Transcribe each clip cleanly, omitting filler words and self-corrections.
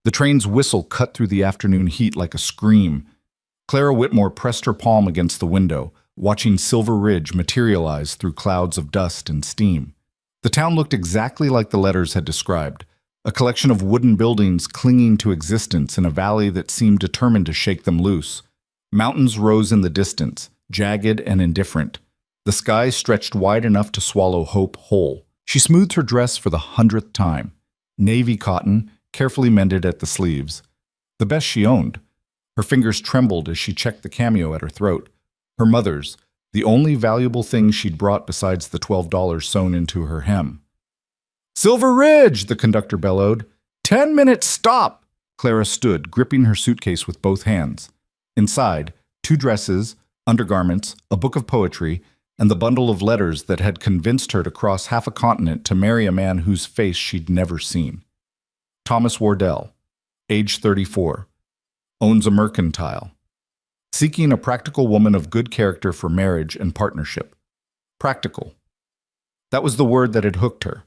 The train's whistle cut through the afternoon heat like a scream. Clara Whitmore pressed her palm against the window, watching Silver Ridge materialize through clouds of dust and steam. The town looked exactly like the letters had described, a collection of wooden buildings clinging to existence in a valley that seemed determined to shake them loose. Mountains rose in the distance, jagged and indifferent. The sky stretched wide enough to swallow hope whole. She smoothed her dress for the 100th time. Navy cotton, carefully mended at the sleeves. The best she owned. Her fingers trembled as she checked the cameo at her throat. Her mother's, the only valuable thing she'd brought besides the $12 sewn into her hem. "Silver Ridge!" the conductor bellowed. 10-minute stop! Clara stood, gripping her suitcase with both hands. Inside, 2 dresses, undergarments, a book of poetry, and the bundle of letters that had convinced her to cross half a continent to marry a man whose face she'd never seen. Thomas Wardell, age 34, owns a mercantile. Seeking a practical woman of good character for marriage and partnership. Practical. That was the word that had hooked her.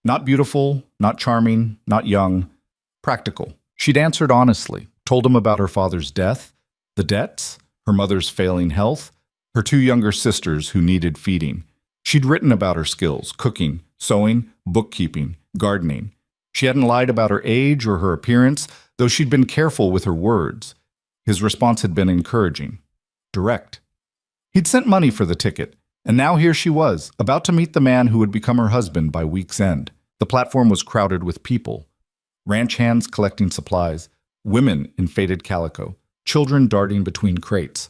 Not beautiful, not charming, not young. Practical. She'd answered honestly, told him about her father's death, the debts, her mother's failing health, her 2 younger sisters who needed feeding. She'd written about her skills, cooking, sewing, bookkeeping, gardening. She hadn't lied about her age or her appearance, though she'd been careful with her words. His response had been encouraging, direct. He'd sent money for the ticket, and now here she was, about to meet the man who would become her husband by week's end. The platform was crowded with people. Ranch hands collecting supplies, women in faded calico, children darting between crates.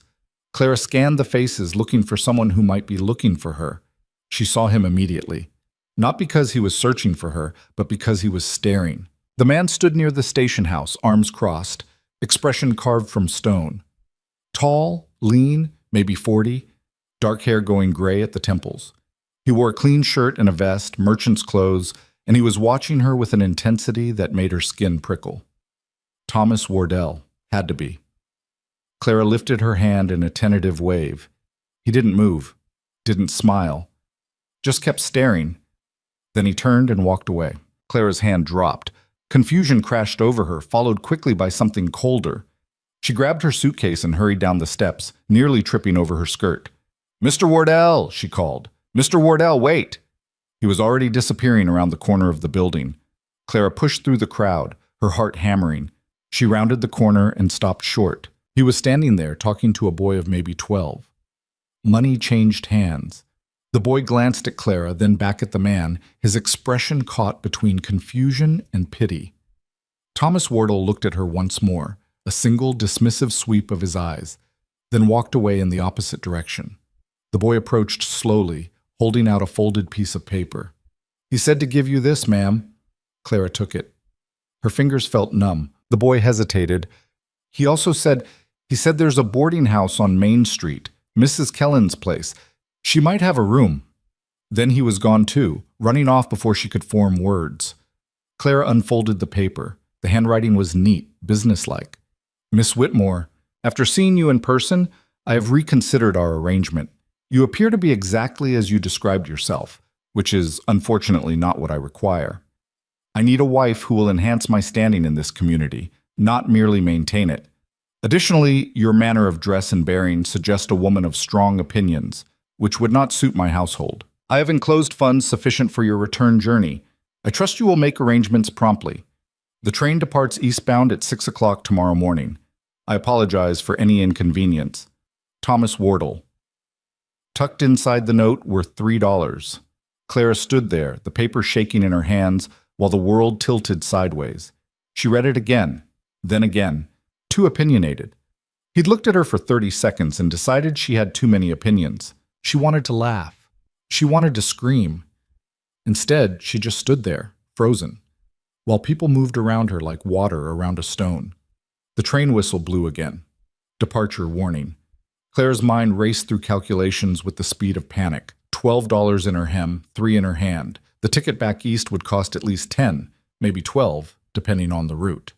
Clara scanned the faces looking for someone who might be looking for her. She saw him immediately. Not because he was searching for her, but because he was staring. The man stood near the station house, arms crossed, expression carved from stone. Tall, lean, maybe 40, dark hair going gray at the temples. He wore a clean shirt and a vest, merchant's clothes, and he was watching her with an intensity that made her skin prickle. Thomas Wardell, had to be. Clara lifted her hand in a tentative wave. He didn't move, didn't smile, just kept staring. Then he turned and walked away. Clara's hand dropped. Confusion crashed over her, followed quickly by something colder. She grabbed her suitcase and hurried down the steps, nearly tripping over her skirt. "Mr. Wardell," she called. "Mr. Wardell, wait!" He was already disappearing around the corner of the building. Clara pushed through the crowd, her heart hammering. She rounded the corner and stopped short. He was standing there, talking to a boy of maybe 12. Money changed hands. The boy glanced at Clara, then back at the man, his expression caught between confusion and pity. Thomas Wardell looked at her once more, a single dismissive sweep of his eyes, then walked away in the opposite direction. The boy approached slowly, holding out a folded piece of paper. "He said to give you this, ma'am." Clara took it. Her fingers felt numb. The boy hesitated. He said there's a boarding house on Main Street, Mrs. Kellen's place. She might have a room." Then he was gone too, running off before she could form words. Clara unfolded the paper. The handwriting was neat, businesslike. "Miss Whitmore, after seeing you in person, I have reconsidered our arrangement. You appear to be exactly as you described yourself, which is unfortunately not what I require. I need a wife who will enhance my standing in this community, not merely maintain it. Additionally, your manner of dress and bearing suggest a woman of strong opinions, which would not suit my household. I have enclosed funds sufficient for your return journey. I trust you will make arrangements promptly. The train departs eastbound at 6 o'clock tomorrow morning. I apologize for any inconvenience. Thomas Wardell." Tucked inside the note were $3. Clara stood there, the paper shaking in her hands, while the world tilted sideways. She read it again, then again, too opinionated. He'd looked at her for 30 seconds and decided she had too many opinions. She wanted to laugh. She wanted to scream. Instead, she just stood there, frozen, while people moved around her like water around a stone. The train whistle blew again. Departure warning. Clara's mind raced through calculations with the speed of panic. $12 in her hem, 3 in her hand. The ticket back east would cost at least 10, maybe 12, depending on the route.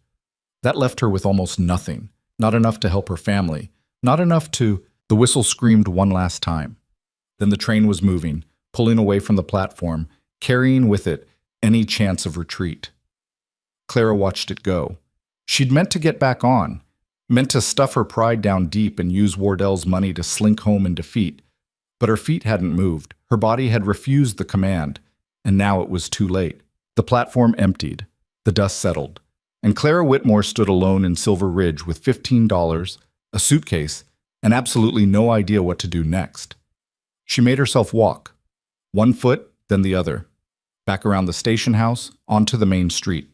That left her with almost nothing. Not enough to help her family. Not enough to... The whistle screamed one last time. Then the train was moving, pulling away from the platform, carrying with it any chance of retreat. Clara watched it go. She'd meant to get back on, meant to stuff her pride down deep and use Wardell's money to slink home in defeat. But her feet hadn't moved, her body had refused the command, and now it was too late. The platform emptied, the dust settled, and Clara Whitmore stood alone in Silver Ridge with $15, a suitcase, and absolutely no idea what to do next. She made herself walk, one foot, then the other, back around the station house, onto the main street.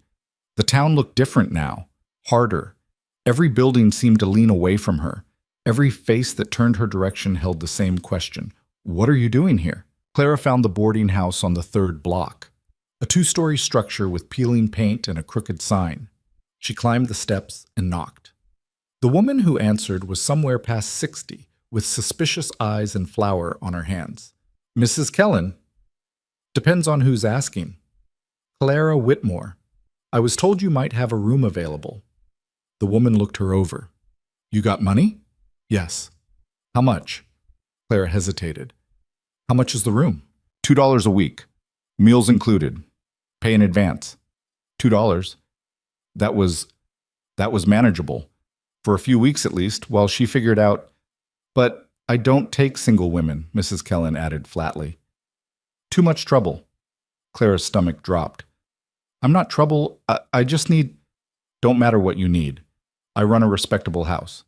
The town looked different now, harder. Every building seemed to lean away from her. Every face that turned her direction held the same question. What are you doing here? Clara found the boarding house on the 3rd block, a 2-story structure with peeling paint and a crooked sign. She climbed the steps and knocked. The woman who answered was somewhere past 60, with suspicious eyes and flour on her hands. Mrs. Kellen? Depends on who's asking. Clara Whitmore. I was told you might have a room available. The woman looked her over. You got money? Yes. How much? Clara hesitated. How much is the room? $2 a week. Meals included. Pay in advance. $2. That was manageable. For a few weeks at least, while she figured out. But I don't take single women, Mrs. Kellen added flatly. Too much trouble. Clara's stomach dropped. I'm not trouble. I just need. Don't matter what you need. I run a respectable house.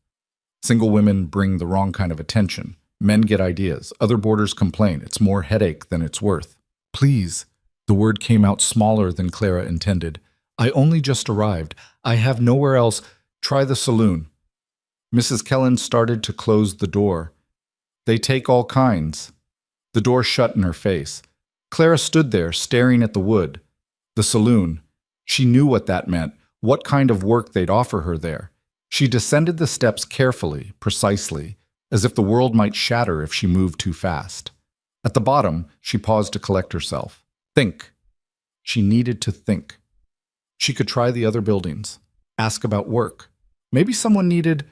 Single women bring the wrong kind of attention. Men get ideas. Other boarders complain. It's more headache than it's worth. Please. The word came out smaller than Clara intended. I only just arrived. I have nowhere else. Try the saloon. Mrs. Kellen started to close the door. They take all kinds. The door shut in her face. Clara stood there, staring at the wood. The saloon. She knew what that meant, what kind of work they'd offer her there. She descended the steps carefully, precisely, as if the world might shatter if she moved too fast. At the bottom, she paused to collect herself. Think. She needed to think. She could try the other buildings, ask about work. Maybe someone needed.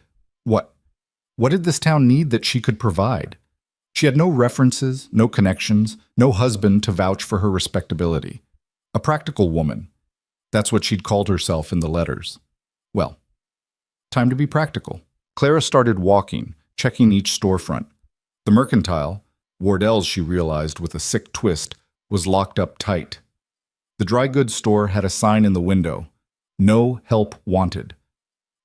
What? What did this town need that she could provide? She had no references, no connections, no husband to vouch for her respectability. A practical woman. That's what she'd called herself in the letters. Well, time to be practical. Clara started walking, checking each storefront. The mercantile, Wardell's she realized with a sick twist, was locked up tight. The dry goods store had a sign in the window. No help wanted.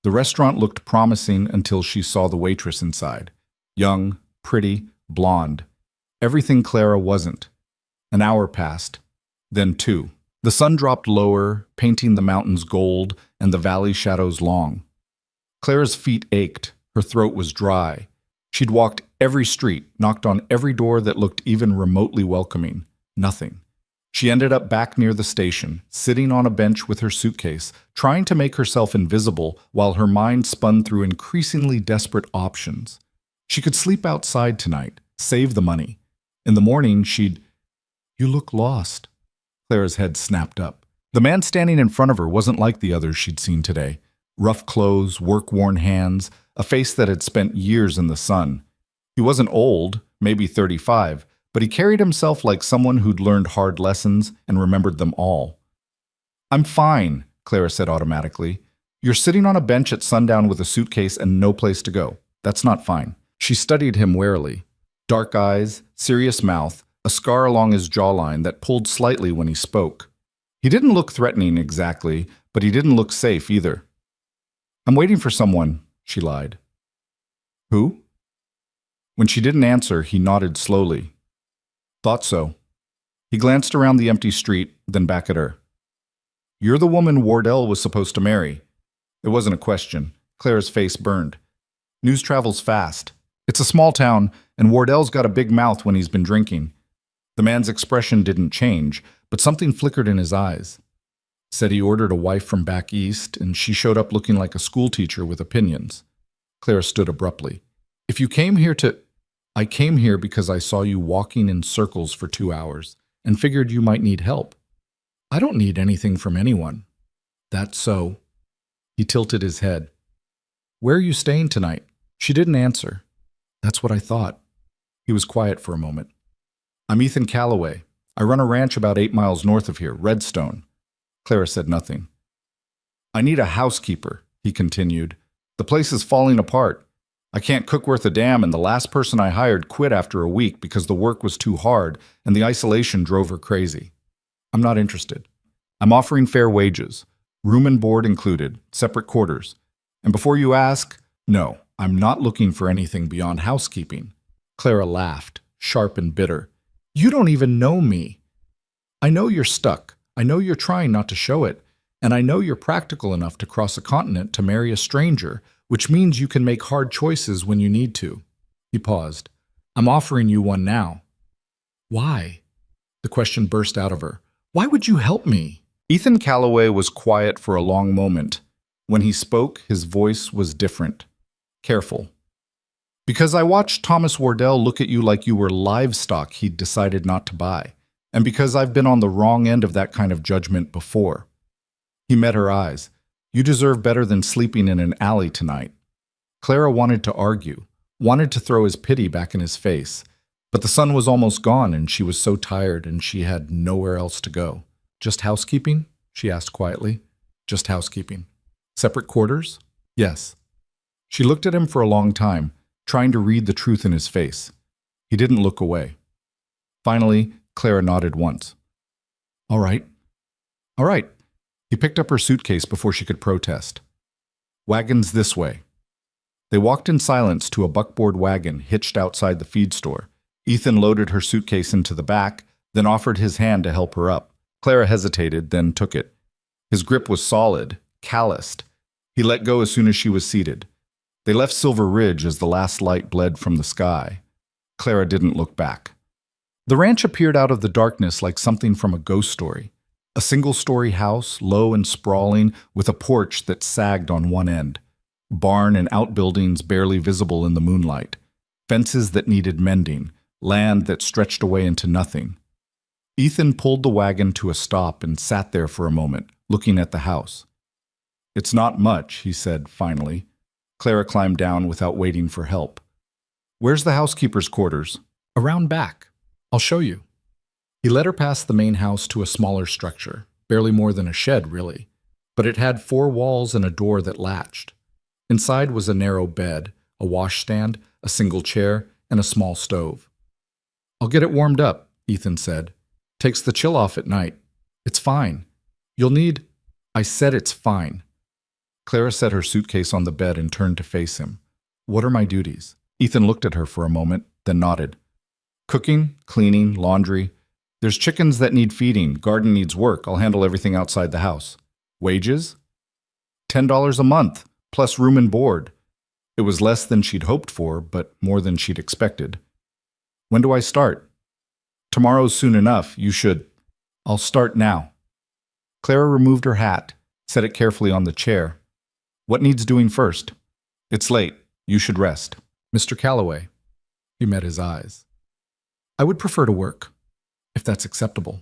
The restaurant looked promising until she saw the waitress inside. Young, pretty, blonde. Everything Clara wasn't. An hour passed. Then 2. The sun dropped lower, painting the mountains gold and the valley shadows long. Clara's feet ached. Her throat was dry. She'd walked every street, knocked on every door that looked even remotely welcoming. Nothing. She ended up back near the station, sitting on a bench with her suitcase, trying to make herself invisible while her mind spun through increasingly desperate options. She could sleep outside tonight, save the money. In the morning, she'd. You look lost. Clara's head snapped up. The man standing in front of her wasn't like the others she'd seen today. Rough clothes, work-worn hands, a face that had spent years in the sun. He wasn't old, maybe 35, but he carried himself like someone who'd learned hard lessons and remembered them all. I'm fine, Clara said automatically. You're sitting on a bench at sundown with a suitcase and no place to go. That's not fine. She studied him warily. Dark eyes, serious mouth, a scar along his jawline that pulled slightly when he spoke. He didn't look threatening exactly, but he didn't look safe either. I'm waiting for someone, she lied. Who? When she didn't answer, he nodded slowly. Thought so. He glanced around the empty street, then back at her. You're the woman Wardell was supposed to marry. It wasn't a question. Clara's face burned. News travels fast. It's a small town, and Wardell's got a big mouth when he's been drinking. The man's expression didn't change, but something flickered in his eyes. Said he ordered a wife from back east, and she showed up looking like a schoolteacher with opinions. Clara stood abruptly. If you came here to... I came here because I saw you walking in circles for 2 hours and figured you might need help. I don't need anything from anyone. That's so. He tilted his head. Where are you staying tonight? She didn't answer. That's what I thought. He was quiet for a moment. I'm Ethan Calloway. I run a ranch about 8 miles north of here, Redstone. Clara said nothing. I need a housekeeper, he continued. The place is falling apart. I can't cook worth a damn, and the last person I hired quit after a week because the work was too hard and the isolation drove her crazy. I'm not interested. I'm offering fair wages, room and board included, separate quarters. And before you ask, no, I'm not looking for anything beyond housekeeping. Clara laughed, sharp and bitter. You don't even know me. I know you're stuck. I know you're trying not to show it. And I know you're practical enough to cross a continent to marry a stranger, which means you can make hard choices when you need to. He paused. I'm offering you one now. Why? The question burst out of her. Why would you help me? Ethan Calloway was quiet for a long moment. When he spoke, his voice was different. Careful. Because I watched Thomas Wardell look at you like you were livestock he'd decided not to buy. And because I've been on the wrong end of that kind of judgment before. He met her eyes. You deserve better than sleeping in an alley tonight. Clara wanted to argue, wanted to throw his pity back in his face. But the sun was almost gone and she was so tired and she had nowhere else to go. Just housekeeping? She asked quietly. Just housekeeping. Separate quarters? Yes. She looked at him for a long time, trying to read the truth in his face. He didn't look away. Finally, Clara nodded once. All right. All right. He picked up her suitcase before she could protest. Wagons this way. They walked in silence to a buckboard wagon hitched outside the feed store. Ethan loaded her suitcase into the back, then offered his hand to help her up. Clara hesitated, then took it. His grip was solid, calloused. He let go as soon as she was seated. They left Silver Ridge as the last light bled from the sky. Clara didn't look back. The ranch appeared out of the darkness like something from a ghost story. A single-story house, low and sprawling, with a porch that sagged on one end. Barn and outbuildings barely visible in the moonlight. Fences that needed mending. Land that stretched away into nothing. Ethan pulled the wagon to a stop and sat there for a moment, looking at the house. It's not much, he said finally. Clara climbed down without waiting for help. Where's the housekeeper's quarters? Around back. I'll show you. He led her past the main house to a smaller structure, barely more than a shed, really. But it had 4 walls and a door that latched. Inside was a narrow bed, a washstand, a single chair, and a small stove. I'll get it warmed up, Ethan said. Takes the chill off at night. It's fine. You'll need... I said it's fine. Clara set her suitcase on the bed and turned to face him. What are my duties? Ethan looked at her for a moment, then nodded. Cooking, cleaning, laundry. There's chickens that need feeding, garden needs work. I'll handle everything outside the house. Wages? $10 a month, plus room and board. It was less than she'd hoped for, but more than she'd expected. When do I start? Tomorrow's soon enough. You should. I'll start now. Clara removed her hat, set it carefully on the chair. What needs doing first? It's late. You should rest. Mr. Calloway. He met his eyes. I would prefer to work, if that's acceptable.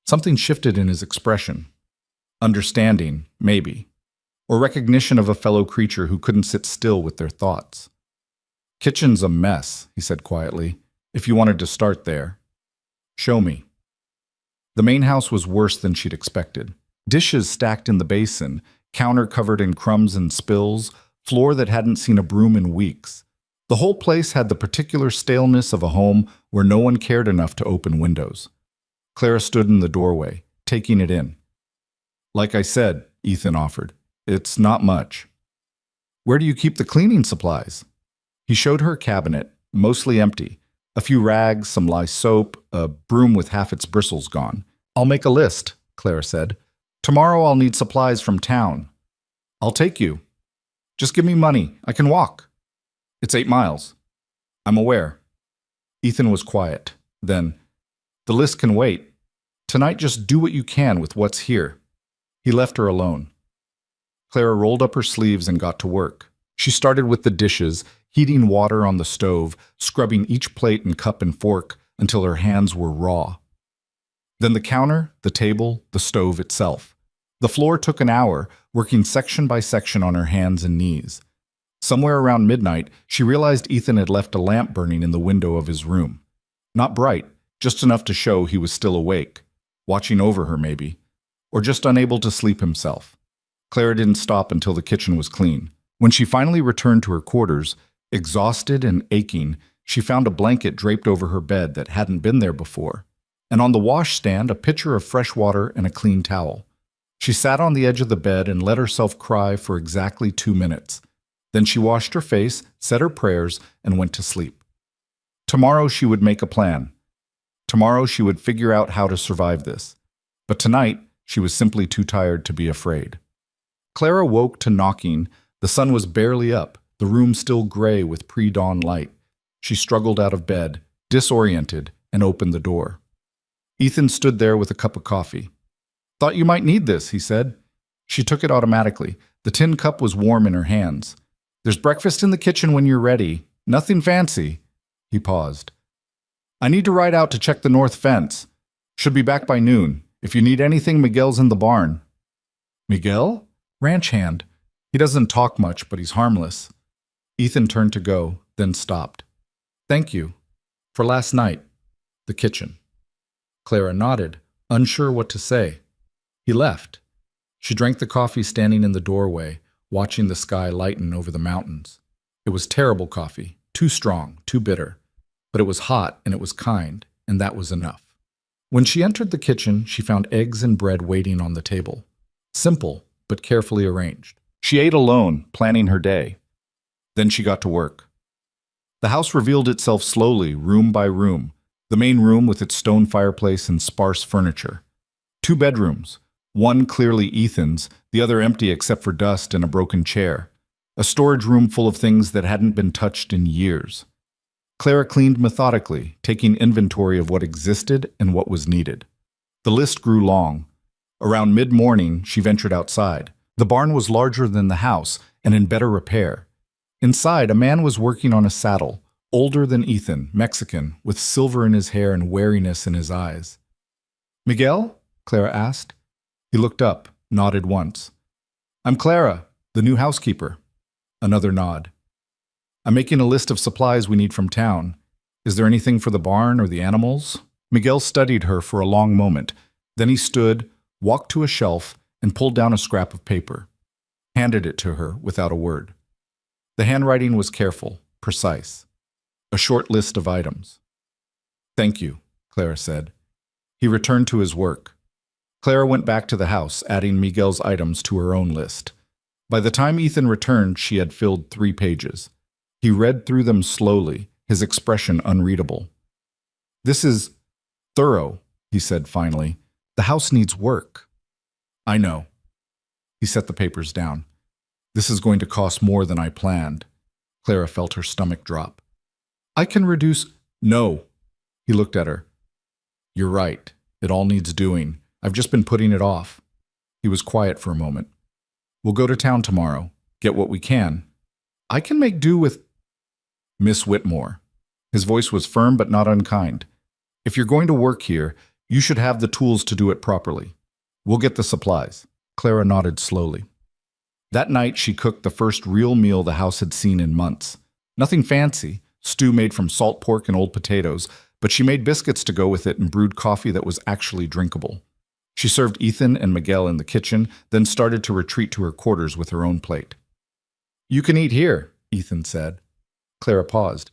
Something shifted in his expression. Understanding, maybe. Or recognition of a fellow creature who couldn't sit still with their thoughts. Kitchen's a mess, he said quietly, if you wanted to start there. Show me. The main house was worse than she'd expected. Dishes stacked in the basin, counter covered in crumbs and spills, floor that hadn't seen a broom in weeks. The whole place had the particular staleness of a home where no one cared enough to open windows. Clara stood in the doorway, taking it in. Like I said, Ethan offered, it's not much. Where do you keep the cleaning supplies? He showed her a cabinet, mostly empty. A few rags, some lye soap, a broom with half its bristles gone. I'll make a list, Clara said. Tomorrow I'll need supplies from town. I'll take you. Just give me money. I can walk. It's 8 miles. I'm aware. Ethan was quiet. Then, the list can wait. Tonight just do what you can with what's here. He left her alone. Clara rolled up her sleeves and got to work. She started with the dishes, heating water on the stove, scrubbing each plate and cup and fork until her hands were raw. Then the counter, the table, the stove itself. The floor took an hour, working section by section on her hands and knees. Somewhere around midnight, she realized Ethan had left a lamp burning in the window of his room. Not bright, just enough to show he was still awake, watching over her maybe, or just unable to sleep himself. Clara didn't stop until the kitchen was clean. When she finally returned to her quarters, exhausted and aching, she found a blanket draped over her bed that hadn't been there before, and on the washstand a pitcher of fresh water and a clean towel. She sat on the edge of the bed and let herself cry for exactly 2 minutes. Then she washed her face, said her prayers, and went to sleep. Tomorrow she would make a plan. Tomorrow she would figure out how to survive this. But tonight she was simply too tired to be afraid. Clara woke to knocking. The sun was barely up, the room still gray with pre-dawn light. She struggled out of bed, disoriented, and opened the door. Ethan stood there with a cup of coffee. "Thought you might need this," he said. She took it automatically. The tin cup was warm in her hands. "There's breakfast in the kitchen when you're ready. Nothing fancy." He paused. "I need to ride out to check the north fence. Should be back by noon. If you need anything, Miguel's in the barn." "Miguel?" "Ranch hand. He doesn't talk much, but he's harmless." Ethan turned to go, then stopped. "Thank you. For last night. The kitchen." Clara nodded, unsure what to say. He left. She drank the coffee standing in the doorway, watching the sky lighten over the mountains. It was terrible coffee, too strong, too bitter. But it was hot and it was kind, and that was enough. When she entered the kitchen, she found eggs and bread waiting on the table. Simple, but carefully arranged. She ate alone, planning her day. Then she got to work. The house revealed itself slowly, room by room. The main room with its stone fireplace and sparse furniture. 2 bedrooms, one clearly Ethan's, the other empty except for dust and a broken chair. A storage room full of things that hadn't been touched in years. Clara cleaned methodically, taking inventory of what existed and what was needed. The list grew long. Around mid-morning, she ventured outside. The barn was larger than the house and in better repair. Inside, a man was working on a saddle, older than Ethan, Mexican, with silver in his hair and wariness in his eyes. "Miguel?" Clara asked. He looked up, nodded once. "I'm Clara, the new housekeeper." Another nod. "I'm making a list of supplies we need from town. Is there anything for the barn or the animals?" Miguel studied her for a long moment. Then he stood, walked to a shelf, and pulled down a scrap of paper. Handed it to her without a word. The handwriting was careful, precise. A short list of items. "Thank you," Clara said. He returned to his work. Clara went back to the house, adding Miguel's items to her own list. By the time Ethan returned, she had filled 3 pages. He read through them slowly, his expression unreadable. "This is thorough," he said finally. "The house needs work." "I know." He set the papers down. "This is going to cost more than I planned." Clara felt her stomach drop. "I can reduce—" "No." He looked at her. "You're right. It all needs doing. I've just been putting it off." He was quiet for a moment. "We'll go to town tomorrow. Get what we can. I can make do with—" "Miss Whitmore." His voice was firm but not unkind. "If you're going to work here, you should have the tools to do it properly. We'll get the supplies." Clara nodded slowly. That night she cooked the first real meal the house had seen in months. Nothing fancy, stew made from salt pork and old potatoes, but she made biscuits to go with it and brewed coffee that was actually drinkable. She served Ethan and Miguel in the kitchen, then started to retreat to her quarters with her own plate. "You can eat here," Ethan said. Clara paused.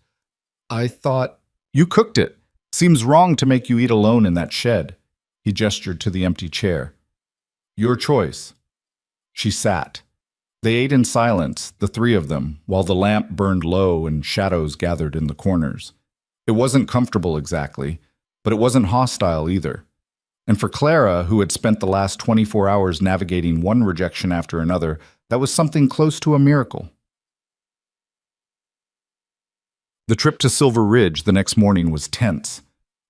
"I thought—" "You cooked it. Seems wrong to make you eat alone in that shed." He gestured to the empty chair. "Your choice." She sat. They ate in silence, the 3 of them, while the lamp burned low and shadows gathered in the corners. It wasn't comfortable exactly, but it wasn't hostile either. And for Clara, who had spent the last 24 hours navigating one rejection after another, that was something close to a miracle. The trip to Silver Ridge the next morning was tense.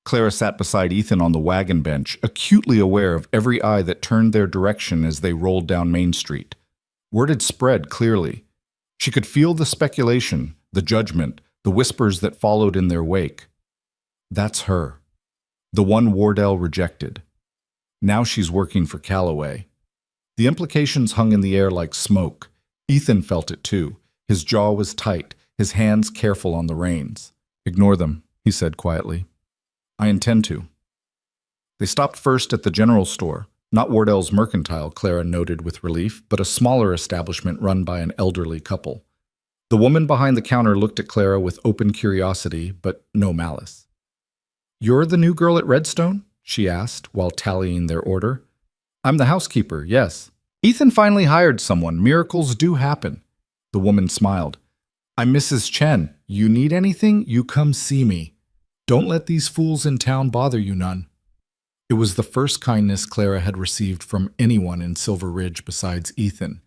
Clara sat beside Ethan on the wagon bench, acutely aware of every eye that turned their direction as they rolled down Main Street. Word had spread clearly. She could feel the speculation, the judgment, the whispers that followed in their wake. That's her. The one Wardell rejected. Now she's working for Calloway. The implications hung in the air like smoke. Ethan felt it too. His jaw was tight, his hands careful on the reins. "Ignore them," he said quietly. "I intend to." They stopped first at the general store. Not Wardell's Mercantile, Clara noted with relief, but a smaller establishment run by an elderly couple. The woman behind the counter looked at Clara with open curiosity, but no malice. "You're the new girl at Redstone?" she asked, while tallying their order. "I'm the housekeeper, yes." "Ethan finally hired someone. Miracles do happen." The woman smiled. "I'm Mrs. Chen. You need anything, you come see me. Don't let these fools in town bother you none." It was the first kindness Clara had received from anyone in Silver Ridge besides Ethan.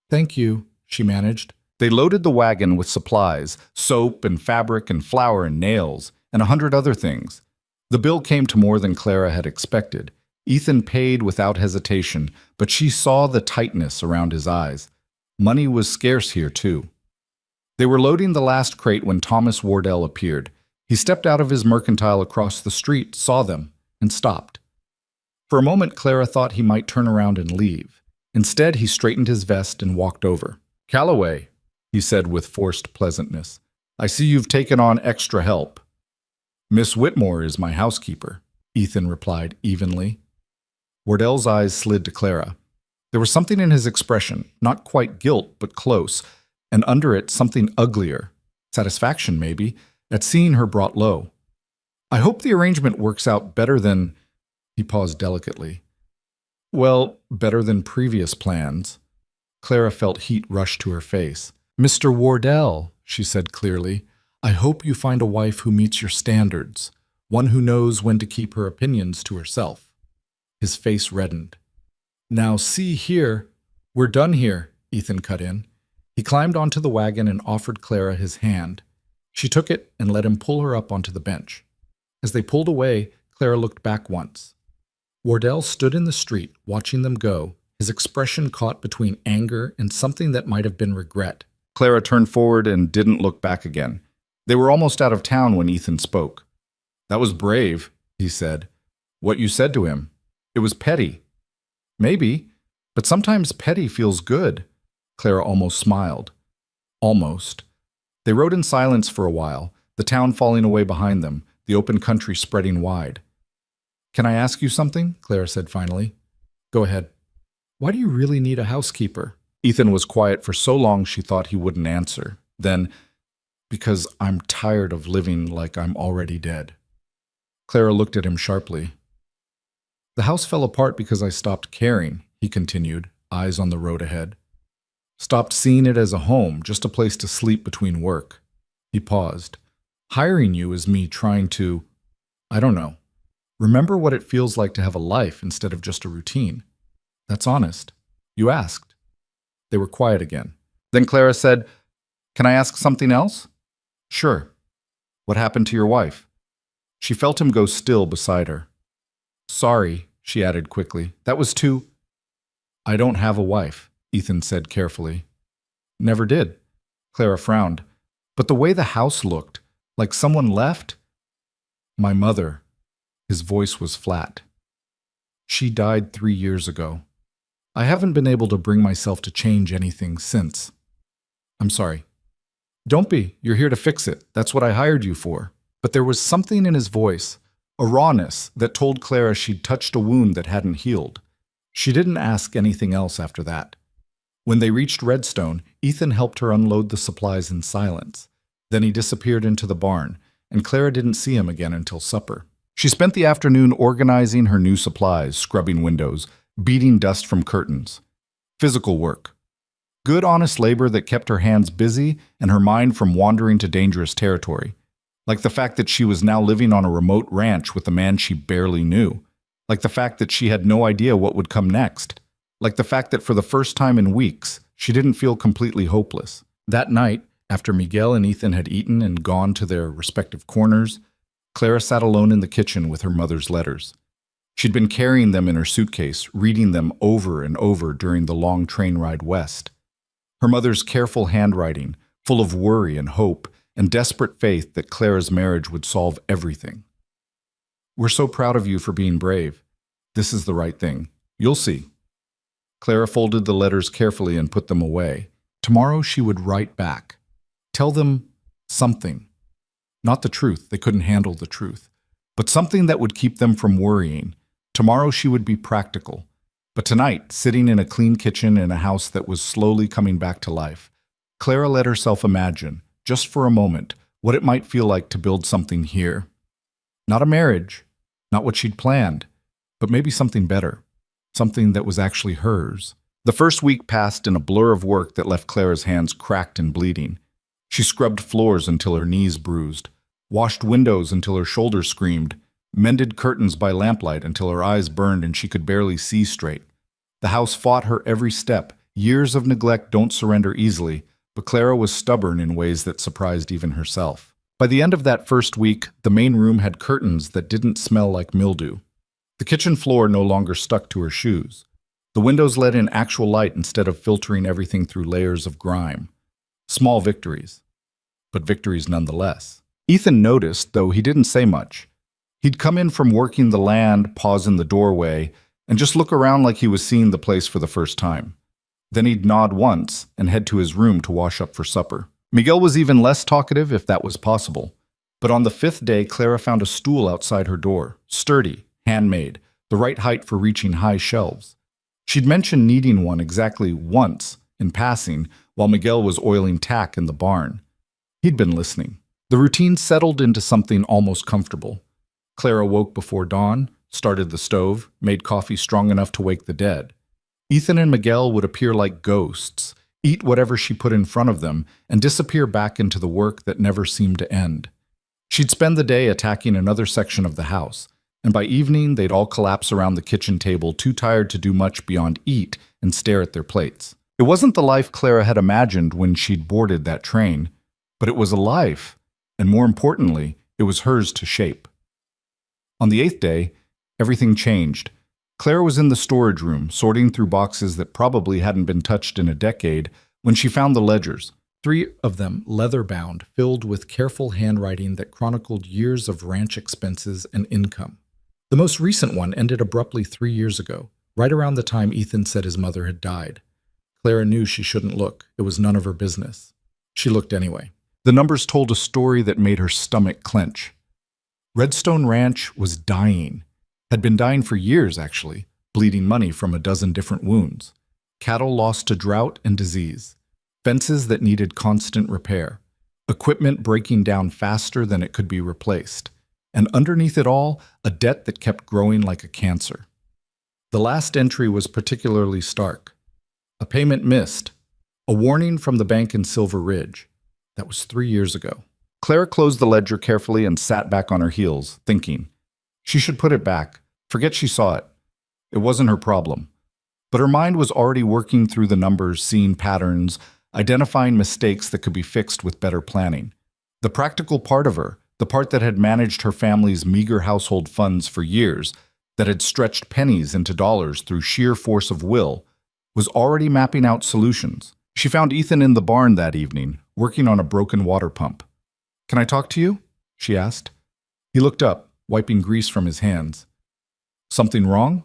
"Thank you," she managed. They loaded the wagon with supplies, soap and fabric and flour and nails, and 100 other things. The bill came to more than Clara had expected. Ethan paid without hesitation, but she saw the tightness around his eyes. Money was scarce here, too. They were loading the last crate when Thomas Wardell appeared. He stepped out of his mercantile across the street, saw them, and stopped. For a moment, Clara thought he might turn around and leave. Instead, he straightened his vest and walked over. "Calloway," he said with forced pleasantness, "I see you've taken on extra help." "Miss Whitmore is my housekeeper," Ethan replied evenly. Wardell's eyes slid to Clara. There was something in his expression, not quite guilt, but close, and under it something uglier, satisfaction maybe, at seeing her brought low. "I hope the arrangement works out better than—" He paused delicately. "Well, better than previous plans." Clara felt heat rush to her face. "Mr. Wardell," she said clearly, "I hope you find a wife who meets your standards, one who knows when to keep her opinions to herself." His face reddened. "Now see here, we're done here," Ethan cut in. He climbed onto the wagon and offered Clara his hand. She took it and let him pull her up onto the bench. As they pulled away, Clara looked back once. Wardell stood in the street, watching them go, his expression caught between anger and something that might have been regret. Clara turned forward and didn't look back again. They were almost out of town when Ethan spoke. "That was brave," he said. "What you said to him. It was petty." "Maybe, but sometimes petty feels good." Clara almost smiled. Almost. They rode in silence for a while, the town falling away behind them, the open country spreading wide. "Can I ask you something?" Clara said finally. "Go ahead." "Why do you really need a housekeeper?" Ethan was quiet for so long she thought he wouldn't answer. Then, "Because I'm tired of living like I'm already dead." Clara looked at him sharply. "The house fell apart because I stopped caring," he continued, eyes on the road ahead. "Stopped seeing it as a home, just a place to sleep between work." He paused. "Hiring you is me trying to, I don't know, remember what it feels like to have a life instead of just a routine. That's honest. You asked." They were quiet again. Then Clara said, "Can I ask something else?" "Sure." "What happened to your wife?" She felt him go still beside her. "Sorry," she added quickly. "That was too—" "I don't have a wife," Ethan said carefully. "Never did." Clara frowned. "But the way the house looked, like someone left—" "My mother." His voice was flat. "She died 3 years ago. I haven't been able to bring myself to change anything since. I'm sorry." "Don't be. You're here to fix it. That's what I hired you for." But there was something in his voice, a rawness that told Clara she'd touched a wound that hadn't healed. She didn't ask anything else after that. When they reached Redstone, Ethan helped her unload the supplies in silence. Then he disappeared into the barn, and Clara didn't see him again until supper. She spent the afternoon organizing her new supplies, scrubbing windows, beating dust from curtains. Physical work. Good, honest labor that kept her hands busy and her mind from wandering to dangerous territory. Like the fact that she was now living on a remote ranch with a man she barely knew. Like the fact that she had no idea what would come next. Like the fact that for the first time in weeks, she didn't feel completely hopeless. That night, after Miguel and Ethan had eaten and gone to their respective corners, Clara sat alone in the kitchen with her mother's letters. She'd been carrying them in her suitcase, reading them over and over during the long train ride west. Her mother's careful handwriting, full of worry and hope, and desperate faith that Clara's marriage would solve everything. "We're so proud of you for being brave. This is the right thing. You'll see." Clara folded the letters carefully and put them away. Tomorrow she would write back. Tell them something. Not the truth, they couldn't handle the truth, but something that would keep them from worrying. Tomorrow she would be practical, But tonight, sitting in a clean kitchen in a house that was slowly coming back to life, Clara let herself imagine, just for a moment, what it might feel like to build something here. Not a marriage, not what she'd planned, but maybe something better, something that was actually hers. The first week passed in a blur of work that left Clara's hands cracked and bleeding. She scrubbed floors until her knees bruised, washed windows until her shoulders screamed, mended curtains by lamplight until her eyes burned and she could barely see straight. The house fought her every step. Years of neglect don't surrender easily, but Clara was stubborn in ways that surprised even herself. By the end of that first week, the main room had curtains that didn't smell like mildew. The kitchen floor no longer stuck to her shoes. The windows let in actual light instead of filtering everything through layers of grime. Small victories, but victories nonetheless. Ethan noticed, though he didn't say much. He'd come in from working the land, pause in the doorway, and just look around like he was seeing the place for the first time. Then he'd nod once and head to his room to wash up for supper. Miguel was even less talkative, if that was possible. But on the fifth day, Clara found a stool outside her door, sturdy, handmade, the right height for reaching high shelves. She'd mentioned needing one exactly once, in passing, while Miguel was oiling tack in the barn. He'd been listening. The routine settled into something almost comfortable. Clara woke before dawn, started the stove, made coffee strong enough to wake the dead. Ethan and Miguel would appear like ghosts, eat whatever she put in front of them, and disappear back into the work that never seemed to end. She'd spend the day attacking another section of the house, and by evening they'd all collapse around the kitchen table, too tired to do much beyond eat and stare at their plates. It wasn't the life Clara had imagined when she'd boarded that train, but it was a life, and more importantly, it was hers to shape. On the eighth day, everything changed. Clara was in the storage room, sorting through boxes that probably hadn't been touched in a decade, when she found the ledgers. 3 of them leather-bound, filled with careful handwriting that chronicled years of ranch expenses and income. The most recent one ended abruptly 3 years ago, right around the time Ethan said his mother had died. Clara knew she shouldn't look. It was none of her business. She looked anyway. The numbers told a story that made her stomach clench. Redstone Ranch was dying. Had been dying for years, actually, bleeding money from a dozen different wounds. Cattle lost to drought and disease. Fences that needed constant repair. Equipment breaking down faster than it could be replaced. And underneath it all, a debt that kept growing like a cancer. The last entry was particularly stark. A payment missed. A warning from the bank in Silver Ridge. That was 3 years ago. Clara closed the ledger carefully and sat back on her heels, thinking. She should put it back. Forget she saw it. It wasn't her problem. But her mind was already working through the numbers, seeing patterns, identifying mistakes that could be fixed with better planning. The practical part of her, the part that had managed her family's meager household funds for years, that had stretched pennies into dollars through sheer force of will, was already mapping out solutions. She found Ethan in the barn that evening, working on a broken water pump. "Can I talk to you?" she asked. He looked up, wiping grease from his hands. "Something wrong?"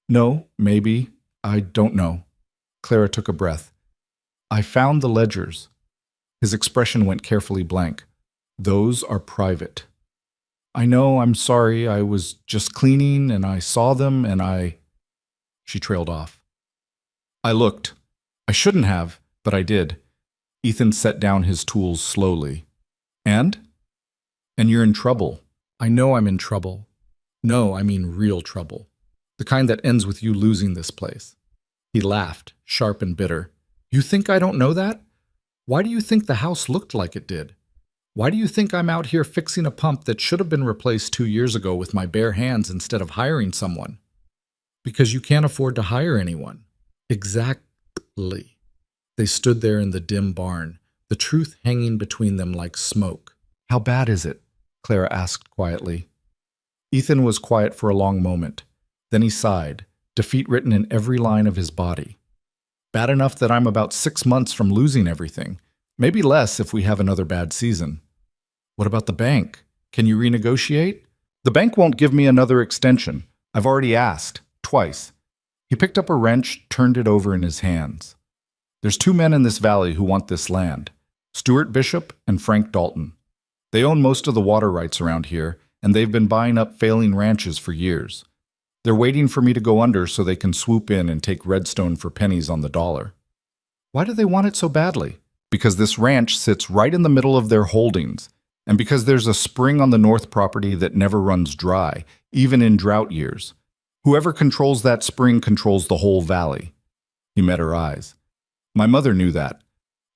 "No, maybe. I don't know." Clara took a breath. "I found the ledgers." His expression went carefully blank. "Those are private." "I know, I'm sorry. I was just cleaning and I saw them and I—" She trailed off. "I looked. I shouldn't have, but I did." Ethan set down his tools slowly. "And?" "And you're in trouble." "I know I'm in trouble. No, I mean real trouble. The kind that ends with you losing this place." He laughed, sharp and bitter. "You think I don't know that? Why do you think the house looked like it did? Why do you think I'm out here fixing a pump that should have been replaced 2 years ago with my bare hands instead of hiring someone? Because you can't afford to hire anyone." "Exactly." They stood there in the dim barn, the truth hanging between them like smoke. "How bad is it?" Clara asked quietly. Ethan was quiet for a long moment. Then he sighed, defeat written in every line of his body. "Bad enough that I'm about 6 months from losing everything. Maybe less if we have another bad season." "What about the bank? Can you renegotiate?" "The bank won't give me another extension. I've already asked, twice." He picked up a wrench, turned it over in his hands. "There's 2 men in this valley who want this land. Stuart Bishop and Frank Dalton. They own most of the water rights around here, and they've been buying up failing ranches for years. They're waiting for me to go under so they can swoop in and take redstone for pennies on the dollar. Why do they want it so badly? Because this ranch sits right in the middle of their holdings, and because there's a spring on the north property that never runs dry, even in drought years. Whoever controls that spring controls the whole valley. He met her eyes. My mother knew that.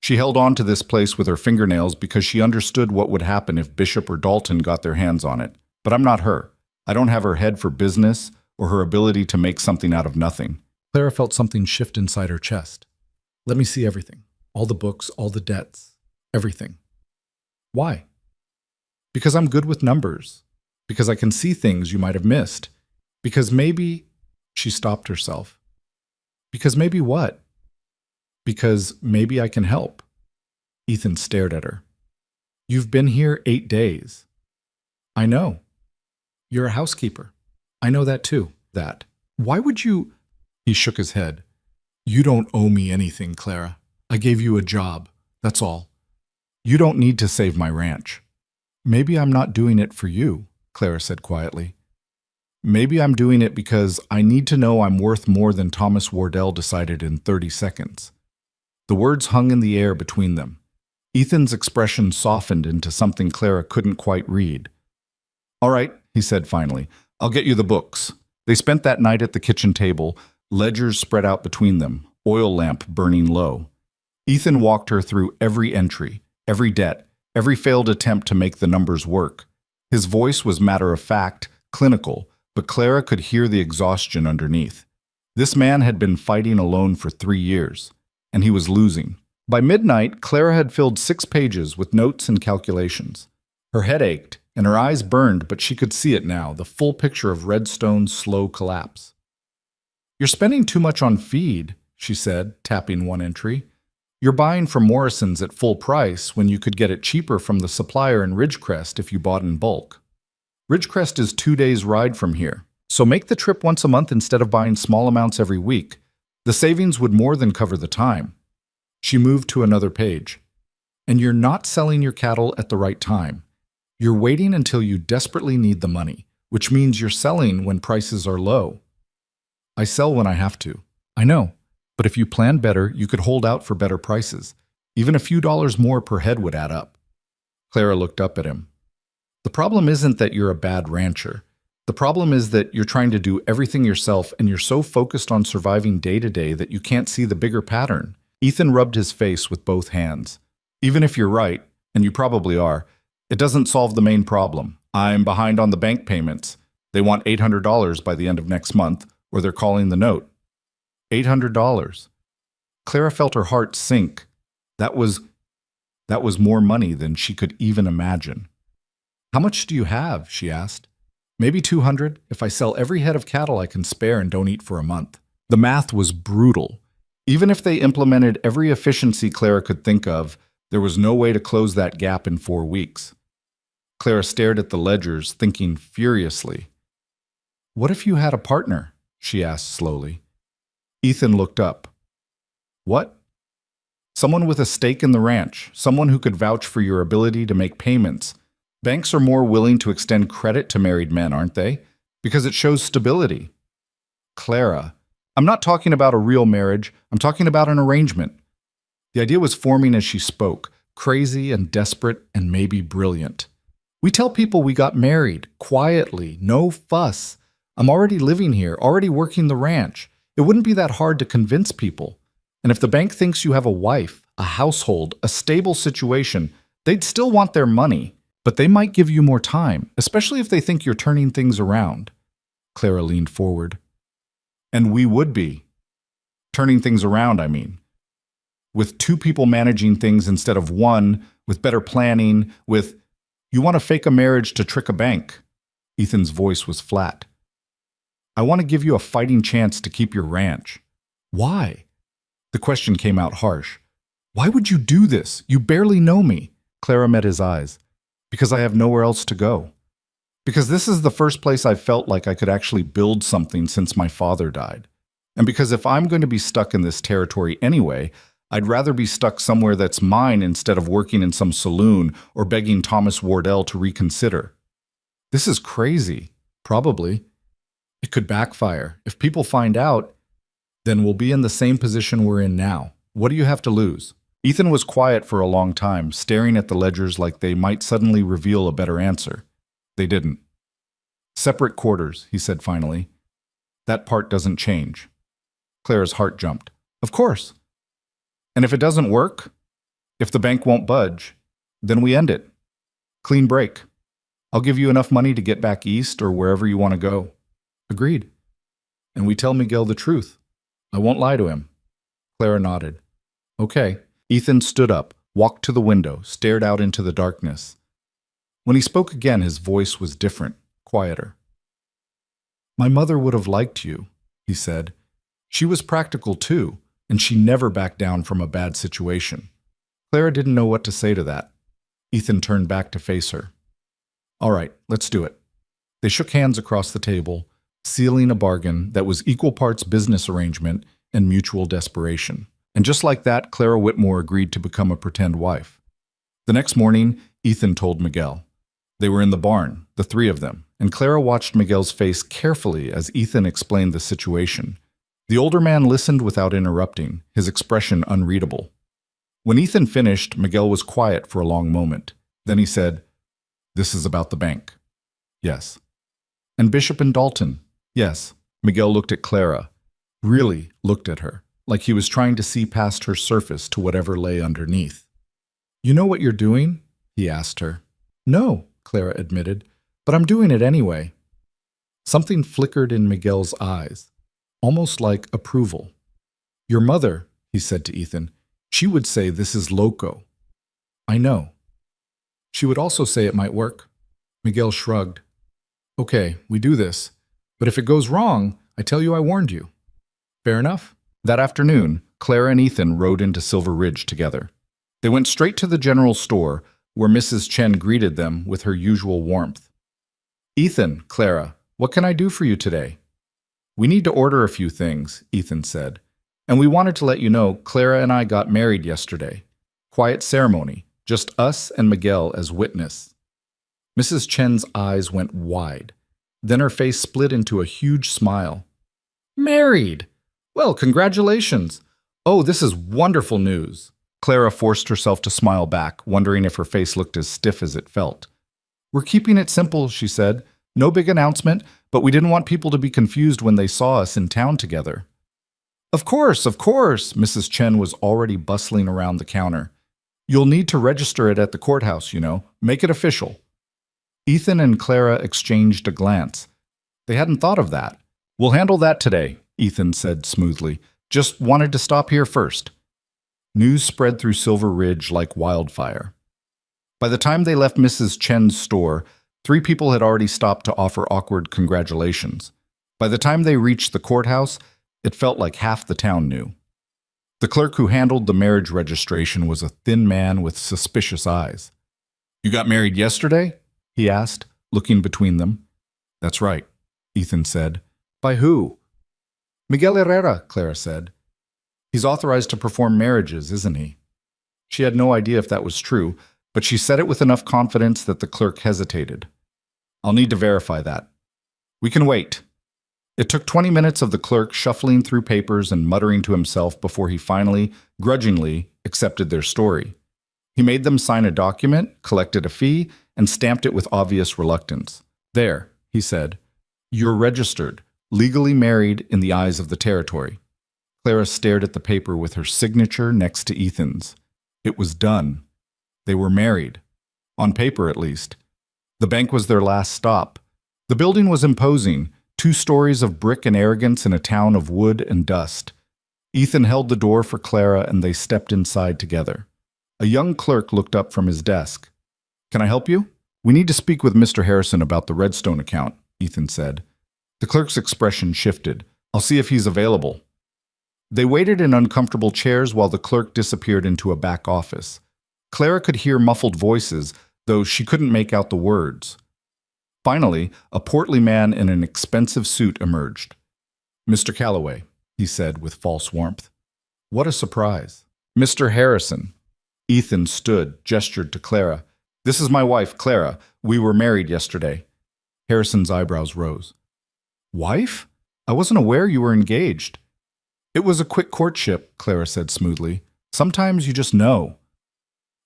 She held on to this place with her fingernails because she understood what would happen if Bishop or Dalton got their hands on it. But I'm not her. I don't have her head for business or her ability to make something out of nothing. Clara felt something shift inside her chest. Let me see everything. All the books, all the debts, everything. Why? Because I'm good with numbers. Because I can see things you might have missed. Because maybe... She stopped herself. Because maybe what? Because maybe I can help. Ethan stared at her. You've been here 8 days. I know. You're a housekeeper. I know that too. That. Why would you... He shook his head. You don't owe me anything, Clara. I gave you a job. That's all. You don't need to save my ranch. Maybe I'm not doing it for you, Clara said quietly. Maybe I'm doing it because I need to know I'm worth more than Thomas Wardell decided in 30 seconds. The words hung in the air between them. Ethan's expression softened into something Clara couldn't quite read. All right, he said finally. I'll get you the books. They spent that night at the kitchen table, ledgers spread out between them, oil lamp burning low. Ethan walked her through every entry, every debt, every failed attempt to make the numbers work. His voice was matter-of-fact, clinical, but Clara could hear the exhaustion underneath. This man had been fighting alone for 3 years, and he was losing. By midnight, Clara had filled 6 pages with notes and calculations. Her head ached, and her eyes burned, but she could see it now, the full picture of Redstone's slow collapse. You're spending too much on feed, she said, tapping one entry. You're buying from Morrison's at full price when you could get it cheaper from the supplier in Ridgecrest if you bought in bulk. Ridgecrest is 2 days' ride from here, so make the trip once a month instead of buying small amounts every week. The savings would more than cover the time. She moved to another page. And you're not selling your cattle at the right time. You're waiting until you desperately need the money, which means you're selling when prices are low. I sell when I have to. I know. But if you plan better, you could hold out for better prices. Even a few dollars more per head would add up. Clara looked up at him. The problem isn't that you're a bad rancher. The problem is that you're trying to do everything yourself and you're so focused on surviving day to day that you can't see the bigger pattern. Ethan rubbed his face with both hands. Even if you're right, and you probably are, it doesn't solve the main problem. I'm behind on the bank payments. They want $800 by the end of next month, or they're calling the note. $800. Clara felt her heart sink. That was more money than she could even imagine. How much do you have? She asked. Maybe 200 if I sell every head of cattle I can spare and don't eat for a month. The math was brutal. Even if they implemented every efficiency Clara could think of, there was no way to close that gap in 4 weeks. Clara stared at the ledgers, thinking furiously. What if you had a partner? She asked slowly. Ethan looked up. What? Someone with a stake in the ranch, someone who could vouch for your ability to make payments. Banks are more willing to extend credit to married men, aren't they? Because it shows stability. Clara, I'm not talking about a real marriage, I'm talking about an arrangement. The idea was forming as she spoke, crazy and desperate and maybe brilliant. We tell people we got married, quietly, no fuss. I'm already living here, already working the ranch. It wouldn't be that hard to convince people. And if the bank thinks you have a wife, a household, a stable situation, they'd still want their money. But they might give you more time, especially if they think you're turning things around. Clara leaned forward. And we would be. Turning things around, I mean. With 2 people managing things instead of 1, with better planning, with... You want to fake a marriage to trick a bank. Ethan's voice was flat. I want to give you a fighting chance to keep your ranch. Why? The question came out harsh. Why would you do this? You barely know me. Clara met his eyes. Because I have nowhere else to go. Because this is the first place I've felt like I could actually build something since my father died. And because if I'm going to be stuck in this territory anyway, I'd rather be stuck somewhere that's mine instead of working in some saloon or begging Thomas Wardell to reconsider. This is crazy. Probably. It could backfire. If people find out, then we'll be in the same position we're in now. What do you have to lose? Ethan was quiet for a long time, staring at the ledgers like they might suddenly reveal a better answer. They didn't. Separate quarters, he said finally. That part doesn't change. Clara's heart jumped. Of course. And if it doesn't work, if the bank won't budge, then we end it. Clean break. I'll give you enough money to get back east or wherever you want to go. Agreed. And we tell Miguel the truth. I won't lie to him. Clara nodded. Okay. Ethan stood up, walked to the window, stared out into the darkness. When he spoke again, his voice was different, quieter. My mother would have liked you, he said. She was practical too, and she never backed down from a bad situation. Clara didn't know what to say to that. Ethan turned back to face her. All right, let's do it. They shook hands across the table, sealing a bargain that was equal parts business arrangement and mutual desperation. And just like that, Clara Whitmore agreed to become a pretend wife. The next morning, Ethan told Miguel. They were in the barn, the three of them, and Clara watched Miguel's face carefully as Ethan explained the situation. The older man listened without interrupting, his expression unreadable. When Ethan finished, Miguel was quiet for a long moment. Then he said, This is about the bank. Yes. And Bishop and Dalton. Yes. Miguel looked at Clara, really looked at her, like he was trying to see past her surface to whatever lay underneath. You know what you're doing? He asked her. No, Clara admitted, but I'm doing it anyway. Something flickered in Miguel's eyes, almost like approval. Your mother, he said to Ethan, she would say this is loco. I know. She would also say it might work. Miguel shrugged. Okay, we do this, but if it goes wrong, I tell you I warned you. Fair enough? That afternoon, Clara and Ethan rode into Silver Ridge together. They went straight to the general store, where Mrs. Chen greeted them with her usual warmth. Ethan, Clara, what can I do for you today? We need to order a few things, Ethan said. And we wanted to let you know Clara and I got married yesterday. Quiet ceremony, just us and Miguel as witness. Mrs. Chen's eyes went wide. Then her face split into a huge smile. Married! Well, congratulations. Oh, this is wonderful news. Clara forced herself to smile back, wondering if her face looked as stiff as it felt. We're keeping it simple, she said. No big announcement, but we didn't want people to be confused when they saw us in town together. Of course, Mrs. Chen was already bustling around the counter. You'll need to register it at the courthouse, you know. Make it official. Ethan and Clara exchanged a glance. They hadn't thought of that. We'll handle that today, Ethan said smoothly. Just wanted to stop here first. News spread through Silver Ridge like wildfire. By the time they left Mrs. Chen's store, 3 people had already stopped to offer awkward congratulations. By the time they reached the courthouse, it felt like half the town knew. The clerk who handled the marriage registration was a thin man with suspicious eyes. You got married yesterday? He asked, looking between them. That's right, Ethan said. By who? Miguel Herrera, Clara said. He's authorized to perform marriages, isn't he? She had no idea if that was true, but she said it with enough confidence that the clerk hesitated. I'll need to verify that. We can wait. It took 20 minutes of the clerk shuffling through papers and muttering to himself before he finally, grudgingly, accepted their story. He made them sign a document, collected a fee, and stamped it with obvious reluctance. There, he said, you're registered, legally married in the eyes of the territory. Clara stared at the paper with her signature next to Ethan's. It was done. They were married. On paper, at least. The bank was their last stop. The building was imposing, 2 stories of brick and arrogance in a town of wood and dust. Ethan held the door for Clara and they stepped inside together. A young clerk looked up from his desk. Can I help you? We need to speak with Mr. Harrison about the Redstone account, Ethan said. The clerk's expression shifted. I'll see if he's available. They waited in uncomfortable chairs while the clerk disappeared into a back office. Clara could hear muffled voices, though she couldn't make out the words. Finally, a portly man in an expensive suit emerged. Mr. Calloway, he said with false warmth. What a surprise. Mr. Harrison. Ethan stood, gestured to Clara. This is my wife, Clara. We were married yesterday. Harrison's eyebrows rose. Wife? I wasn't aware you were engaged. It was a quick courtship, Clara said smoothly. Sometimes you just know.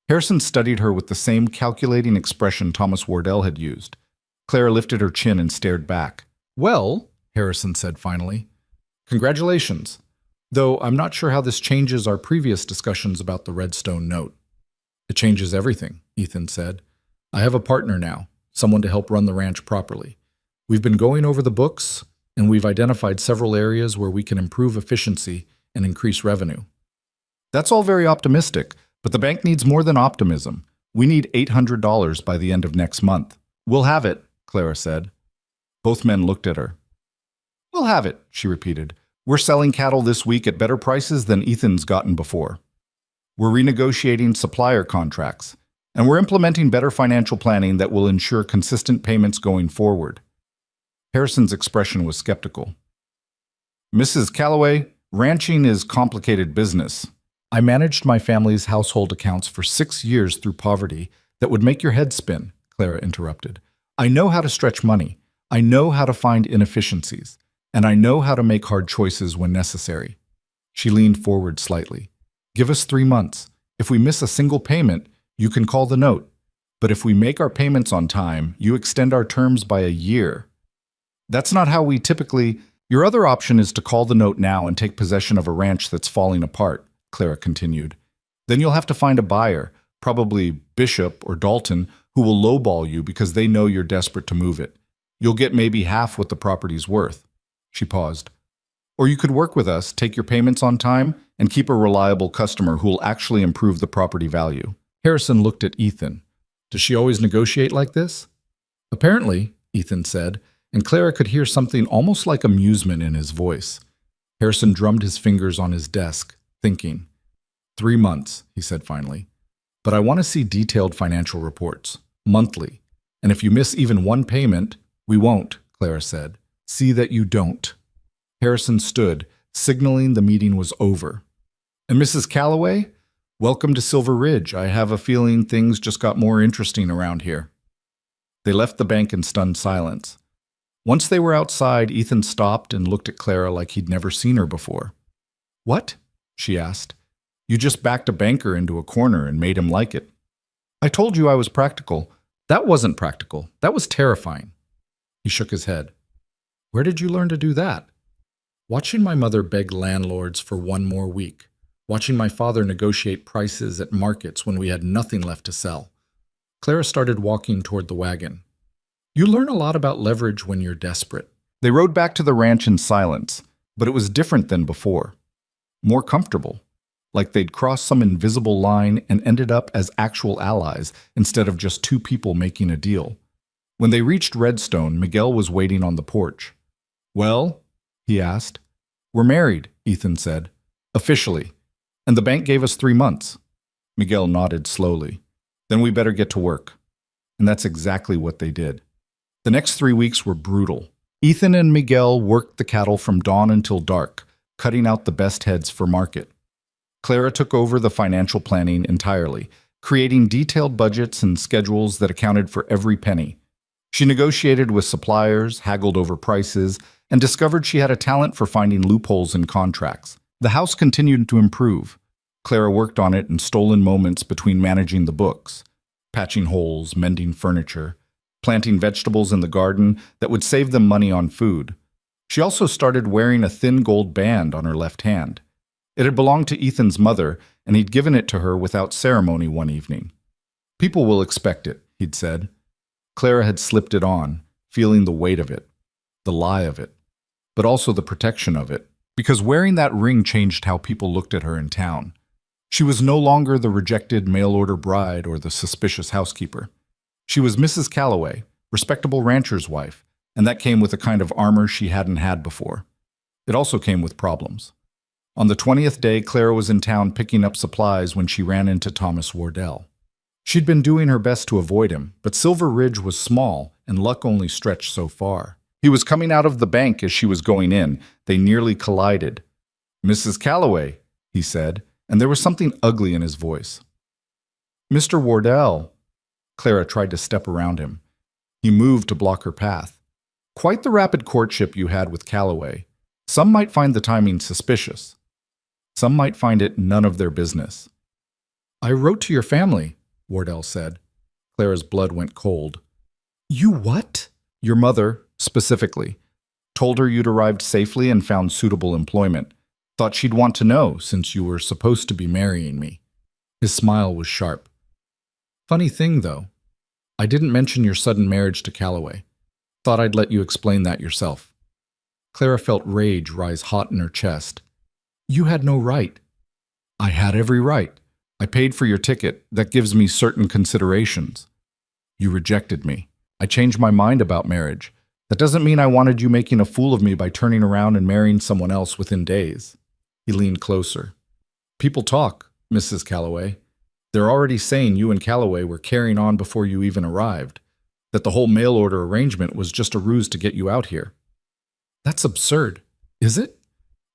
Harrison studied her with the same calculating expression Thomas Wardell had used. Clara lifted her chin and stared back. Well, Harrison said finally, congratulations. Though I'm not sure how this changes our previous discussions about the Redstone note. It changes everything, Ethan said. I have a partner now, someone to help run the ranch properly. We've been going over the books, and we've identified several areas where we can improve efficiency and increase revenue. That's all very optimistic, but the bank needs more than optimism. We need $800 by the end of next month. We'll have it, Clara said. Both men looked at her. We'll have it, she repeated. We're selling cattle this week at better prices than Ethan's gotten before. We're renegotiating supplier contracts, and we're implementing better financial planning that will ensure consistent payments going forward. Harrison's expression was skeptical. Mrs. Calloway, ranching is complicated business. I managed my family's household accounts for 6 years through poverty that would make your head spin, Clara interrupted. I know how to stretch money. I know how to find inefficiencies. And I know how to make hard choices when necessary. She leaned forward slightly. Give us 3 months. If we miss a single payment, you can call the note. But if we make our payments on time, you extend our terms by a year. That's not how we typically... Your other option is to call the note now and take possession of a ranch that's falling apart, Clara continued. Then you'll have to find a buyer, probably Bishop or Dalton, who will lowball you because they know you're desperate to move it. You'll get maybe half what the property's worth. She paused. Or you could work with us, take your payments on time, and keep a reliable customer who will actually improve the property value. Harrison looked at Ethan. Does she always negotiate like this? Apparently, Ethan said, and Clara could hear something almost like amusement in his voice. Harrison drummed his fingers on his desk, thinking. 3 months, he said finally. But I want to see detailed financial reports, monthly. And if you miss even one payment, we won't, Clara said. See that you don't. Harrison stood, signaling the meeting was over. And Mrs. Calloway? Welcome to Silver Ridge. I have a feeling things just got more interesting around here. They left the bank in stunned silence. Once they were outside, Ethan stopped and looked at Clara like he'd never seen her before. What? She asked. You just backed a banker into a corner and made him like it. I told you I was practical. That wasn't practical. That was terrifying. He shook his head. Where did you learn to do that? Watching my mother beg landlords for 1 more week. Watching my father negotiate prices at markets when we had nothing left to sell. Clara started walking toward the wagon. You learn a lot about leverage when you're desperate. They rode back to the ranch in silence, but it was different than before. More comfortable. Like they'd crossed some invisible line and ended up as actual allies instead of just 2 people making a deal. When they reached Redstone, Miguel was waiting on the porch. Well, he asked. We're married, Ethan said. Officially. And the bank gave us 3 months. Miguel nodded slowly. Then we better get to work. And that's exactly what they did. The next 3 weeks were brutal. Ethan and Miguel worked the cattle from dawn until dark, cutting out the best heads for market. Clara took over the financial planning entirely, creating detailed budgets and schedules that accounted for every penny. She negotiated with suppliers, haggled over prices, and discovered she had a talent for finding loopholes in contracts. The house continued to improve. Clara worked on it in stolen moments between managing the books, patching holes, mending furniture, planting vegetables in the garden that would save them money on food. She also started wearing a thin gold band on her left hand. It had belonged to Ethan's mother, and he'd given it to her without ceremony one evening. People will expect it, he'd said. Clara had slipped it on, feeling the weight of it, the lie of it, but also the protection of it, because wearing that ring changed how people looked at her in town. She was no longer the rejected mail-order bride or the suspicious housekeeper. She was Mrs. Calloway, respectable rancher's wife, and that came with a kind of armor she hadn't had before. It also came with problems. On the 20th day, Clara was in town picking up supplies when she ran into Thomas Wardell. She'd been doing her best to avoid him, but Silver Ridge was small, and luck only stretched so far. He was coming out of the bank as she was going in. They nearly collided. "Mrs. Calloway," he said, and there was something ugly in his voice. "Mr. Wardell." Clara tried to step around him. He moved to block her path. Quite the rapid courtship you had with Calloway. Some might find the timing suspicious. Some might find it none of their business. I wrote to your family, Wardell said. Clara's blood went cold. You what? Your mother, specifically. Told her you'd arrived safely and found suitable employment. Thought she'd want to know, since you were supposed to be marrying me. His smile was sharp. Funny thing, though. I didn't mention your sudden marriage to Calloway. Thought I'd let you explain that yourself. Clara felt rage rise hot in her chest. You had no right. I had every right. I paid for your ticket. That gives me certain considerations. You rejected me. I changed my mind about marriage. That doesn't mean I wanted you making a fool of me by turning around and marrying someone else within days. He leaned closer. People talk, Mrs. Calloway. They're already saying you and Calloway were carrying on before you even arrived, that the whole mail order arrangement was just a ruse to get you out here. That's absurd, is it?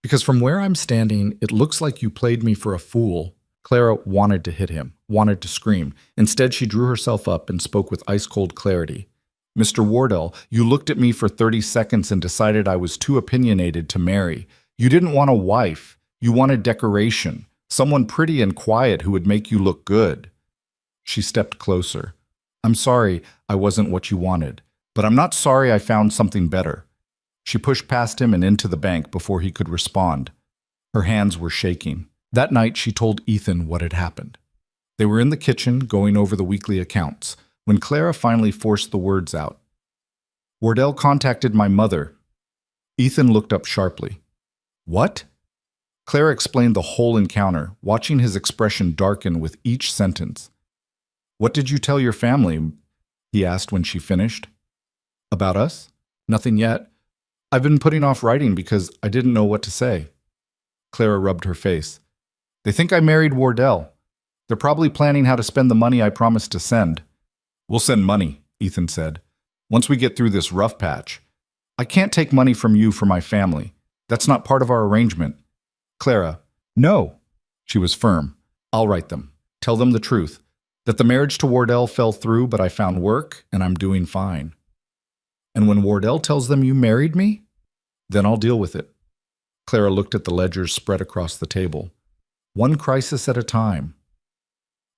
Because from where I'm standing, it looks like you played me for a fool. Clara wanted to hit him, wanted to scream. Instead, she drew herself up and spoke with ice-cold clarity. Mr. Wardell, you looked at me for 30 seconds and decided I was too opinionated to marry. You didn't want a wife. You wanted decoration. Someone pretty and quiet who would make you look good. She stepped closer. I'm sorry I wasn't what you wanted, but I'm not sorry I found something better. She pushed past him and into the bank before he could respond. Her hands were shaking. That night, she told Ethan what had happened. They were in the kitchen going over the weekly accounts when Clara finally forced the words out. Wardell contacted my mother. Ethan looked up sharply. What? Clara explained the whole encounter, watching his expression darken with each sentence. What did you tell your family? He asked when she finished. About us? Nothing yet. I've been putting off writing because I didn't know what to say. Clara rubbed her face. They think I married Wardell. They're probably planning how to spend the money I promised to send. We'll send money, Ethan said. Once we get through this rough patch. I can't take money from you for my family. That's not part of our arrangement. Clara, no. She was firm. I'll write them. Tell them the truth. That the marriage to Wardell fell through, but I found work and I'm doing fine. And when Wardell tells them you married me, then I'll deal with it. Clara looked at the ledgers spread across the table. One crisis at a time.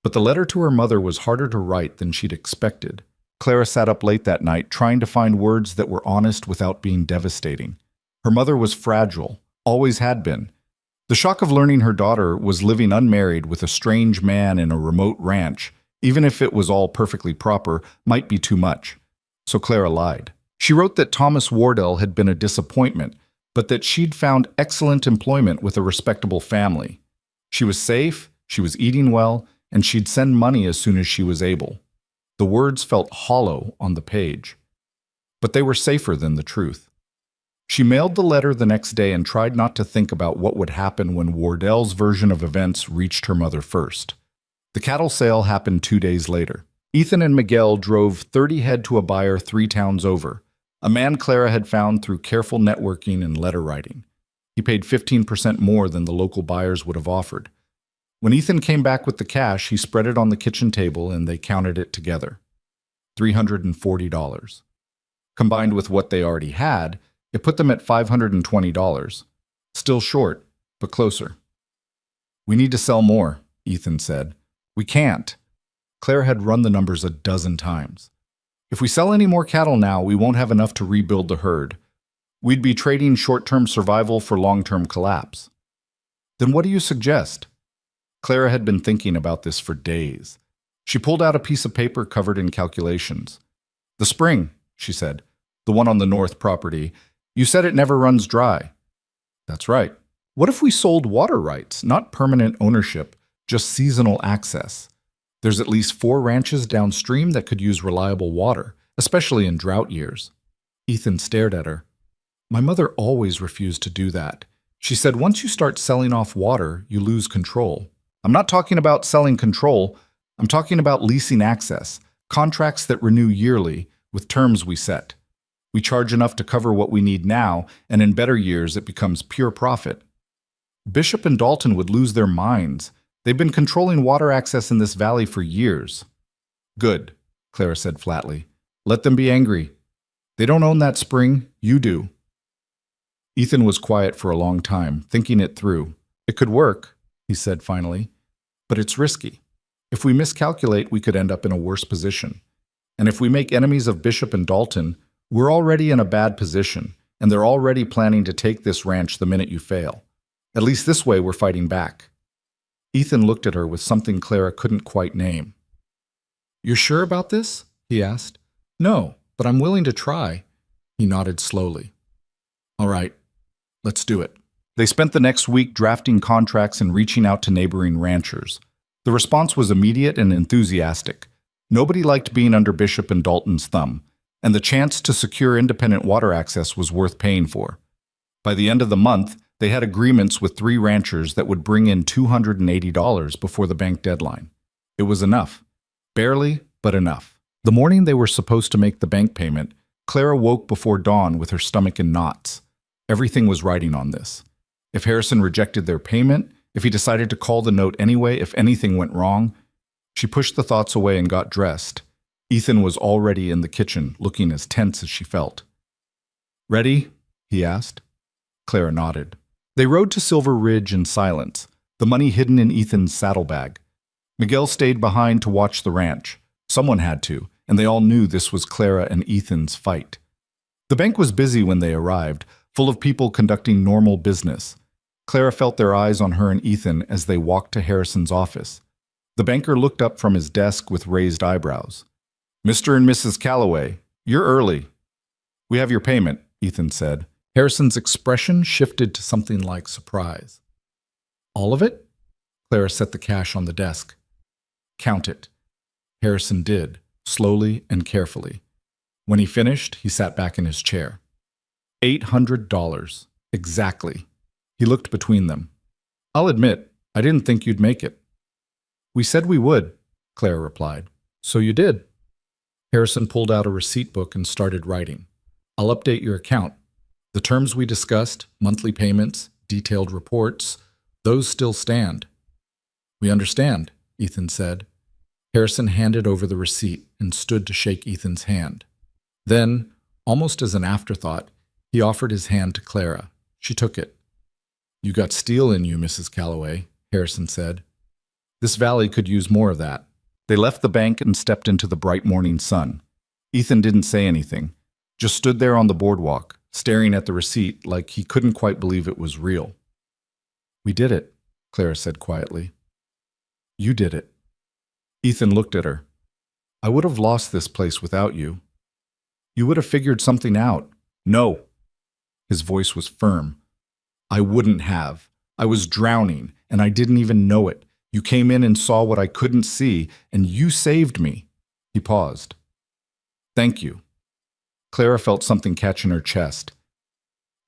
But the letter to her mother was harder to write than she'd expected. Clara sat up late that night trying to find words that were honest without being devastating. Her mother was fragile, always had been. The shock of learning her daughter was living unmarried with a strange man in a remote ranch, even if it was all perfectly proper, might be too much. So Clara lied. She wrote that Thomas Wardell had been a disappointment, but that she'd found excellent employment with a respectable family. She was safe, she was eating well, and she'd send money as soon as she was able. The words felt hollow on the page, but they were safer than the truth. She mailed the letter the next day and tried not to think about what would happen when Wardell's version of events reached her mother first. The cattle sale happened 2 days later. Ethan and Miguel drove 30 head to a buyer 3 towns over, a man Clara had found through careful networking and letter writing. He paid 15% more than the local buyers would have offered. When Ethan came back with the cash, he spread it on the kitchen table and they counted it together. $340. Combined with what they already had, it put them at $520. Still short, but closer. We need to sell more, Ethan said. We can't. Claire had run the numbers a dozen times. If we sell any more cattle now, we won't have enough to rebuild the herd. We'd be trading short-term survival for long-term collapse. Then what do you suggest? Clara had been thinking about this for days. She pulled out a piece of paper covered in calculations. The spring, she said, the one on the north property. You said it never runs dry. That's right. What if we sold water rights, not permanent ownership, just seasonal access? There's at least 4 ranches downstream that could use reliable water, especially in drought years. Ethan stared at her. My mother always refused to do that. She said once you start selling off water, you lose control. I'm not talking about selling control. I'm talking about leasing access, contracts that renew yearly with terms we set. We charge enough to cover what we need now, and in better years it becomes pure profit. Bishop and Dalton would lose their minds. They've been controlling water access in this valley for years. Good, Clara said flatly. Let them be angry. They don't own that spring, you do. Ethan was quiet for a long time, thinking it through. It could work, he said finally, but it's risky. If we miscalculate, we could end up in a worse position. And if we make enemies of Bishop and Dalton, we're already in a bad position, and they're already planning to take this ranch the minute you fail. At least this way we're fighting back. Ethan looked at her with something Clara couldn't quite name. You're sure about this? He asked. No, but I'm willing to try. He nodded slowly. All right, let's do it. They spent the next week drafting contracts and reaching out to neighboring ranchers. The response was immediate and enthusiastic. Nobody liked being under Bishop and Dalton's thumb, and the chance to secure independent water access was worth paying for. By the end of the month, they had agreements with 3 ranchers that would bring in $280 before the bank deadline. It was enough. Barely, but enough. The morning they were supposed to make the bank payment, Clara woke before dawn with her stomach in knots. Everything was riding on this. If Harrison rejected their payment, if he decided to call the note anyway, if anything went wrong, she pushed the thoughts away and got dressed. Ethan was already in the kitchen, looking as tense as she felt. Ready? He asked. Clara nodded. They rode to Silver Ridge in silence, the money hidden in Ethan's saddlebag. Miguel stayed behind to watch the ranch. Someone had to, and they all knew this was Clara and Ethan's fight. The bank was busy when they arrived, full of people conducting normal business. Clara felt their eyes on her and Ethan as they walked to Harrison's office. The banker looked up from his desk with raised eyebrows. Mr. and Mrs. Calloway, you're early. We have your payment, Ethan said. Harrison's expression shifted to something like surprise. All of it? Clara set the cash on the desk. Count it. Harrison did, slowly and carefully. When he finished, he sat back in his chair. $800. Exactly. He looked between them. I'll admit, I didn't think you'd make it. We said we would, Clara replied. So you did. Harrison pulled out a receipt book and started writing. I'll update your account. The terms we discussed, monthly payments, detailed reports, those still stand. We understand, Ethan said. Harrison handed over the receipt and stood to shake Ethan's hand. Then, almost as an afterthought, he offered his hand to Clara. She took it. You got steel in you, Mrs. Calloway, Harrison said. This valley could use more of that. They left the bank and stepped into the bright morning sun. Ethan didn't say anything, just stood there on the boardwalk, staring at the receipt like he couldn't quite believe it was real. We did it, Clara said quietly. You did it. Ethan looked at her. I would have lost this place without you. You would have figured something out. No. His voice was firm. I wouldn't have. I was drowning, and I didn't even know it. You came in and saw what I couldn't see, and you saved me. He paused. Thank you. Clara felt something catch in her chest.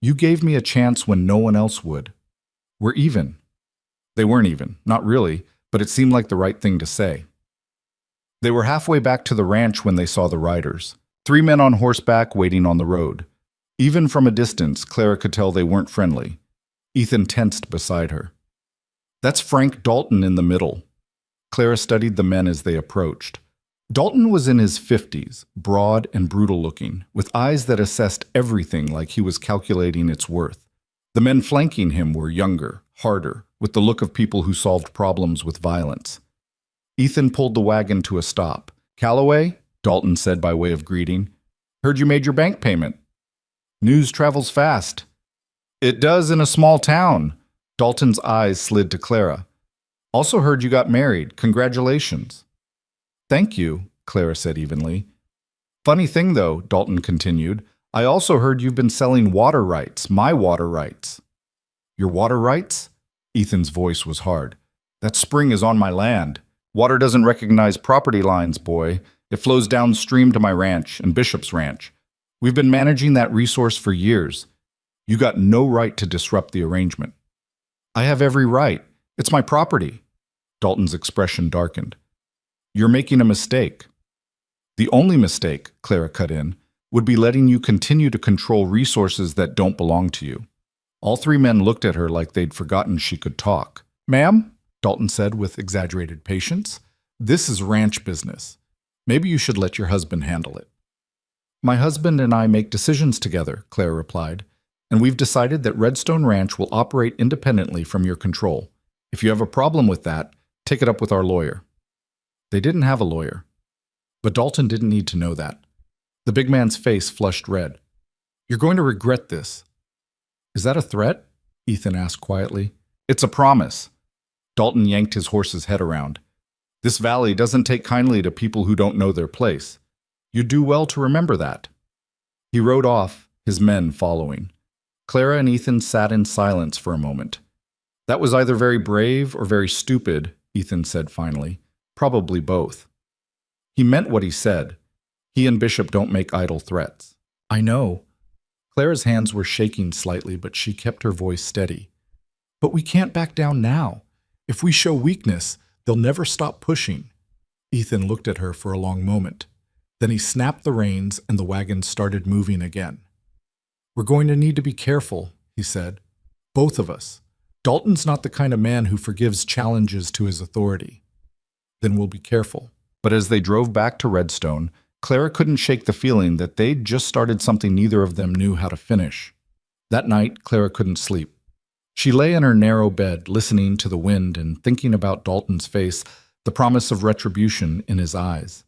You gave me a chance when no one else would. We're even. They weren't even, not really, but it seemed like the right thing to say. They were halfway back to the ranch when they saw the riders. 3 men on horseback waiting on the road. Even from a distance, Clara could tell they weren't friendly. Ethan tensed beside her. That's Frank Dalton in the middle. Clara studied the men as they approached. Dalton was in his 50s, broad and brutal-looking, with eyes that assessed everything like he was calculating its worth. The men flanking him were younger, harder, with the look of people who solved problems with violence. Ethan pulled the wagon to a stop. Calloway, Dalton said by way of greeting. Heard you made your bank payment. News travels fast. It does in a small town. Dalton's eyes slid to Clara. Also heard you got married. Congratulations. Thank you, Clara said evenly. Funny thing, though, Dalton continued, I also heard you've been selling water rights, my water rights. Your water rights? Ethan's voice was hard. That spring is on my land. Water doesn't recognize property lines, boy. It flows downstream to my ranch and Bishop's ranch. We've been managing that resource for years. You got no right to disrupt the arrangement. I have every right. It's my property. Dalton's expression darkened. You're making a mistake. The only mistake, Clara cut in, would be letting you continue to control resources that don't belong to you. All 3 men looked at her like they'd forgotten she could talk. Ma'am, Dalton said with exaggerated patience, this is ranch business. Maybe you should let your husband handle it. My husband and I make decisions together, Claire replied, and we've decided that Redstone Ranch will operate independently from your control. If you have a problem with that, take it up with our lawyer. They didn't have a lawyer. But Dalton didn't need to know that. The big man's face flushed red. You're going to regret this. Is that a threat? Ethan asked quietly. It's a promise. Dalton yanked his horse's head around. This valley doesn't take kindly to people who don't know their place. You do well to remember that. He rode off, his men following. Clara and Ethan sat in silence for a moment. That was either very brave or very stupid, Ethan said finally. Probably both. He meant what he said. He and Bishop don't make idle threats. I know. Clara's hands were shaking slightly, but she kept her voice steady. But we can't back down now. If we show weakness, they'll never stop pushing. Ethan looked at her for a long moment. Then he snapped the reins and the wagon started moving again. We're going to need to be careful, he said. Both of us. Dalton's not the kind of man who forgives challenges to his authority. Then we'll be careful. But as they drove back to Redstone, Clara couldn't shake the feeling that they'd just started something neither of them knew how to finish. That night, Clara couldn't sleep. She lay in her narrow bed, listening to the wind and thinking about Dalton's face, the promise of retribution in his eyes.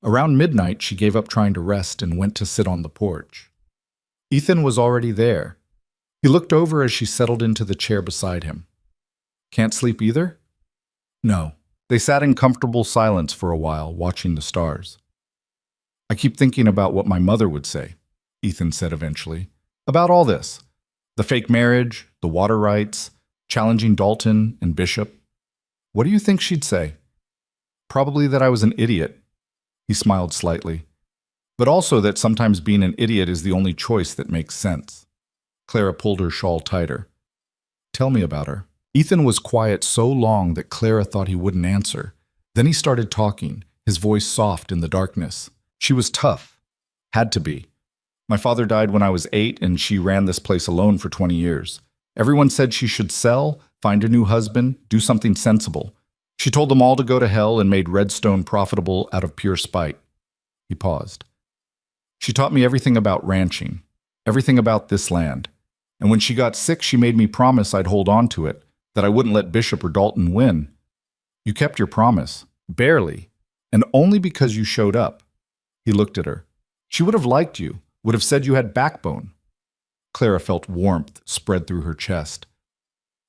Around midnight, she gave up trying to rest and went to sit on the porch. Ethan was already there. He looked over as she settled into the chair beside him. Can't sleep either? No. They sat in comfortable silence for a while, watching the stars. I keep thinking about what my mother would say, Ethan said eventually, about all this. The fake marriage, the water rights, challenging Dalton and Bishop. What do you think she'd say? Probably that I was an idiot. He smiled slightly. But also that sometimes being an idiot is the only choice that makes sense. Clara pulled her shawl tighter. Tell me about her. Ethan was quiet so long that Clara thought he wouldn't answer. Then he started talking, his voice soft in the darkness. She was tough. Had to be. My father died when I was 8, and she ran this place alone for 20 years. Everyone said she should sell, find a new husband, do something sensible. She told them all to go to hell and made Redstone profitable out of pure spite. He paused. She taught me everything about ranching, everything about this land. And when she got sick, she made me promise I'd hold on to it, that I wouldn't let Bishop or Dalton win. You kept your promise. Barely. And only because you showed up. He looked at her. She would have liked you, would have said you had backbone. Clara felt warmth spread through her chest.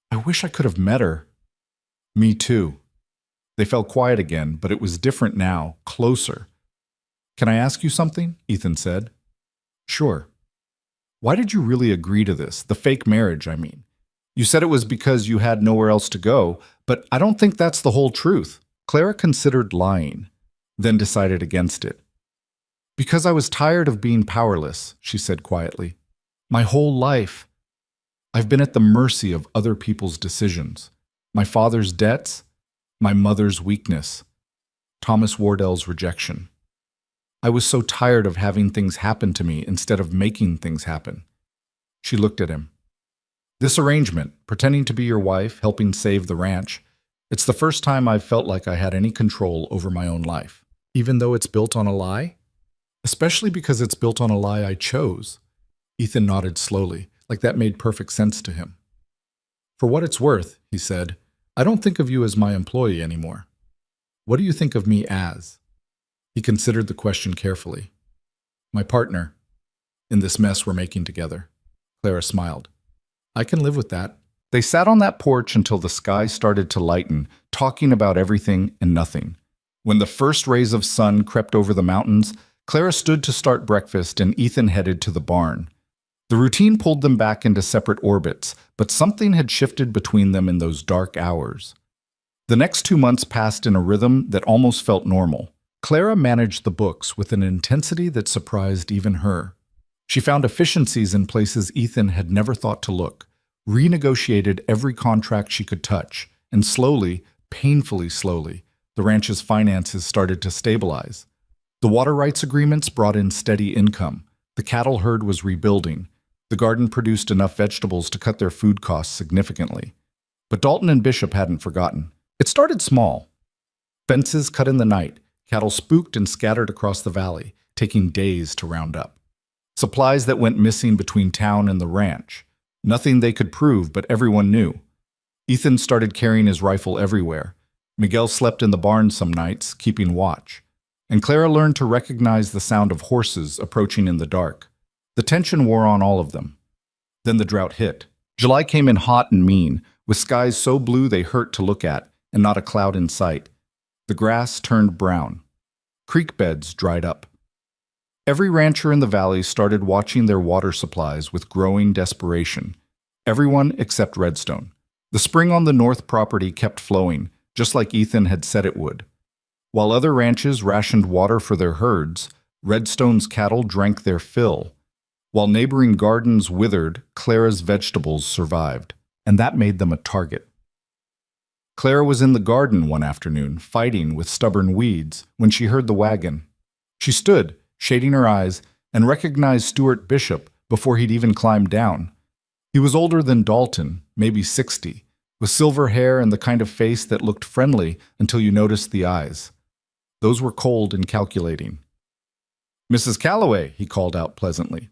I wish I could have met her. Me too. They fell quiet again, but it was different now, closer. Can I ask you something? Ethan said. Sure. Why did you really agree to this? The fake marriage, I mean. You said it was because you had nowhere else to go, but I don't think that's the whole truth. Clara considered lying, then decided against it. Because I was tired of being powerless, she said quietly. My whole life, I've been at the mercy of other people's decisions. My father's debts, my mother's weakness, Thomas Wardell's rejection. I was so tired of having things happen to me instead of making things happen. She looked at him. This arrangement, pretending to be your wife, helping save the ranch, it's the first time I've felt like I had any control over my own life. Even though it's built on a lie? Especially because it's built on a lie I chose. Ethan nodded slowly, like that made perfect sense to him. For what it's worth, he said, I don't think of you as my employee anymore. What do you think of me as? He considered the question carefully. My partner, in this mess we're making together. Clara smiled. I can live with that. They sat on that porch until the sky started to lighten, talking about everything and nothing. When the first rays of sun crept over the mountains, Clara stood to start breakfast and Ethan headed to the barn. The routine pulled them back into separate orbits, but something had shifted between them in those dark hours. The next 2 months passed in a rhythm that almost felt normal. Clara managed the books with an intensity that surprised even her. She found efficiencies in places Ethan had never thought to look, renegotiated every contract she could touch, and slowly, painfully slowly, the ranch's finances started to stabilize. The water rights agreements brought in steady income. The cattle herd was rebuilding. The garden produced enough vegetables to cut their food costs significantly. But Dalton and Bishop hadn't forgotten. It started small. Fences cut in the night, cattle spooked and scattered across the valley, taking days to round up. Supplies that went missing between town and the ranch. Nothing they could prove, but everyone knew. Ethan started carrying his rifle everywhere. Miguel slept in the barn some nights, keeping watch. And Clara learned to recognize the sound of horses approaching in the dark. The tension wore on all of them. Then the drought hit. July came in hot and mean, with skies so blue they hurt to look at, and not a cloud in sight. The grass turned brown. Creek beds dried up. Every rancher in the valley started watching their water supplies with growing desperation. Everyone except Redstone. The spring on the north property kept flowing, just like Ethan had said it would. While other ranches rationed water for their herds, Redstone's cattle drank their fill. While neighboring gardens withered, Clara's vegetables survived, and that made them a target. Clara was in the garden one afternoon, fighting with stubborn weeds, when she heard the wagon. She stood, shading her eyes, and recognized Stuart Bishop before he'd even climbed down. He was older than Dalton, maybe 60, with silver hair and the kind of face that looked friendly until you noticed the eyes. Those were cold and calculating. "Mrs. Calloway," he called out pleasantly.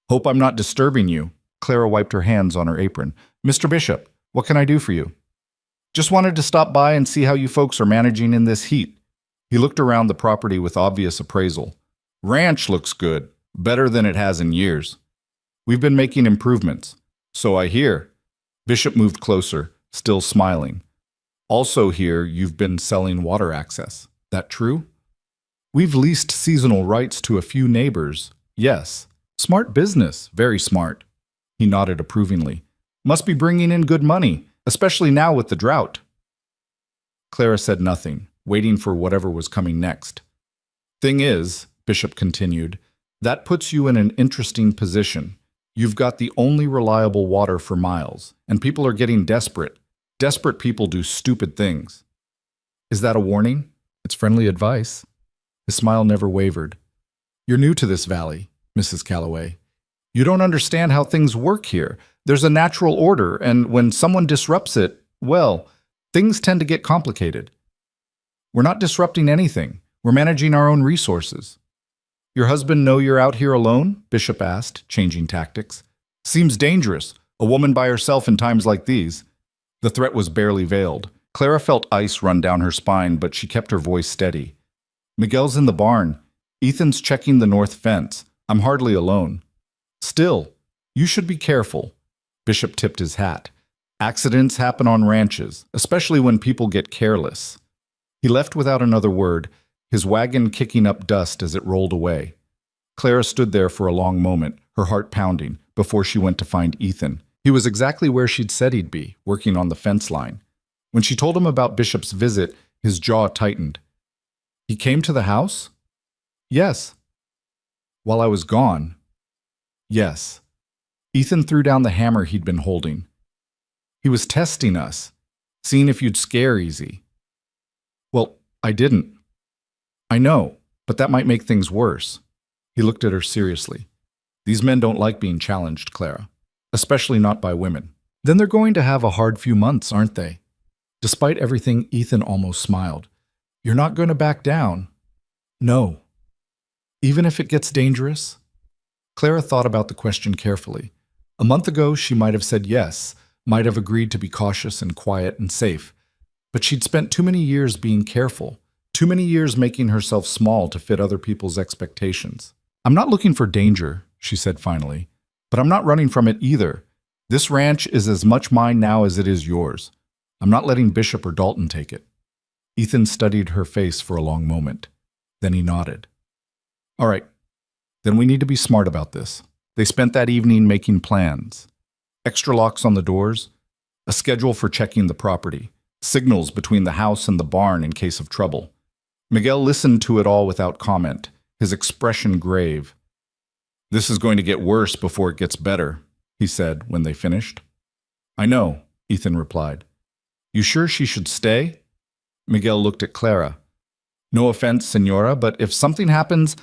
"Hope I'm not disturbing you." Clara wiped her hands on her apron. "Mr. Bishop, what can I do for you?" "Just wanted to stop by and see how you folks are managing in this heat." He looked around the property with obvious appraisal. "Ranch looks good, better than it has in years. We've been making improvements. So I hear." Bishop moved closer, still smiling. "Also hear you've been selling water access. That true?" "We've leased seasonal rights to a few neighbors. Yes. Smart business, very smart." He nodded approvingly. "Must be bringing in good money, especially now with the drought." Clara said nothing, waiting for whatever was coming next. "Thing is," Bishop continued, "that puts you in an interesting position. You've got the only reliable water for miles, and people are getting desperate. Desperate people do stupid things." "Is that a warning?" "It's friendly advice." His smile never wavered. "You're new to this valley, Mrs. Calloway. You don't understand how things work here. There's a natural order, and when someone disrupts it, well, things tend to get complicated. We're not disrupting anything. We're managing our own resources." "Your husband know you're out here alone?" Bishop asked, changing tactics. "Seems dangerous, a woman by herself in times like these." The threat was barely veiled. Clara felt ice run down her spine, but she kept her voice steady. "Miguel's in the barn. Ethan's checking the north fence. I'm hardly alone." "Still, you should be careful." Bishop tipped his hat. "Accidents happen on ranches, especially when people get careless." He left without another word, his wagon kicking up dust as it rolled away. Clara stood there for a long moment, her heart pounding, before she went to find Ethan. He was exactly where she'd said he'd be, working on the fence line. When she told him about Bishop's visit, his jaw tightened. "He came to the house?" "Yes." "While I was gone?" "Yes." Ethan threw down the hammer he'd been holding. "He was testing us, seeing if you'd scare easy." "Well, I didn't." "I know, but that might make things worse." He looked at her seriously. "These men don't like being challenged, Clara, especially not by women." "Then they're going to have a hard few months, aren't they?" Despite everything, Ethan almost smiled. "You're not going to back down?" "No." "Even if it gets dangerous?" Clara thought about the question carefully. A month ago, she might have said yes, might have agreed to be cautious and quiet and safe. But she'd spent too many years being careful, too many years making herself small to fit other people's expectations. "I'm not looking for danger," she said finally, "but I'm not running from it either. This ranch is as much mine now as it is yours. I'm not letting Bishop or Dalton take it." Ethan studied her face for a long moment. Then he nodded. "All right, then we need to be smart about this." They spent that evening making plans. Extra locks on the doors, a schedule for checking the property, signals between the house and the barn in case of trouble. Miguel listened to it all without comment, his expression grave. "This is going to get worse before it gets better," he said when they finished. "I know," Ethan replied. "You sure she should stay?" Miguel looked at Clara. "No offense, Senora, but if something happens—"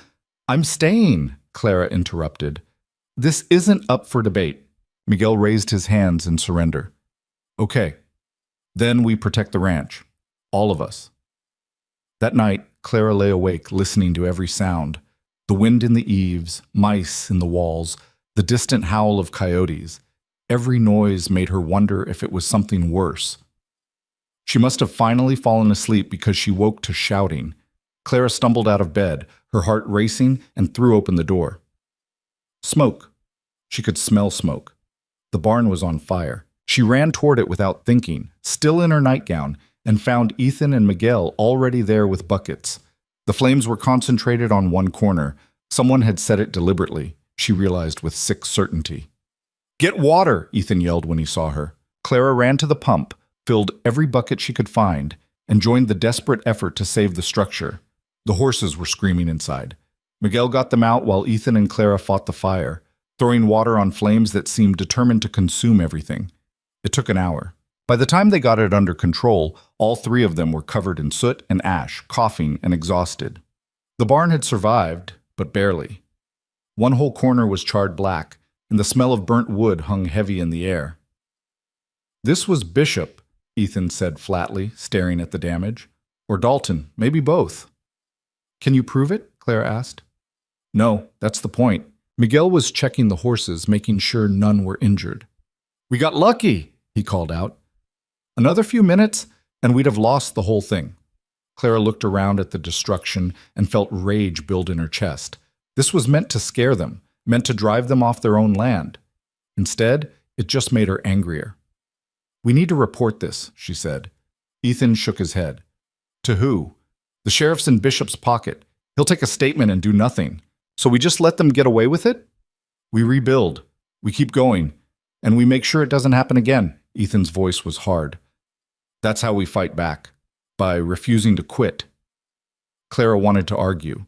"I'm staying," Clara interrupted. "This isn't up for debate." Miguel raised his hands in surrender. "Okay. Then we protect the ranch. All of us." That night, Clara lay awake, listening to every sound. The wind in the eaves, mice in the walls, the distant howl of coyotes. Every noise made her wonder if it was something worse. She must have finally fallen asleep because she woke to shouting. Clara stumbled out of bed, her heart racing, and threw open the door. Smoke. She could smell smoke. The barn was on fire. She ran toward it without thinking, still in her nightgown, and found Ethan and Miguel already there with buckets. The flames were concentrated on one corner. Someone had set it deliberately, she realized with sick certainty. "Get water!" Ethan yelled when he saw her. Clara ran to the pump, filled every bucket she could find, and joined the desperate effort to save the structure. The horses were screaming inside. Miguel got them out while Ethan and Clara fought the fire, throwing water on flames that seemed determined to consume everything. It took an hour. By the time they got it under control, all three of them were covered in soot and ash, coughing and exhausted. The barn had survived, but barely. One whole corner was charred black, and the smell of burnt wood hung heavy in the air. "This was Bishop," Ethan said flatly, staring at the damage. "Or Dalton, maybe both." "Can you prove it?" Clara asked. "No, that's the point." Miguel was checking the horses, making sure none were injured. "We got lucky," he called out. "Another few minutes, and we'd have lost the whole thing." Clara looked around at the destruction and felt rage build in her chest. This was meant to scare them, meant to drive them off their own land. Instead, it just made her angrier. "We need to report this," she said. Ethan shook his head. "To who?" "The sheriff's in Bishop's pocket. He'll take a statement and do nothing. So we just let them get away with it?" "We rebuild. We keep going. And we make sure it doesn't happen again." Ethan's voice was hard. "That's how we fight back. By refusing to quit." Clara wanted to argue.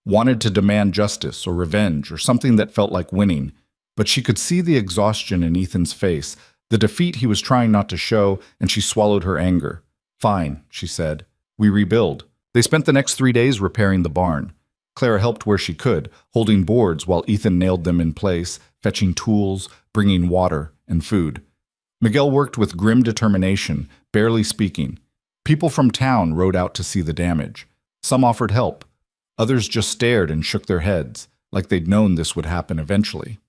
Wanted to demand justice or revenge or something that felt like winning. But she could see the exhaustion in Ethan's face, the defeat he was trying not to show, and she swallowed her anger. "Fine," she said. "We rebuild." They spent the next 3 days repairing the barn. Clara helped where she could, holding boards while Ethan nailed them in place, fetching tools, bringing water and food. Miguel worked with grim determination, barely speaking. People from town rode out to see the damage. Some offered help. Others just stared and shook their heads, like they'd known this would happen eventually.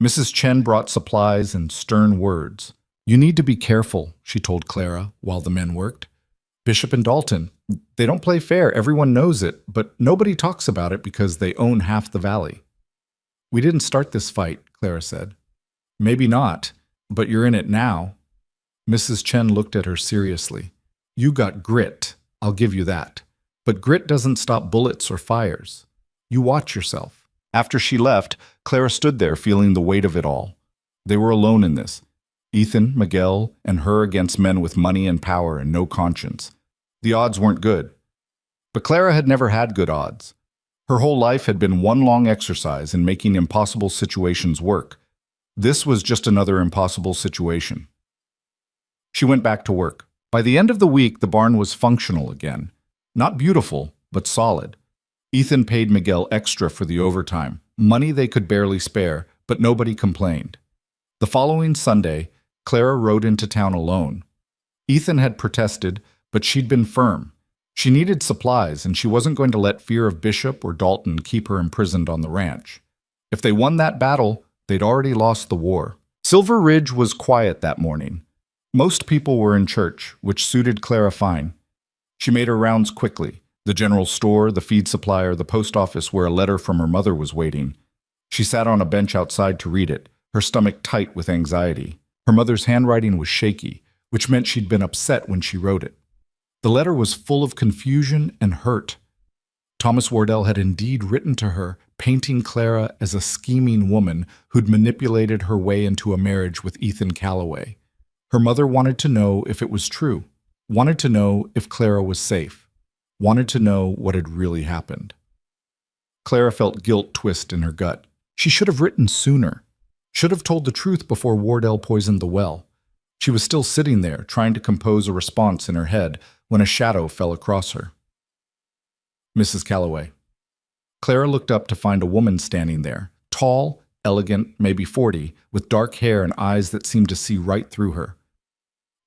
Mrs. Chen brought supplies and stern words. "You need to be careful," she told Clara while the men worked. "Bishop and Dalton, they don't play fair, everyone knows it, but nobody talks about it because they own half the valley." "We didn't start this fight," Clara said. "Maybe not, but you're in it now." Mrs. Chen looked at her seriously. "You got grit, I'll give you that. But grit doesn't stop bullets or fires. You watch yourself." After she left, Clara stood there feeling the weight of it all. They were alone in this. Ethan, Miguel, and her against men with money and power and no conscience. The odds weren't good. But Clara had never had good odds. Her whole life had been one long exercise in making impossible situations work. This was just another impossible situation. She went back to work. By the end of the week, the barn was functional again. Not beautiful, but solid. Ethan paid Miguel extra for the overtime, money they could barely spare, but nobody complained. The following Sunday, Clara rode into town alone. Ethan had protested, but she'd been firm. She needed supplies, and she wasn't going to let fear of Bishop or Dalton keep her imprisoned on the ranch. If they won that battle, they'd already lost the war. Silver Ridge was quiet that morning. Most people were in church, which suited Clara fine. She made her rounds quickly. The general store, the feed supplier, the post office where a letter from her mother was waiting. She sat on a bench outside to read it, her stomach tight with anxiety. Her mother's handwriting was shaky, which meant she'd been upset when she wrote it. The letter was full of confusion and hurt. Thomas Wardell had indeed written to her, painting Clara as a scheming woman who'd manipulated her way into a marriage with Ethan Calloway. Her mother wanted to know if it was true, wanted to know if Clara was safe, wanted to know what had really happened. Clara felt guilt twist in her gut. She should have written sooner. Should have told the truth before Wardell poisoned the well. She was still sitting there, trying to compose a response in her head, when a shadow fell across her. Mrs. Calloway. Clara looked up to find a woman standing there, tall, elegant, maybe 40, with dark hair and eyes that seemed to see right through her.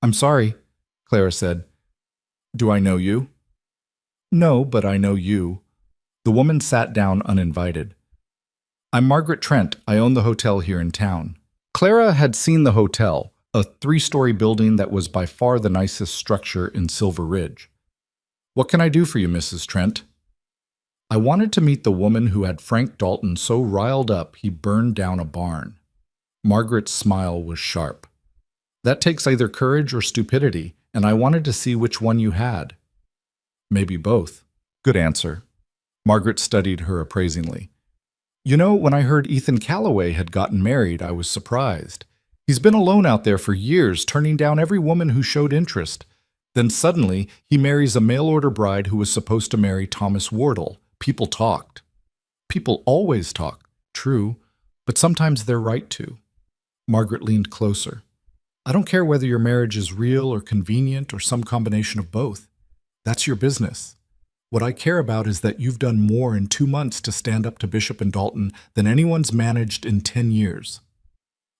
"I'm sorry," Clara said. "Do I know you?" "No, but I know you." The woman sat down uninvited. I'm Margaret Trent. I own the hotel here in town. Clara had seen the hotel, a 3-story building that was by far the nicest structure in Silver Ridge. What can I do for you, Mrs. Trent? I wanted to meet the woman who had Frank Dalton so riled up he burned down a barn. Margaret's smile was sharp. That takes either courage or stupidity, and I wanted to see which one you had. Maybe both. Good answer. Margaret studied her appraisingly. You know, when I heard Ethan Calloway had gotten married, I was surprised. He's been alone out there for years, turning down every woman who showed interest. Then suddenly, he marries a mail-order bride who was supposed to marry Thomas Wardle. People talked. People always talk, true, but sometimes they're right to. Margaret leaned closer. I don't care whether your marriage is real or convenient or some combination of both. That's your business. What I care about is that you've done more in 2 months to stand up to Bishop and Dalton than anyone's managed in 10 years.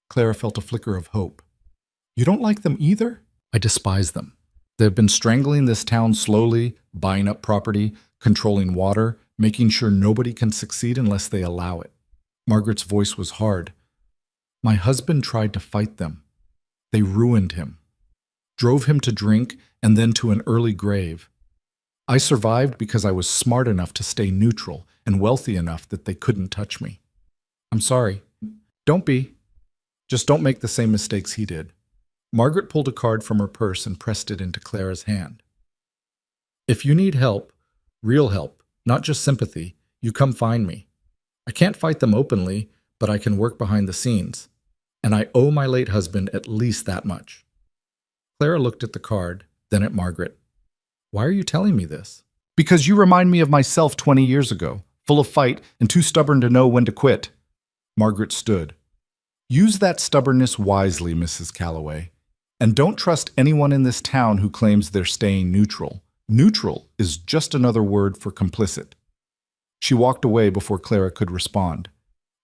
Clara felt a flicker of hope. You don't like them either? I despise them. They've been strangling this town slowly, buying up property, controlling water, making sure nobody can succeed unless they allow it. Margaret's voice was hard. My husband tried to fight them. They ruined him, drove him to drink and then to an early grave. I survived because I was smart enough to stay neutral and wealthy enough that they couldn't touch me. I'm sorry. Don't be. Just don't make the same mistakes he did. Margaret pulled a card from her purse and pressed it into Clara's hand. If you need help, real help, not just sympathy, you come find me. I can't fight them openly, but I can work behind the scenes. And I owe my late husband at least that much. Clara looked at the card, then at Margaret. Why are you telling me this? Because you remind me of myself 20 years ago, full of fight and too stubborn to know when to quit. Margaret stood. Use that stubbornness wisely, Mrs. Calloway. And don't trust anyone in this town who claims they're staying neutral. Neutral is just another word for complicit. She walked away before Clara could respond.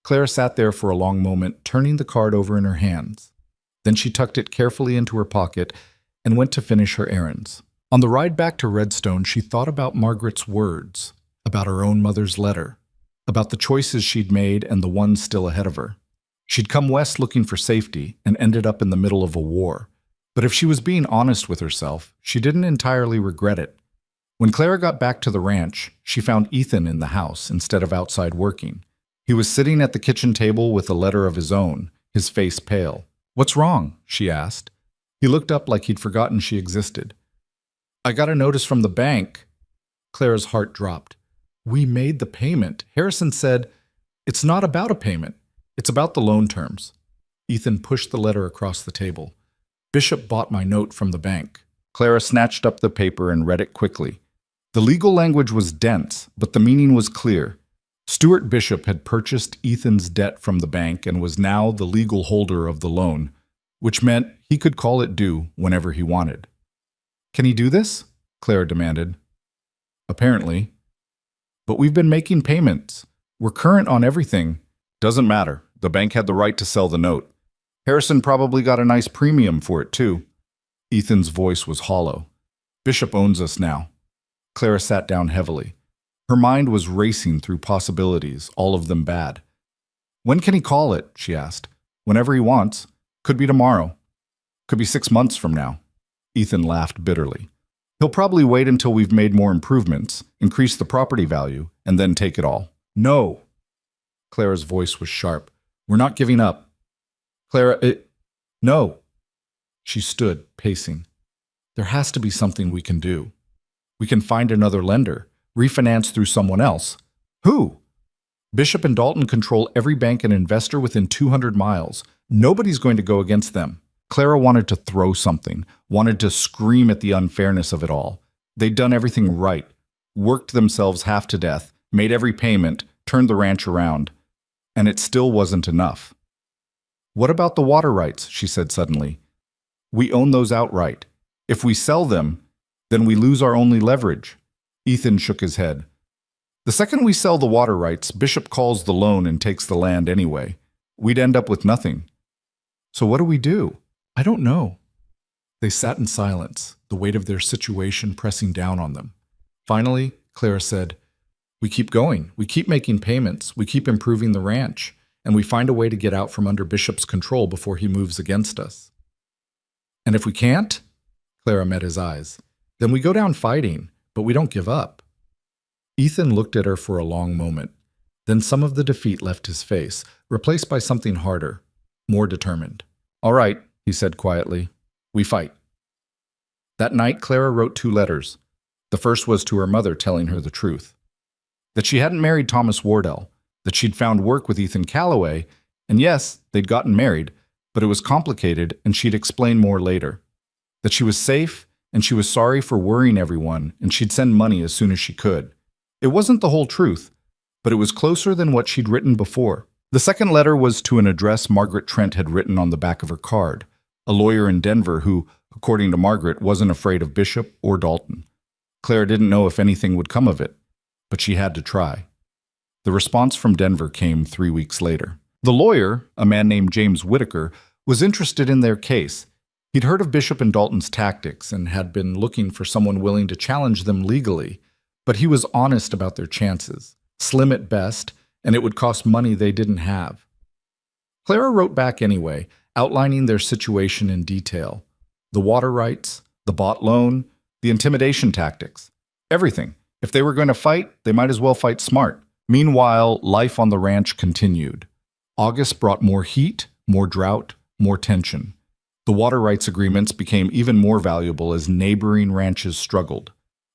Clara sat there for a long moment, turning the card over in her hands. Then she tucked it carefully into her pocket and went to finish her errands. On the ride back to Redstone, she thought about Margaret's words, about her own mother's letter, about the choices she'd made and the ones still ahead of her. She'd come west looking for safety and ended up in the middle of a war. But if she was being honest with herself, she didn't entirely regret it. When Clara got back to the ranch, she found Ethan in the house instead of outside working. He was sitting at the kitchen table with a letter of his own, his face pale. What's wrong? She asked. He looked up like he'd forgotten she existed. I got a notice from the bank. Clara's heart dropped. We made the payment. Harrison said, it's not about a payment. It's about the loan terms. Ethan pushed the letter across the table. Bishop bought my note from the bank. Clara snatched up the paper and read it quickly. The legal language was dense, but the meaning was clear. Stuart Bishop had purchased Ethan's debt from the bank and was now the legal holder of the loan, which meant he could call it due whenever he wanted. Can he do this? Clara demanded. Apparently. But we've been making payments. We're current on everything. Doesn't matter. The bank had the right to sell the note. Harrison probably got a nice premium for it, too. Ethan's voice was hollow. Bishop owns us now. Clara sat down heavily. Her mind was racing through possibilities, all of them bad. When can he call it? She asked. Whenever he wants. Could be tomorrow. Could be 6 months from now. Ethan laughed bitterly. He'll probably wait until we've made more improvements, increase the property value, and then take it all. No. Clara's voice was sharp. We're not giving up. Clara, no. She stood, pacing. There has to be something we can do. We can find another lender, refinance through someone else. Who? Bishop and Dalton control every bank and investor within 200 miles. Nobody's going to go against them. Clara wanted to throw something, wanted to scream at the unfairness of it all. They'd done everything right, worked themselves half to death, made every payment, turned the ranch around. And it still wasn't enough. What about the water rights? She said suddenly. We own those outright. If we sell them, then we lose our only leverage. Ethan shook his head. The second we sell the water rights, Bishop calls the loan and takes the land anyway. We'd end up with nothing. So what do we do? I don't know. They sat in silence, the weight of their situation pressing down on them. Finally, Clara said, We keep going. We keep making payments. We keep improving the ranch. And we find a way to get out from under Bishop's control before he moves against us. And if we can't, Clara met his eyes, then we go down fighting, but we don't give up. Ethan looked at her for a long moment. Then some of the defeat left his face, replaced by something harder, more determined. All right, he said quietly. We fight. That night, Clara wrote 2 letters. The first was to her mother telling her the truth. That she hadn't married Thomas Wardell, that she'd found work with Ethan Calloway, and yes, they'd gotten married, but it was complicated and she'd explain more later. That she was safe and she was sorry for worrying everyone and she'd send money as soon as she could. It wasn't the whole truth, but it was closer than what she'd written before. The second letter was to an address Margaret Trent had written on the back of her card, a lawyer in Denver who, according to Margaret, wasn't afraid of Bishop or Dalton. Clara didn't know if anything would come of it, but she had to try. The response from Denver came 3 weeks later. The lawyer, a man named James Whitaker, was interested in their case. He'd heard of Bishop and Dalton's tactics and had been looking for someone willing to challenge them legally, but he was honest about their chances, slim at best, and it would cost money they didn't have. Clara wrote back anyway, outlining their situation in detail. The water rights, the bought loan, the intimidation tactics, everything. If they were going to fight, they might as well fight smart. Meanwhile, life on the ranch continued. August brought more heat, more drought, more tension. The water rights agreements became even more valuable as neighboring ranches struggled.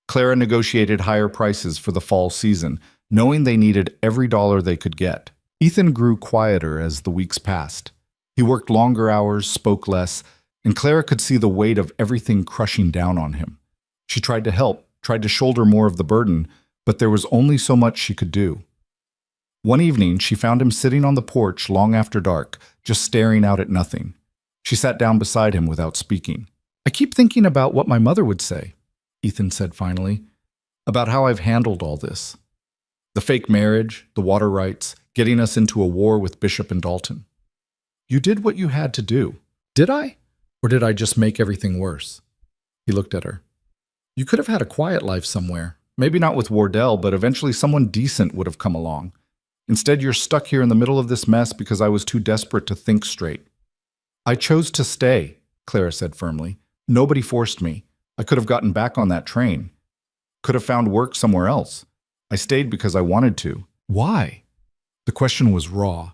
Clara negotiated higher prices for the fall season, knowing they needed every dollar they could get. Ethan grew quieter as the weeks passed. He worked longer hours, spoke less, and Clara could see the weight of everything crushing down on him. She tried to help, tried to shoulder more of the burden, but there was only so much she could do. One evening, she found him sitting on the porch long after dark, just staring out at nothing. She sat down beside him without speaking. I keep thinking about what my mother would say, Ethan said finally, about how I've handled all this. The fake marriage, the water rights, getting us into a war with Bishop and Dalton. You did what you had to do. Did I? Or did I just make everything worse? He looked at her. You could have had a quiet life somewhere. Maybe not with Wardell, but eventually someone decent would have come along. Instead, you're stuck here in the middle of this mess because I was too desperate to think straight. I chose to stay, Clara said firmly. Nobody forced me. I could have gotten back on that train. Could have found work somewhere else. I stayed because I wanted to. Why? The question was raw.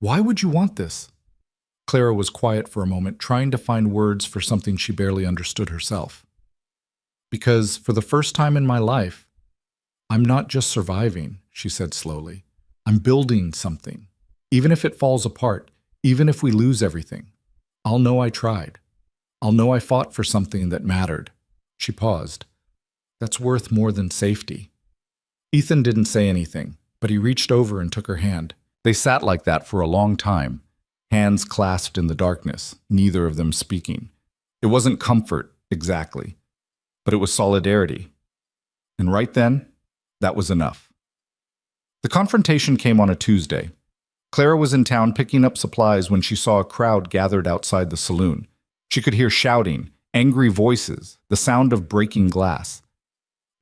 Why would you want this? Clara was quiet for a moment, trying to find words for something she barely understood herself. Because for the first time in my life, I'm not just surviving, she said slowly. I'm building something. Even if it falls apart, even if we lose everything, I'll know I tried. I'll know I fought for something that mattered. She paused. That's worth more than safety. Ethan didn't say anything, but he reached over and took her hand. They sat like that for a long time, hands clasped in the darkness, neither of them speaking. It wasn't comfort, exactly, but it was solidarity. And right then, that was enough. The confrontation came on a Tuesday. Clara was in town picking up supplies when she saw a crowd gathered outside the saloon. She could hear shouting, angry voices, the sound of breaking glass.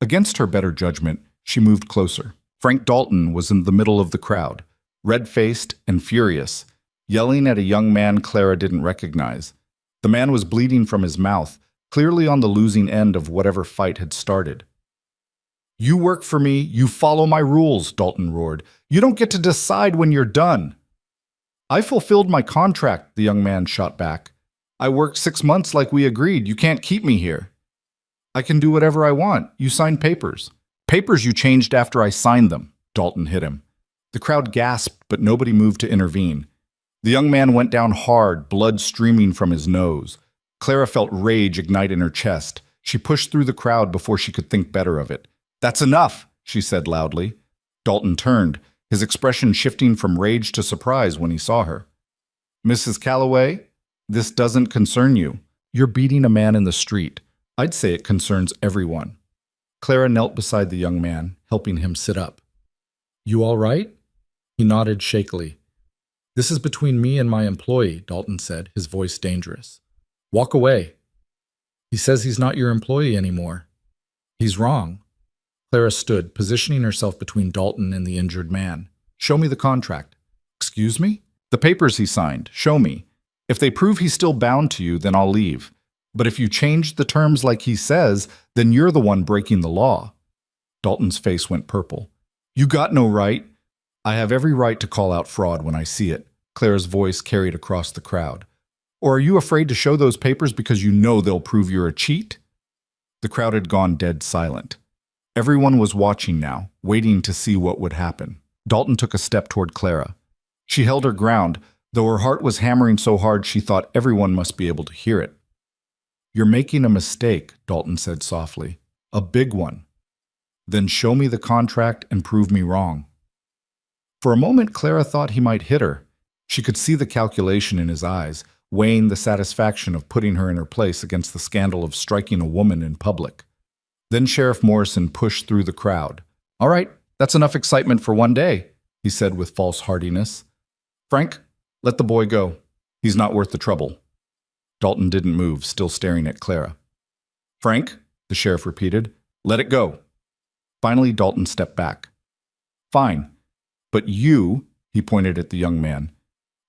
Against her better judgment, she moved closer. Frank Dalton was in the middle of the crowd, red-faced and furious, yelling at a young man Clara didn't recognize. The man was bleeding from his mouth, clearly on the losing end of whatever fight had started. You work for me, you follow my rules, Dalton roared. You don't get to decide when you're done. I fulfilled my contract, the young man shot back. I worked 6 months like we agreed. You can't keep me here. I can do whatever I want. You signed papers. Papers you changed after I signed them, Dalton hit him. The crowd gasped, but nobody moved to intervene. The young man went down hard, blood streaming from his nose. Clara felt rage ignite in her chest. She pushed through the crowd before she could think better of it. That's enough, she said loudly. Dalton turned, his expression shifting from rage to surprise when he saw her. Mrs. Calloway, this doesn't concern you. You're beating a man in the street. I'd say it concerns everyone. Clara knelt beside the young man, helping him sit up. You all right? He nodded shakily. This is between me and my employee, Dalton said, his voice dangerous. Walk away. He says he's not your employee anymore. He's wrong. Clara stood, positioning herself between Dalton and the injured man. Show me the contract. Excuse me? The papers he signed. Show me. If they prove he's still bound to you, then I'll leave. But if you change the terms like he says, then you're the one breaking the law. Dalton's face went purple. You got no right. I have every right to call out fraud when I see it. Clara's voice carried across the crowd. Or are you afraid to show those papers because you know they'll prove you're a cheat? The crowd had gone dead silent. Everyone was watching now, waiting to see what would happen. Dalton took a step toward Clara. She held her ground, though her heart was hammering so hard she thought everyone must be able to hear it. You're making a mistake, Dalton said softly. A big one. Then show me the contract and prove me wrong. For a moment, Clara thought he might hit her. She could see the calculation in his eyes, weighing the satisfaction of putting her in her place against the scandal of striking a woman in public. Then Sheriff Morrison pushed through the crowd. All right, that's enough excitement for one day, he said with false heartiness. Frank, let the boy go. He's not worth the trouble. Dalton didn't move, still staring at Clara. Frank, the sheriff repeated, let it go. Finally, Dalton stepped back. Fine, but you, he pointed at the young man,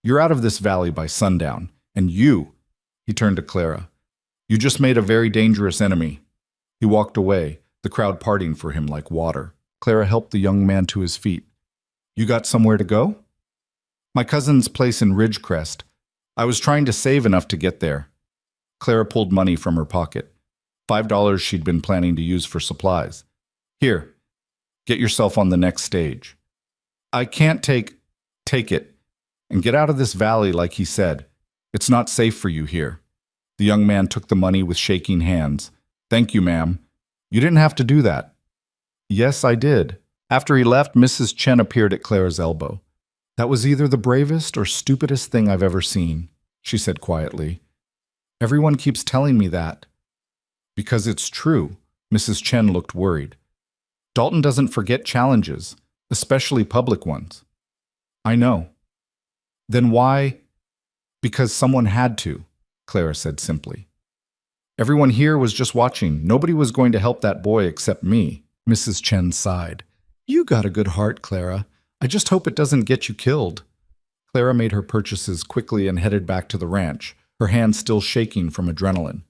you're out of this valley by sundown, and you, he turned to Clara, you just made a very dangerous enemy. He walked away, the crowd parting for him like water. Clara helped the young man to his feet. You got somewhere to go? My cousin's place in Ridgecrest. I was trying to save enough to get there. Clara pulled money from her pocket. $5 she'd been planning to use for supplies. Here, get yourself on the next stage. I can't take it, and get out of this valley like he said. It's not safe for you here. The young man took the money with shaking hands. Thank you, ma'am. You didn't have to do that. Yes, I did. After he left, Mrs. Chen appeared at Clara's elbow. That was either the bravest or stupidest thing I've ever seen, she said quietly. Everyone keeps telling me that. Because it's true, Mrs. Chen looked worried. Dalton doesn't forget challenges, especially public ones. I know. Then why? Because someone had to, Clara said simply. Everyone here was just watching. Nobody was going to help that boy except me. Mrs. Chen sighed. You got a good heart, Clara. I just hope it doesn't get you killed. Clara made her purchases quickly and headed back to the ranch, her hands still shaking from adrenaline.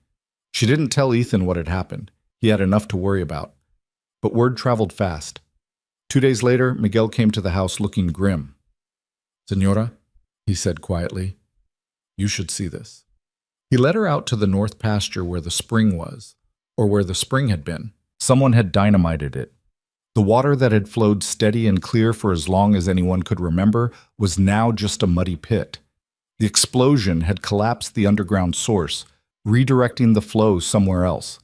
She didn't tell Ethan what had happened. He had enough to worry about. But word traveled fast. 2 days later, Miguel came to the house looking grim. Senora, he said quietly, you should see this. He led her out to the north pasture where the spring was, or where the spring had been. Someone had dynamited it. The water that had flowed steady and clear for as long as anyone could remember was now just a muddy pit. The explosion had collapsed the underground source, redirecting the flow somewhere else.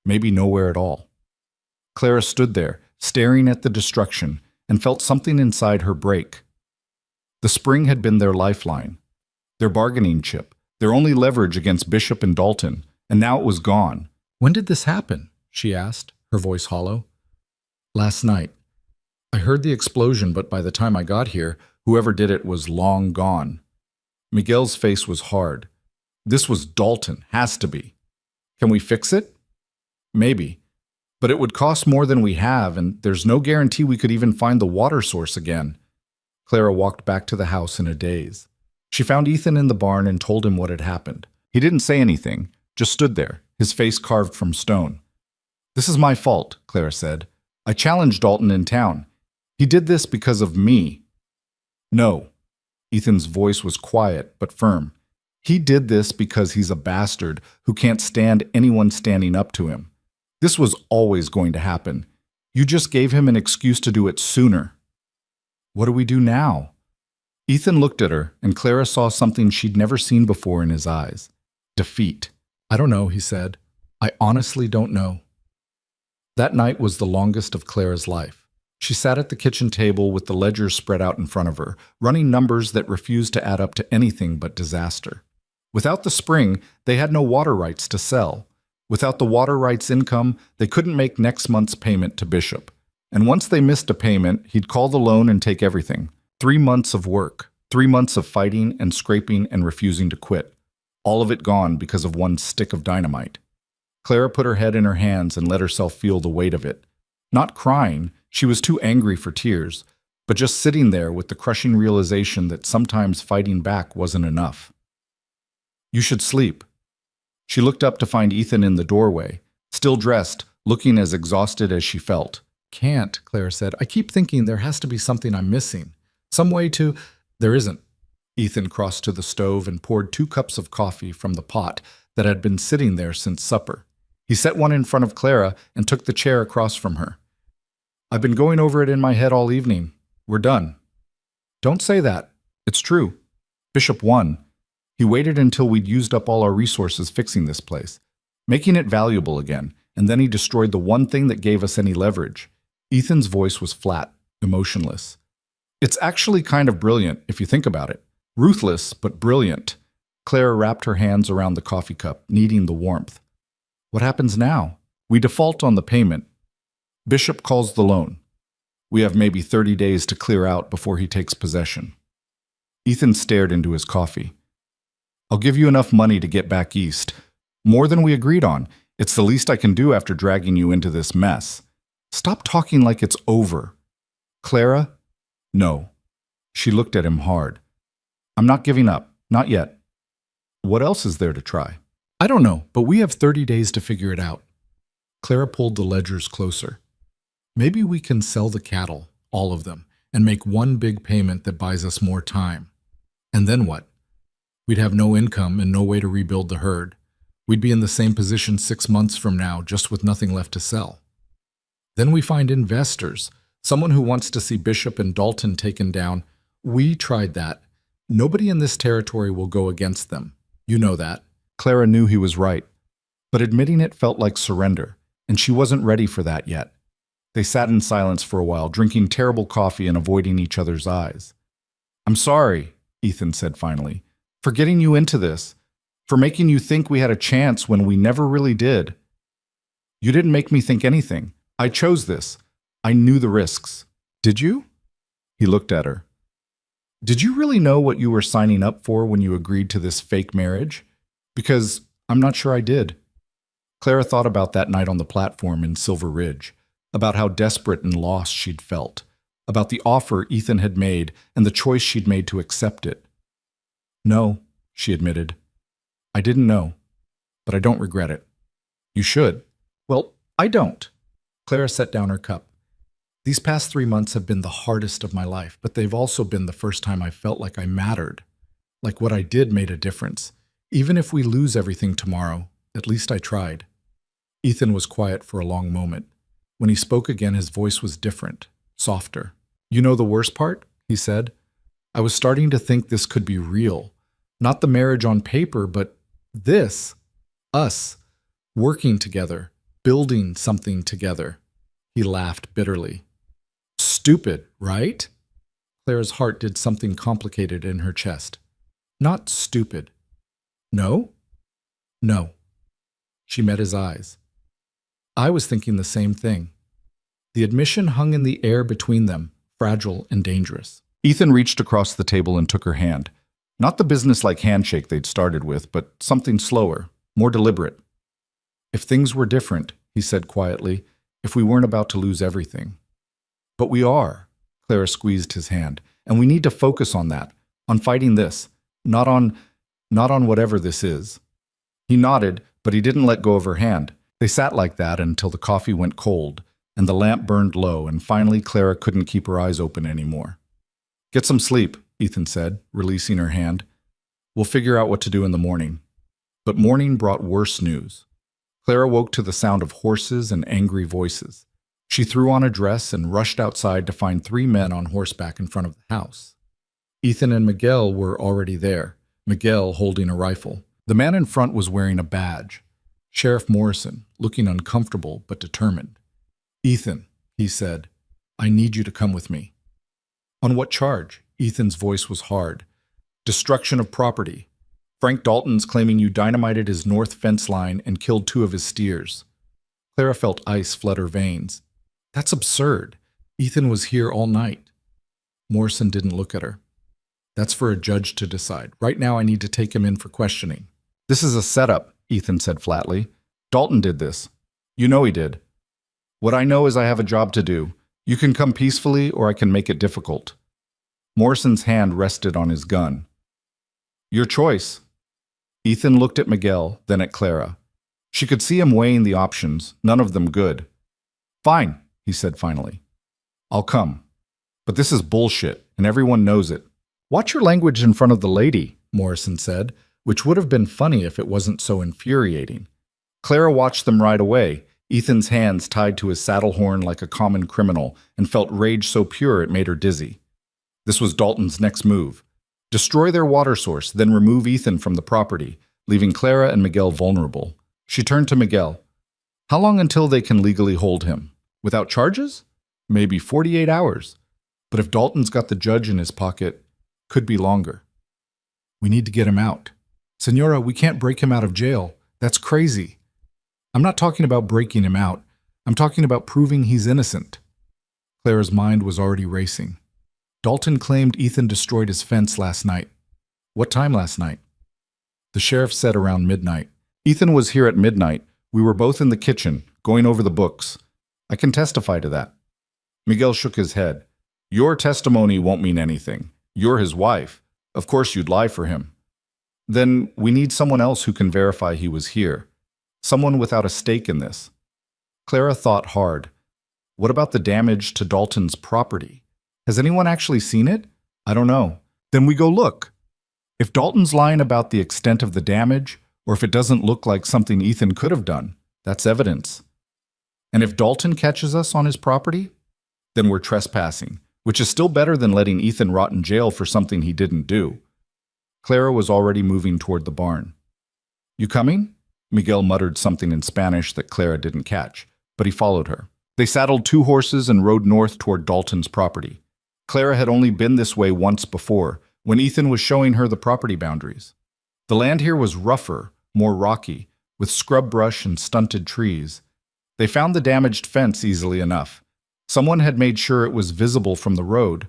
Maybe nowhere at all. Clara stood there, staring at the destruction, and felt something inside her break. The spring had been their lifeline, their bargaining chip, their only leverage against Bishop and Dalton, and now it was gone. When did this happen? She asked, her voice hollow. Last night. I heard the explosion, but by the time I got here, whoever did it was long gone. Miguel's face was hard. This was Dalton, has to be. Can we fix it? Maybe. But it would cost more than we have, and there's no guarantee we could even find the water source again. Clara walked back to the house in a daze. She found Ethan in the barn and told him what had happened. He didn't say anything, just stood there, his face carved from stone. This is my fault, Clara said. I challenged Dalton in town. He did this because of me. No. Ethan's voice was quiet but firm. He did this because he's a bastard who can't stand anyone standing up to him. This was always going to happen. You just gave him an excuse to do it sooner. What do we do now? Ethan looked at her, and Clara saw something she'd never seen before in his eyes. Defeat. I don't know, he said. I honestly don't know. That night was the longest of Clara's life. She sat at the kitchen table with the ledger spread out in front of her, running numbers that refused to add up to anything but disaster. Without the spring, they had no water rights to sell. Without the water rights income, they couldn't make next month's payment to Bishop. And once they missed a payment, he'd call the loan and take everything. 3 months of work, 3 months of fighting and scraping and refusing to quit. All of it gone because of one stick of dynamite. Clara put her head in her hands and let herself feel the weight of it. Not crying, she was too angry for tears, but just sitting there with the crushing realization that sometimes fighting back wasn't enough. You should sleep. She looked up to find Ethan in the doorway, still dressed, looking as exhausted as she felt. Can't, Clara said. I keep thinking there has to be something I'm missing. Some way to… There isn't. Ethan crossed to the stove and poured 2 cups of coffee from the pot that had been sitting there since supper. He set one in front of Clara and took the chair across from her. I've been going over it in my head all evening. We're done. Don't say that. It's true. Bishop won. He waited until we'd used up all our resources fixing this place, making it valuable again, and then he destroyed the one thing that gave us any leverage. Ethan's voice was flat, emotionless. It's actually kind of brilliant, if you think about it. Ruthless, but brilliant. Clara wrapped her hands around the coffee cup, needing the warmth. What happens now? We default on the payment. Bishop calls the loan. We have maybe 30 days to clear out before he takes possession. Ethan stared into his coffee. I'll give you enough money to get back east. More than we agreed on. It's the least I can do after dragging you into this mess. Stop talking like it's over. Clara? No. She looked at him hard. I'm not giving up. Not yet. What else is there to try? I don't know, but we have 30 days to figure it out. Clara pulled the ledgers closer. Maybe we can sell the cattle, all of them, and make one big payment that buys us more time. And then what? We'd have no income and no way to rebuild the herd. We'd be in the same position 6 months from now, just with nothing left to sell. Then we find investors, someone who wants to see Bishop and Dalton taken down. We tried that. Nobody in this territory will go against them. You know that. Clara knew he was right, but admitting it felt like surrender, and she wasn't ready for that yet. They sat in silence for a while, drinking terrible coffee and avoiding each other's eyes. I'm sorry, Ethan said finally, for getting you into this, for making you think we had a chance when we never really did. You didn't make me think anything. I chose this. I knew the risks. Did you? He looked at her. Did you really know what you were signing up for when you agreed to this fake marriage? Because I'm not sure I did. Clara thought about that night on the platform in Silver Ridge, about how desperate and lost she'd felt, about the offer Ethan had made and the choice she'd made to accept it. No, she admitted. I didn't know, but I don't regret it. You should. Well, I don't. Clara set down her cup. These past 3 months have been the hardest of my life, but they've also been the first time I felt like I mattered, like what I did made a difference. Even if we lose everything tomorrow, at least I tried. Ethan was quiet for a long moment. When he spoke again, his voice was different, softer. You know the worst part? He said. I was starting to think this could be real. Not the marriage on paper, but this. Us. Working together. Building something together. He laughed bitterly. Stupid, right? Clara's heart did something complicated in her chest. Not stupid. No? No. She met his eyes. I was thinking the same thing. The admission hung in the air between them, fragile and dangerous. Ethan reached across the table and took her hand. Not the business-like handshake they'd started with, but something slower, more deliberate. If things were different, he said quietly, if we weren't about to lose everything. But we are, Clara squeezed his hand, and we need to focus on that, on fighting this, not on whatever this is. He nodded, but he didn't let go of her hand. They sat like that until the coffee went cold, and the lamp burned low, and finally Clara couldn't keep her eyes open anymore. Get some sleep, Ethan said, releasing her hand. We'll figure out what to do in the morning. But morning brought worse news. Clara woke to the sound of horses and angry voices. She threw on a dress and rushed outside to find 3 men on horseback in front of the house. Ethan and Miguel were already there, Miguel holding a rifle. The man in front was wearing a badge. Sheriff Morrison, looking uncomfortable but determined. Ethan, he said, I need you to come with me. On what charge? Ethan's voice was hard. Destruction of property. Frank Dalton's claiming you dynamited his north fence line and killed 2 of his steers. Clara felt ice flood her veins. That's absurd. Ethan was here all night. Morrison didn't look at her. That's for a judge to decide. Right now I need to take him in for questioning. This is a setup, Ethan said flatly. Dalton did this. You know he did. What I know is I have a job to do. You can come peacefully or I can make it difficult. Morrison's hand rested on his gun. Your choice. Ethan looked at Miguel, then at Clara. She could see him weighing the options, none of them good. Fine, he said finally. I'll come. But this is bullshit, and everyone knows it. Watch your language in front of the lady, Morrison said, which would have been funny if it wasn't so infuriating. Clara watched them ride away, Ethan's hands tied to his saddle horn like a common criminal, and felt rage so pure it made her dizzy. This was Dalton's next move. Destroy their water source, then remove Ethan from the property, leaving Clara and Miguel vulnerable. She turned to Miguel. How long until they can legally hold him? Without charges? Maybe 48 hours. But if Dalton's got the judge in his pocket, could be longer. We need to get him out. Senora, we can't break him out of jail. That's crazy. I'm not talking about breaking him out. I'm talking about proving he's innocent. Clara's mind was already racing. Dalton claimed Ethan destroyed his fence last night. What time last night? The sheriff said around midnight. Ethan was here at midnight. We were both in the kitchen, going over the books. I can testify to that. Miguel shook his head. Your testimony won't mean anything. You're his wife. Of course you'd lie for him. Then we need someone else who can verify he was here. Someone without a stake in this. Clara thought hard. What about the damage to Dalton's property? Has anyone actually seen it? I don't know. Then we go look. If Dalton's lying about the extent of the damage, or if it doesn't look like something Ethan could have done, that's evidence. And if Dalton catches us on his property, then we're trespassing, which is still better than letting Ethan rot in jail for something he didn't do. Clara was already moving toward the barn. You coming? Miguel muttered something in Spanish that Clara didn't catch, but he followed her. They saddled 2 horses and rode north toward Dalton's property. Clara had only been this way once before, when Ethan was showing her the property boundaries. The land here was rougher, more rocky, with scrub brush and stunted trees. They found the damaged fence easily enough. Someone had made sure it was visible from the road.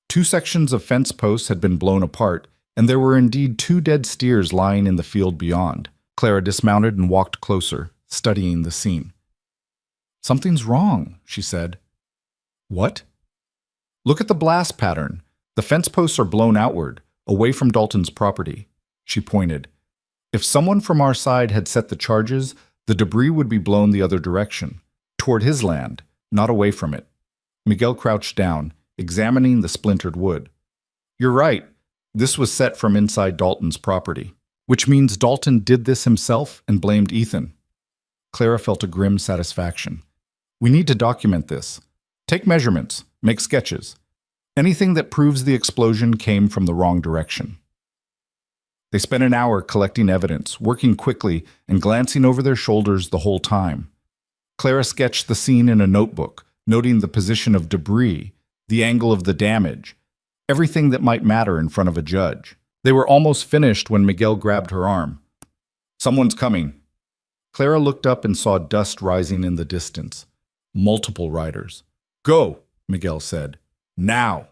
2 sections of fence posts had been blown apart, and there were indeed 2 dead steers lying in the field beyond. Clara dismounted and walked closer, studying the scene. Something's wrong, she said. What? Look at the blast pattern. The fence posts are blown outward, away from Dalton's property. She pointed. If someone from our side had set the charges, the debris would be blown the other direction, toward his land, not away from it. Miguel crouched down, examining the splintered wood. You're right. This was set from inside Dalton's property, which means Dalton did this himself and blamed Ethan. Clara felt a grim satisfaction. We need to document this. Take measurements, make sketches. Anything that proves the explosion came from the wrong direction. They spent an hour collecting evidence, working quickly and glancing over their shoulders the whole time. Clara sketched the scene in a notebook, noting the position of debris, the angle of the damage, everything that might matter in front of a judge. They were almost finished when Miguel grabbed her arm. Someone's coming. Clara looked up and saw dust rising in the distance. Multiple riders. Go, Miguel said. Now.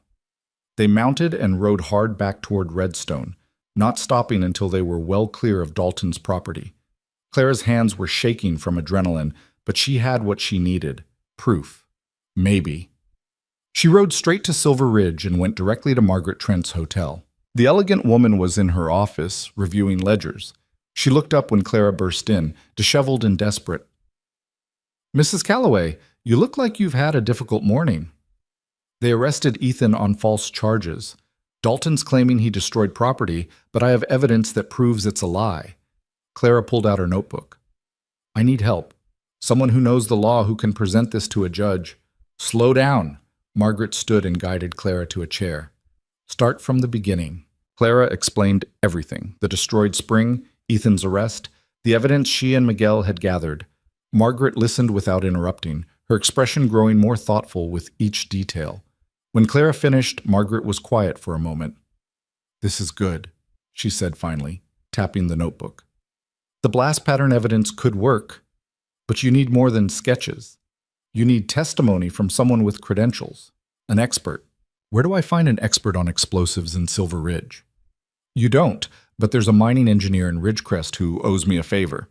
They mounted and rode hard back toward Redstone, not stopping until they were well clear of Dalton's property. Clara's hands were shaking from adrenaline, but she had what she needed. Proof. Maybe. She rode straight to Silver Ridge and went directly to Margaret Trent's hotel. The elegant woman was in her office, reviewing ledgers. She looked up when Clara burst in, disheveled and desperate. Mrs. Calloway, you look like you've had a difficult morning. They arrested Ethan on false charges. Dalton's claiming he destroyed property, but I have evidence that proves it's a lie. Clara pulled out her notebook. I need help. Someone who knows the law who can present this to a judge. Slow down. Margaret stood and guided Clara to a chair. Start from the beginning. Clara explained everything. The destroyed spring, Ethan's arrest, the evidence she and Miguel had gathered. Margaret listened without interrupting, her expression growing more thoughtful with each detail. When Clara finished, Margaret was quiet for a moment. This is good, she said finally, tapping the notebook. The blast pattern evidence could work, but you need more than sketches. You need testimony from someone with credentials, an expert. Where do I find an expert on explosives in Silver Ridge? You don't, but there's a mining engineer in Ridgecrest who owes me a favor.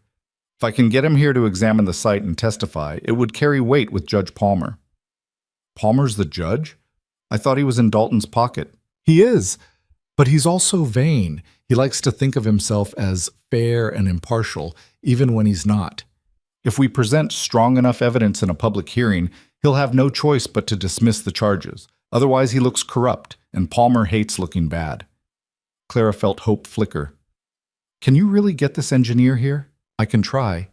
If I can get him here to examine the site and testify, it would carry weight with Judge Palmer. Palmer's the judge? I thought he was in Dalton's pocket. He is, but he's also vain. He likes to think of himself as fair and impartial, even when he's not. If we present strong enough evidence in a public hearing, he'll have no choice but to dismiss the charges. Otherwise, he looks corrupt, and Palmer hates looking bad. Clara felt hope flicker. Can you really get this engineer here? I can try.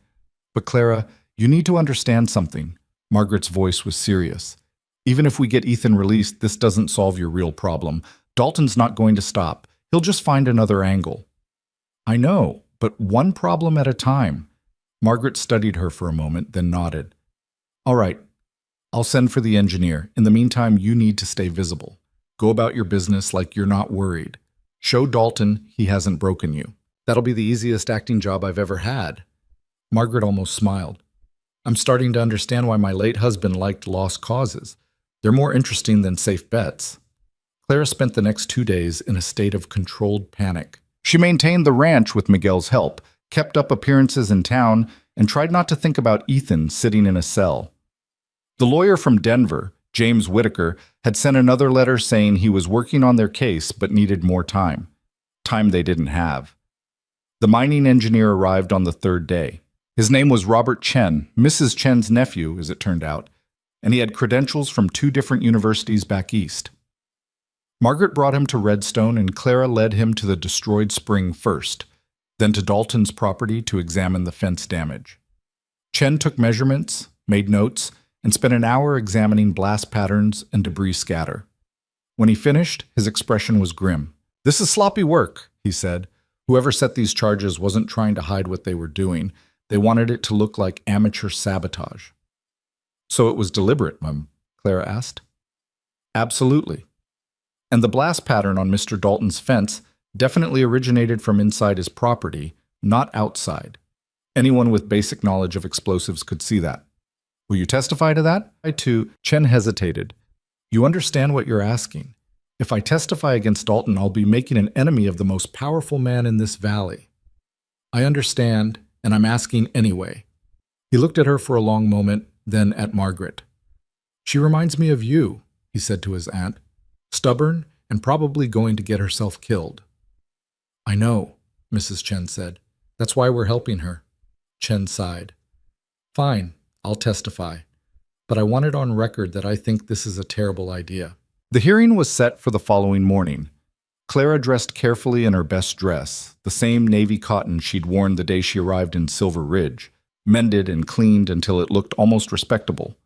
But Clara, you need to understand something. Margaret's voice was serious. Even if we get Ethan released, this doesn't solve your real problem. Dalton's not going to stop. He'll just find another angle. I know, but one problem at a time. Margaret studied her for a moment, then nodded. All right, I'll send for the engineer. In the meantime, you need to stay visible. Go about your business like you're not worried. Show Dalton he hasn't broken you. That'll be the easiest acting job I've ever had. Margaret almost smiled. I'm starting to understand why my late husband liked lost causes. They're more interesting than safe bets. Clara spent the next 2 days in a state of controlled panic. She maintained the ranch with Miguel's help, kept up appearances in town, and tried not to think about Ethan sitting in a cell. The lawyer from Denver, James Whitaker, had sent another letter saying he was working on their case but needed more time. Time they didn't have. The mining engineer arrived on the 3rd day. His name was Robert Chen, Mrs. Chen's nephew, as it turned out, and he had credentials from 2 different universities back east. Margaret brought him to Redstone, and Clara led him to the destroyed spring first, then to Dalton's property to examine the fence damage. Chen took measurements, made notes, and spent an hour examining blast patterns and debris scatter. When he finished, his expression was grim. "This is sloppy work," he said. Whoever set these charges wasn't trying to hide what they were doing. They wanted it to look like amateur sabotage. So it was deliberate, Clara asked. Absolutely. And the blast pattern on Mr. Dalton's fence definitely originated from inside his property, not outside. Anyone with basic knowledge of explosives could see that. Will you testify to that? I too. Chen hesitated. You understand what you're asking. If I testify against Dalton, I'll be making an enemy of the most powerful man in this valley. I understand, and I'm asking anyway. He looked at her for a long moment, then at Margaret. She reminds me of you, he said to his aunt. Stubborn and probably going to get herself killed. I know, Mrs. Chen said. That's why we're helping her. Chen sighed. Fine, I'll testify. But I want it on record that I think this is a terrible idea. The hearing was set for the following morning. Clara dressed carefully in her best dress, the same navy cotton she'd worn the day she arrived in Silver Ridge, mended and cleaned until it looked almost respectable.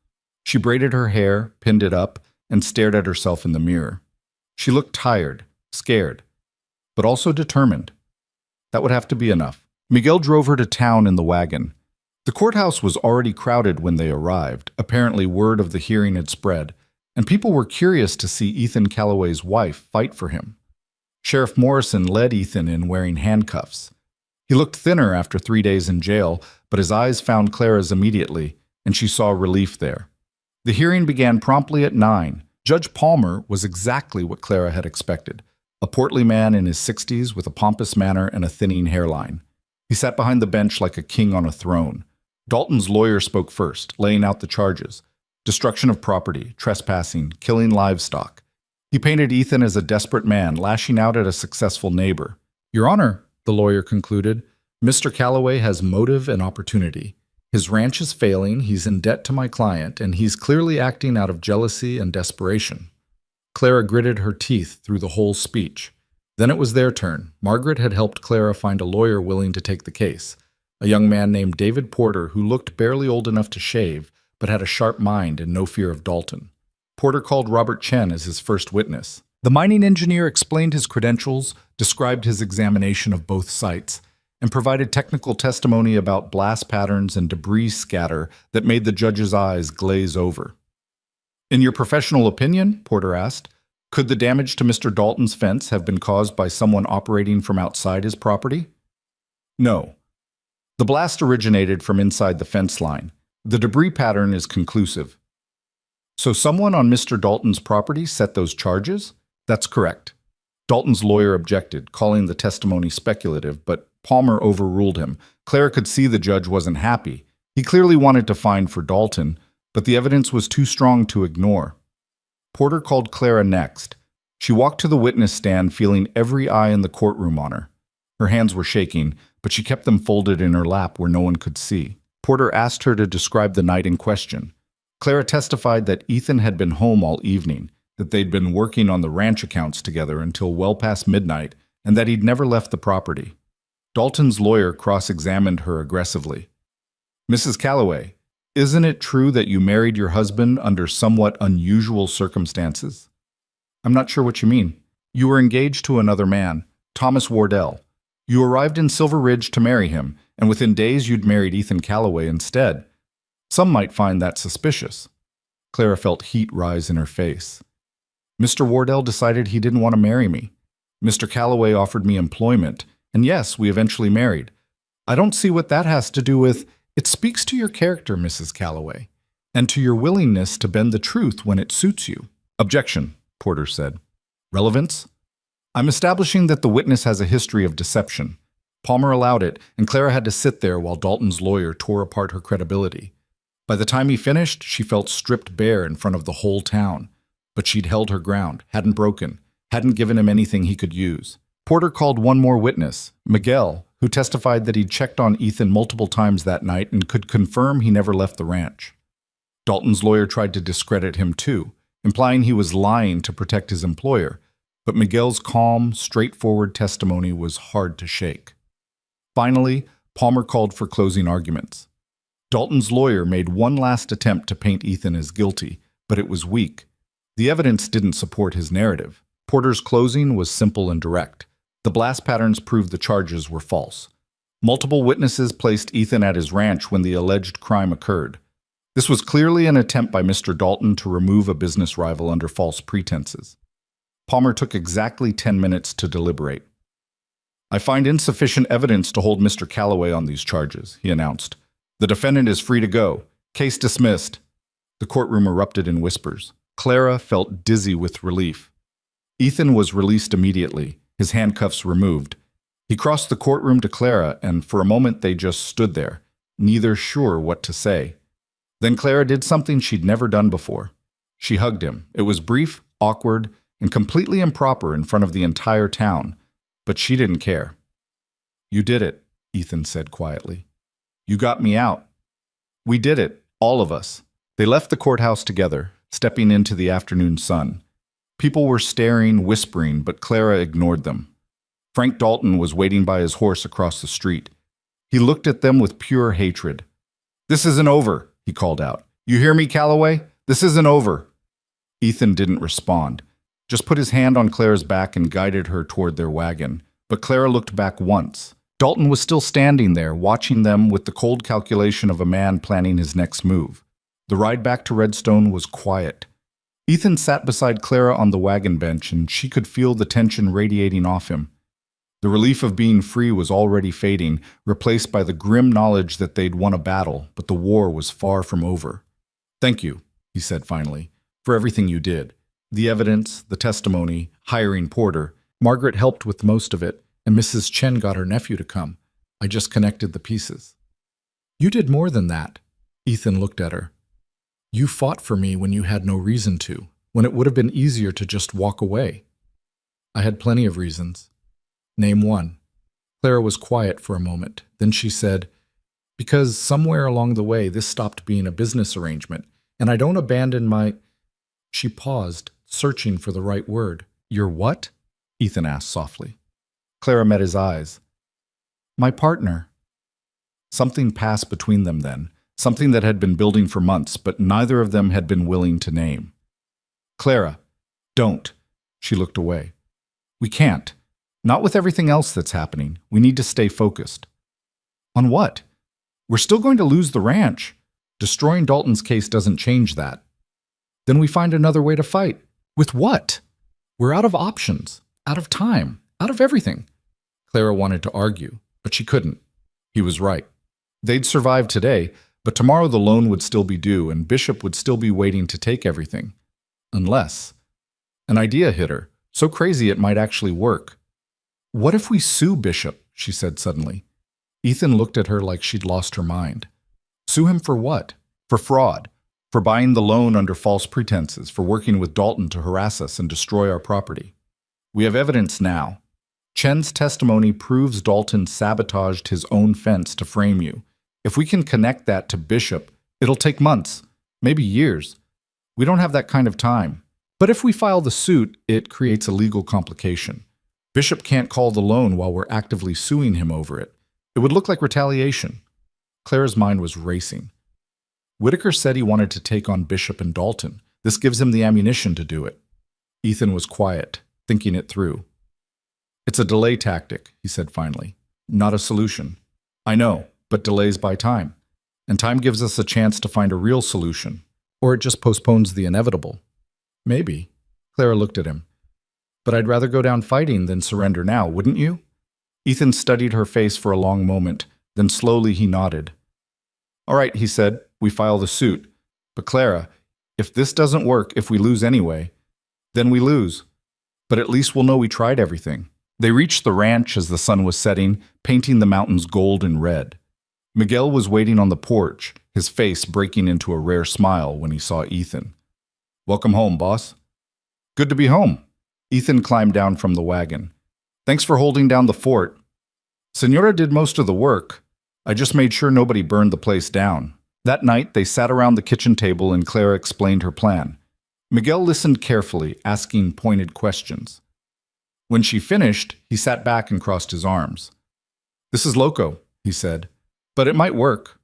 She braided her hair, pinned it up, and stared at herself in the mirror. She looked tired, scared, but also determined. That would have to be enough. Miguel drove her to town in the wagon. The courthouse was already crowded when they arrived. Apparently word of the hearing had spread, and people were curious to see Ethan Calloway's wife fight for him. Sheriff Morrison led Ethan in wearing handcuffs. He looked thinner after 3 days in jail, but his eyes found Clara's immediately, and she saw relief there. The hearing began promptly at 9. Judge Palmer was exactly what Clara had expected, a portly man in his 60s with a pompous manner and a thinning hairline. He sat behind the bench like a king on a throne. Dalton's lawyer spoke first, laying out the charges. Destruction of property, trespassing, killing livestock. He painted Ethan as a desperate man, lashing out at a successful neighbor. Your Honor, the lawyer concluded, Mr. Calloway has motive and opportunity. His ranch is failing, he's in debt to my client, and he's clearly acting out of jealousy and desperation. Clara gritted her teeth through the whole speech. Then it was their turn. Margaret had helped Clara find a lawyer willing to take the case, a young man named David Porter who looked barely old enough to shave, but had a sharp mind and no fear of Dalton. Porter called Robert Chen as his first witness. The mining engineer explained his credentials, described his examination of both sites, and provided technical testimony about blast patterns and debris scatter that made the judge's eyes glaze over. In your professional opinion, Porter asked, could the damage to Mr. Dalton's fence have been caused by someone operating from outside his property? No. The blast originated from inside the fence line. The debris pattern is conclusive. So someone on Mr. Dalton's property set those charges? That's correct. Dalton's lawyer objected, calling the testimony speculative, but Palmer overruled him. Clara could see the judge wasn't happy. He clearly wanted to find for Dalton, but the evidence was too strong to ignore. Porter called Clara next. She walked to the witness stand, feeling every eye in the courtroom on her. Her hands were shaking, but she kept them folded in her lap where no one could see. Porter asked her to describe the night in question. Clara testified that Ethan had been home all evening, that they'd been working on the ranch accounts together until well past midnight, and that he'd never left the property. Dalton's lawyer cross-examined her aggressively. "Mrs. Calloway, isn't it true that you married your husband under somewhat unusual circumstances?" "I'm not sure what you mean." "You were engaged to another man, Thomas Wardell. You arrived in Silver Ridge to marry him, and within days you'd married Ethan Calloway instead. Some might find that suspicious." Clara felt heat rise in her face. "Mr. Wardell decided he didn't want to marry me. Mr. Calloway offered me employment, and yes, we eventually married. I don't see what that has to do with—" "It speaks to your character, Mrs. Calloway, and to your willingness to bend the truth when it suits you." "Objection," Porter said. "Relevance? I'm establishing that the witness has a history of deception. Palmer allowed it, and Clara had to sit there while Dalton's lawyer tore apart her credibility. By the time he finished, she felt stripped bare in front of the whole town. But she'd held her ground, hadn't broken, hadn't given him anything he could use. Porter called one more witness, Miguel, who testified that he'd checked on Ethan multiple times that night and could confirm he never left the ranch. Dalton's lawyer tried to discredit him too, implying he was lying to protect his employer, but Miguel's calm, straightforward testimony was hard to shake. Finally, Palmer called for closing arguments. Dalton's lawyer made one last attempt to paint Ethan as guilty, but it was weak. The evidence didn't support his narrative. Porter's closing was simple and direct. The blast patterns proved the charges were false. Multiple witnesses placed Ethan at his ranch when the alleged crime occurred. This was clearly an attempt by Mr. Dalton to remove a business rival under false pretenses. Palmer took exactly 10 minutes to deliberate. "I find insufficient evidence to hold Mr. Calloway on these charges," he announced. "The defendant is free to go. Case dismissed." The courtroom erupted in whispers. Clara felt dizzy with relief. Ethan was released immediately, his handcuffs removed. He crossed the courtroom to Clara, and for a moment they just stood there, neither sure what to say. Then Clara did something she'd never done before. She hugged him. It was brief, awkward, and completely improper in front of the entire town, but she didn't care. "You did it," Ethan said quietly. "You got me out. We did it, all of us." They left the courthouse together, stepping into the afternoon sun. People were staring, whispering, but Clara ignored them. Frank Dalton was waiting by his horse across the street. He looked at them with pure hatred. "This isn't over," he called out. "You hear me, Calloway? This isn't over." Ethan didn't respond, just put his hand on Clara's back and guided her toward their wagon. But Clara looked back once. Dalton was still standing there, watching them with the cold calculation of a man planning his next move. The ride back to Redstone was quiet. Ethan sat beside Clara on the wagon bench, and she could feel the tension radiating off him. The relief of being free was already fading, replaced by the grim knowledge that they'd won a battle, but the war was far from over. "Thank you," he said finally, "for everything you did. The evidence, the testimony, hiring Porter. Margaret helped with most of it, and Mrs. Chen got her nephew to come. I just connected the pieces." "You did more than that." Ethan looked at her. "You fought for me when you had no reason to, when it would have been easier to just walk away." "I had plenty of reasons." "Name one." Clara was quiet for a moment. Then she said, "Because somewhere along the way this stopped being a business arrangement, and I don't abandon my—" She paused, searching for the right word. "Your what?" Ethan asked softly. Clara met his eyes. "My partner." Something passed between them then, something that had been building for months, but neither of them had been willing to name. "Clara, don't." She looked away. "We can't. Not with everything else that's happening. We need to stay focused." "On what?" "We're still going to lose the ranch. Destroying Dalton's case doesn't change that." "Then we find another way to fight." "With what?" "We're out of options, out of time, out of everything." Clara wanted to argue, but she couldn't. He was right. They'd survive today, but tomorrow the loan would still be due, and Bishop would still be waiting to take everything. Unless... An idea hit her, so crazy it might actually work. "What if we sue Bishop?" she said suddenly. Ethan looked at her like she'd lost her mind. Sue him for what? For fraud. For buying the loan under false pretenses, for working with Dalton to harass us and destroy our property. We have evidence now. Chen's testimony proves Dalton sabotaged his own fence to frame you. If we can connect that to Bishop, it'll take months, maybe years. We don't have that kind of time. But if we file the suit, it creates a legal complication. Bishop can't call the loan while we're actively suing him over it. It would look like retaliation. Clara's mind was racing. Whitaker said he wanted to take on Bishop and Dalton. This gives him the ammunition to do it. Ethan was quiet, thinking it through. It's a delay tactic, he said finally, not a solution. I know, but delays buy time. And time gives us a chance to find a real solution. Or it just postpones the inevitable. Maybe. Clara looked at him. But I'd rather go down fighting than surrender now, wouldn't you? Ethan studied her face for a long moment, then slowly he nodded. All right, he said, we file the suit. But Clara, if this doesn't work, if we lose anyway, then we lose. But at least we'll know we tried everything. They reached the ranch as the sun was setting, painting the mountains gold and red. Miguel was waiting on the porch, his face breaking into a rare smile when he saw Ethan. Welcome home, boss. Good to be home. Ethan climbed down from the wagon. Thanks for holding down the fort. Senora did most of the work. I just made sure nobody burned the place down. That night, they sat around the kitchen table and Clara explained her plan. Miguel listened carefully, asking pointed questions. When she finished, he sat back and crossed his arms. This is loco, he said, but it might work.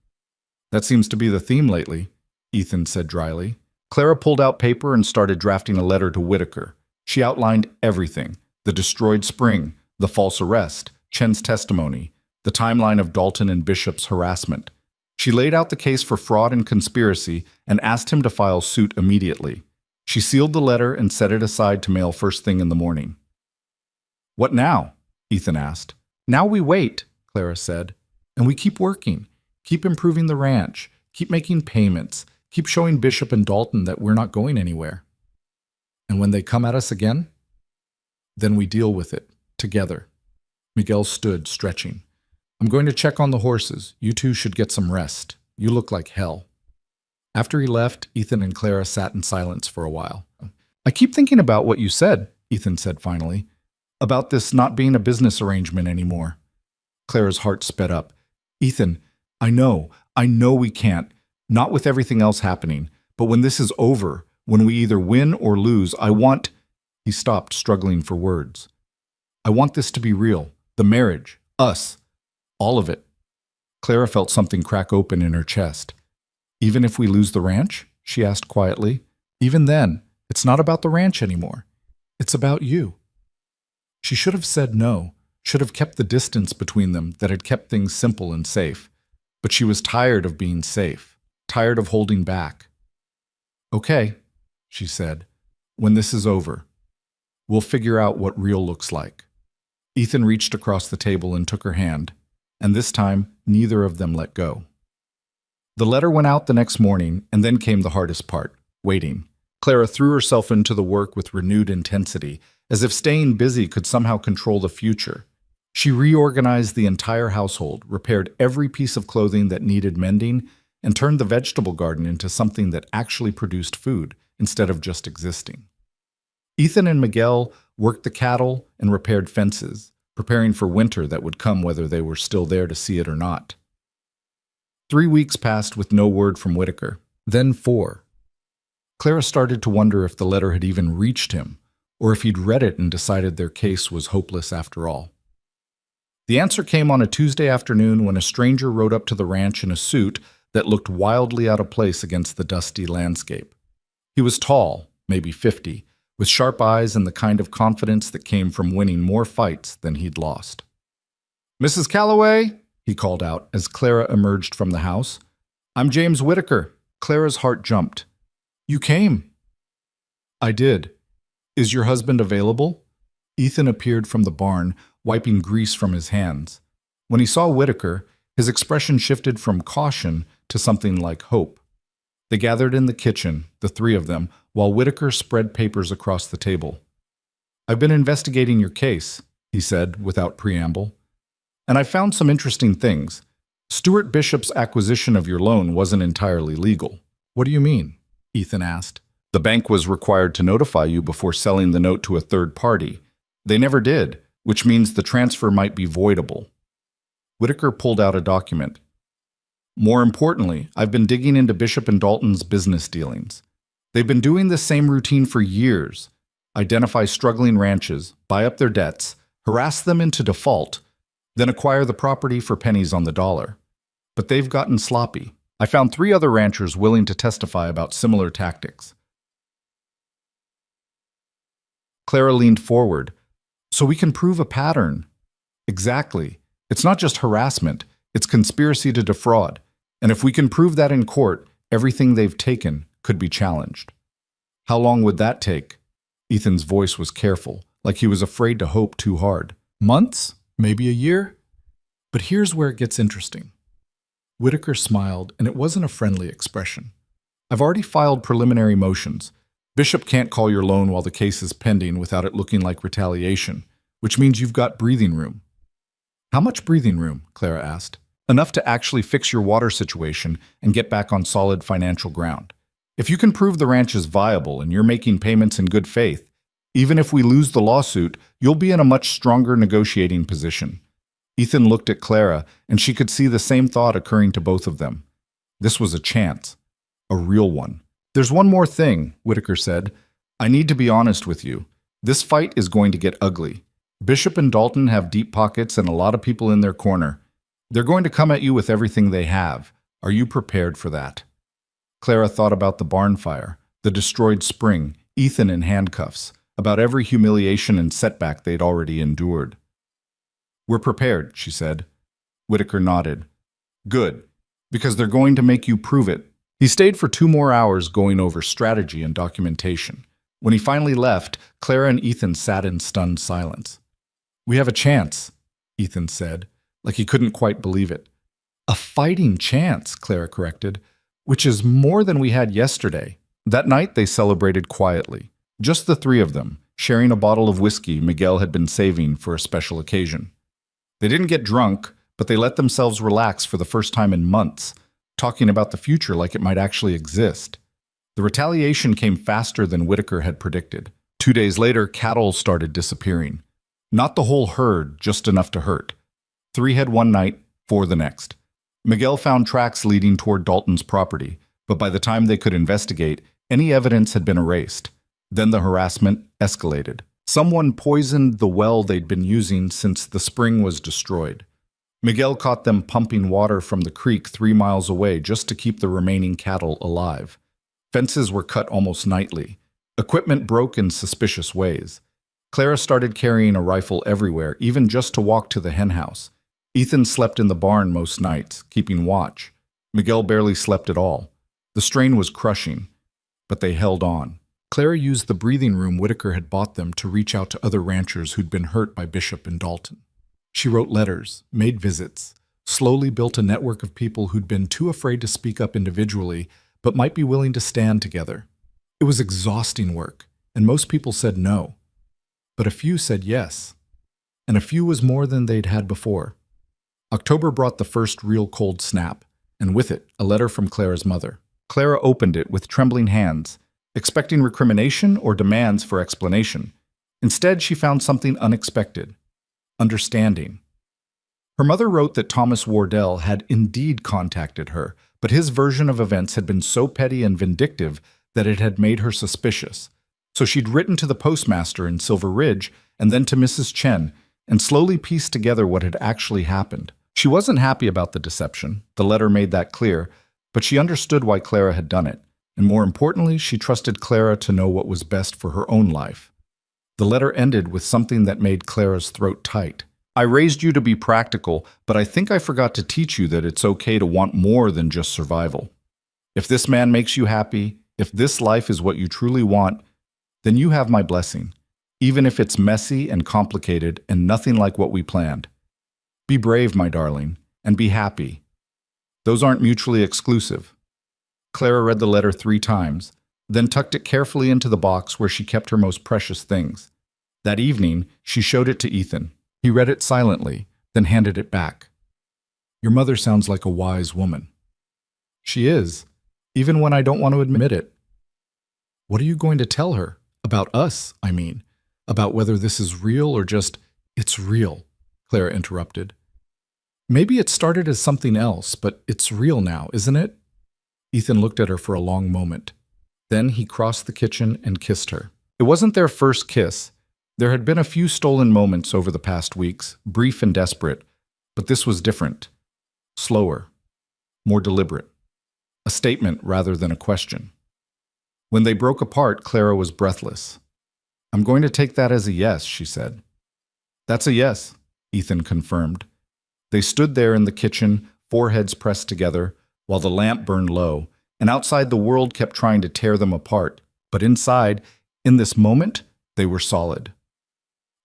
That seems to be the theme lately, Ethan said dryly. Clara pulled out paper and started drafting a letter to Whitaker. She outlined everything: the destroyed spring, the false arrest, Chen's testimony, the timeline of Dalton and Bishop's harassment. She laid out the case for fraud and conspiracy and asked him to file suit immediately. She sealed the letter and set it aside to mail first thing in the morning. What now? Ethan asked. Now we wait, Clara said, and we keep working, keep improving the ranch, keep making payments, keep showing Bishop and Dalton that we're not going anywhere. And when they come at us again, then we deal with it, together. Miguel stood, stretching. I'm going to check on the horses. You two should get some rest. You look like hell. After he left, Ethan and Clara sat in silence for a while. I keep thinking about what you said, Ethan said finally, about this not being a business arrangement anymore. Clara's heart sped up. Ethan, I know we can't, not with everything else happening, but when this is over, when we either win or lose, I want... He stopped, struggling for words. I want this to be real. The marriage. Us. All of it. Clara felt something crack open in her chest. Even if we lose the ranch? She asked quietly. Even then, it's not about the ranch anymore. It's about you. She should have said no, should have kept the distance between them that had kept things simple and safe. But she was tired of being safe, tired of holding back. Okay, she said, when this is over, we'll figure out what real looks like. Ethan reached across the table and took her hand, and this time, neither of them let go. The letter went out the next morning, and then came the hardest part, waiting. Clara threw herself into the work with renewed intensity, as if staying busy could somehow control the future. She reorganized the entire household, repaired every piece of clothing that needed mending, and turned the vegetable garden into something that actually produced food, instead of just existing. Ethan and Miguel worked the cattle and repaired fences, preparing for winter that would come whether they were still there to see it or not. 3 weeks passed with no word from Whitaker, then 4. Clara started to wonder if the letter had even reached him, or if he'd read it and decided their case was hopeless after all. The answer came on a Tuesday afternoon when a stranger rode up to the ranch in a suit that looked wildly out of place against the dusty landscape. He was tall, maybe 50, with sharp eyes and the kind of confidence that came from winning more fights than he'd lost. Mrs. Calloway, he called out as Clara emerged from the house. I'm James Whitaker. Clara's heart jumped. You came. I did. Is your husband available? Ethan appeared from the barn, wiping grease from his hands. When he saw Whitaker, his expression shifted from caution to something like hope. They gathered in the kitchen, the 3 of them, while Whitaker spread papers across the table. I've been investigating your case, he said without preamble. And I found some interesting things. Stuart Bishop's acquisition of your loan wasn't entirely legal. What do you mean? Ethan asked. The bank was required to notify you before selling the note to a third party. They never did, which means the transfer might be voidable. Whitaker pulled out a document. More importantly, I've been digging into Bishop and Dalton's business dealings. They've been doing this same routine for years. Identify struggling ranches, buy up their debts, harass them into default, then acquire the property for pennies on the dollar. But they've gotten sloppy. I found 3 other ranchers willing to testify about similar tactics. Clara leaned forward. So we can prove a pattern. Exactly. It's not just harassment, it's conspiracy to defraud. And if we can prove that in court, everything they've taken could be challenged. How long would that take? Ethan's voice was careful, like he was afraid to hope too hard. Months? Maybe a year? But here's where it gets interesting. Whitaker smiled, and it wasn't a friendly expression. I've already filed preliminary motions. Bishop can't call your loan while the case is pending without it looking like retaliation, which means you've got breathing room. How much breathing room? Clara asked. Enough to actually fix your water situation and get back on solid financial ground. If you can prove the ranch is viable and you're making payments in good faith, even if we lose the lawsuit, you'll be in a much stronger negotiating position. Ethan looked at Clara, and she could see the same thought occurring to both of them. This was a chance. A real one. There's one more thing, Whitaker said. I need to be honest with you. This fight is going to get ugly. Bishop and Dalton have deep pockets and a lot of people in their corner. They're going to come at you with everything they have. Are you prepared for that? Clara thought about the barn fire, the destroyed spring, Ethan in handcuffs, about every humiliation and setback they'd already endured. We're prepared, she said. Whitaker nodded. Good, because they're going to make you prove it. He stayed for 2 more hours going over strategy and documentation. When he finally left, Clara and Ethan sat in stunned silence. We have a chance, Ethan said, like he couldn't quite believe it. A fighting chance, Clara corrected, which is more than we had yesterday. That night they celebrated quietly, just the 3 of them, sharing a bottle of whiskey Miguel had been saving for a special occasion. They didn't get drunk, but they let themselves relax for the first time in months, talking about the future like it might actually exist. The retaliation came faster than Whitaker had predicted. 2 days later, cattle started disappearing. Not the whole herd, just enough to hurt. 3 had one night, 4 the next. Miguel found tracks leading toward Dalton's property, but by the time they could investigate, any evidence had been erased. Then the harassment escalated. Someone poisoned the well they'd been using since the spring was destroyed. Miguel caught them pumping water from the creek 3 miles away just to keep the remaining cattle alive. Fences were cut almost nightly. Equipment broke in suspicious ways. Clara started carrying a rifle everywhere, even just to walk to the henhouse. Ethan slept in the barn most nights, keeping watch. Miguel barely slept at all. The strain was crushing, but they held on. Clara used the breathing room Whitaker had bought them to reach out to other ranchers who'd been hurt by Bishop and Dalton. She wrote letters, made visits, slowly built a network of people who'd been too afraid to speak up individually, but might be willing to stand together. It was exhausting work, and most people said no. But a few said yes, and a few was more than they'd had before. October brought the first real cold snap, and with it, a letter from Clara's mother. Clara opened it with trembling hands, expecting recrimination or demands for explanation. Instead, she found something unexpected: understanding. Her mother wrote that Thomas Wardell had indeed contacted her, but his version of events had been so petty and vindictive that it had made her suspicious. So she'd written to the postmaster in Silver Ridge and then to Mrs. Chen, and slowly pieced together what had actually happened. She wasn't happy about the deception, the letter made that clear, but she understood why Clara had done it, and more importantly, she trusted Clara to know what was best for her own life. The letter ended with something that made Clara's throat tight. I raised you to be practical, but I think I forgot to teach you that it's okay to want more than just survival. If this man makes you happy, if this life is what you truly want, then you have my blessing, even if it's messy and complicated and nothing like what we planned. Be brave, my darling, and be happy. Those aren't mutually exclusive. Clara read the letter 3 times, then tucked it carefully into the box where she kept her most precious things. That evening, she showed it to Ethan. He read it silently, then handed it back. Your mother sounds like a wise woman. She is, even when I don't want to admit it. What are you going to tell her? About us, I mean. About whether this is real or just, it's real, Clara interrupted. Maybe it started as something else, but it's real now, isn't it? Ethan looked at her for a long moment. Then he crossed the kitchen and kissed her. It wasn't their first kiss. There had been a few stolen moments over the past weeks, brief and desperate, but this was different. Slower. More deliberate. A statement rather than a question. When they broke apart, Clara was breathless. I'm going to take that as a yes, she said. That's a yes, Ethan confirmed. They stood there in the kitchen, foreheads pressed together, while the lamp burned low, and outside the world kept trying to tear them apart. But inside, in this moment, they were solid.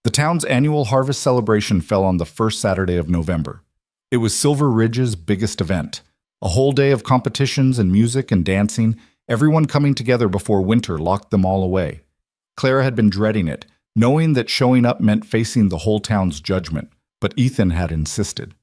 The town's annual harvest celebration fell on the first Saturday of November. It was Silver Ridge's biggest event. A whole day of competitions and music and dancing, everyone coming together before winter locked them all away. Clara had been dreading it, knowing that showing up meant facing the whole town's judgment, but Ethan had insisted.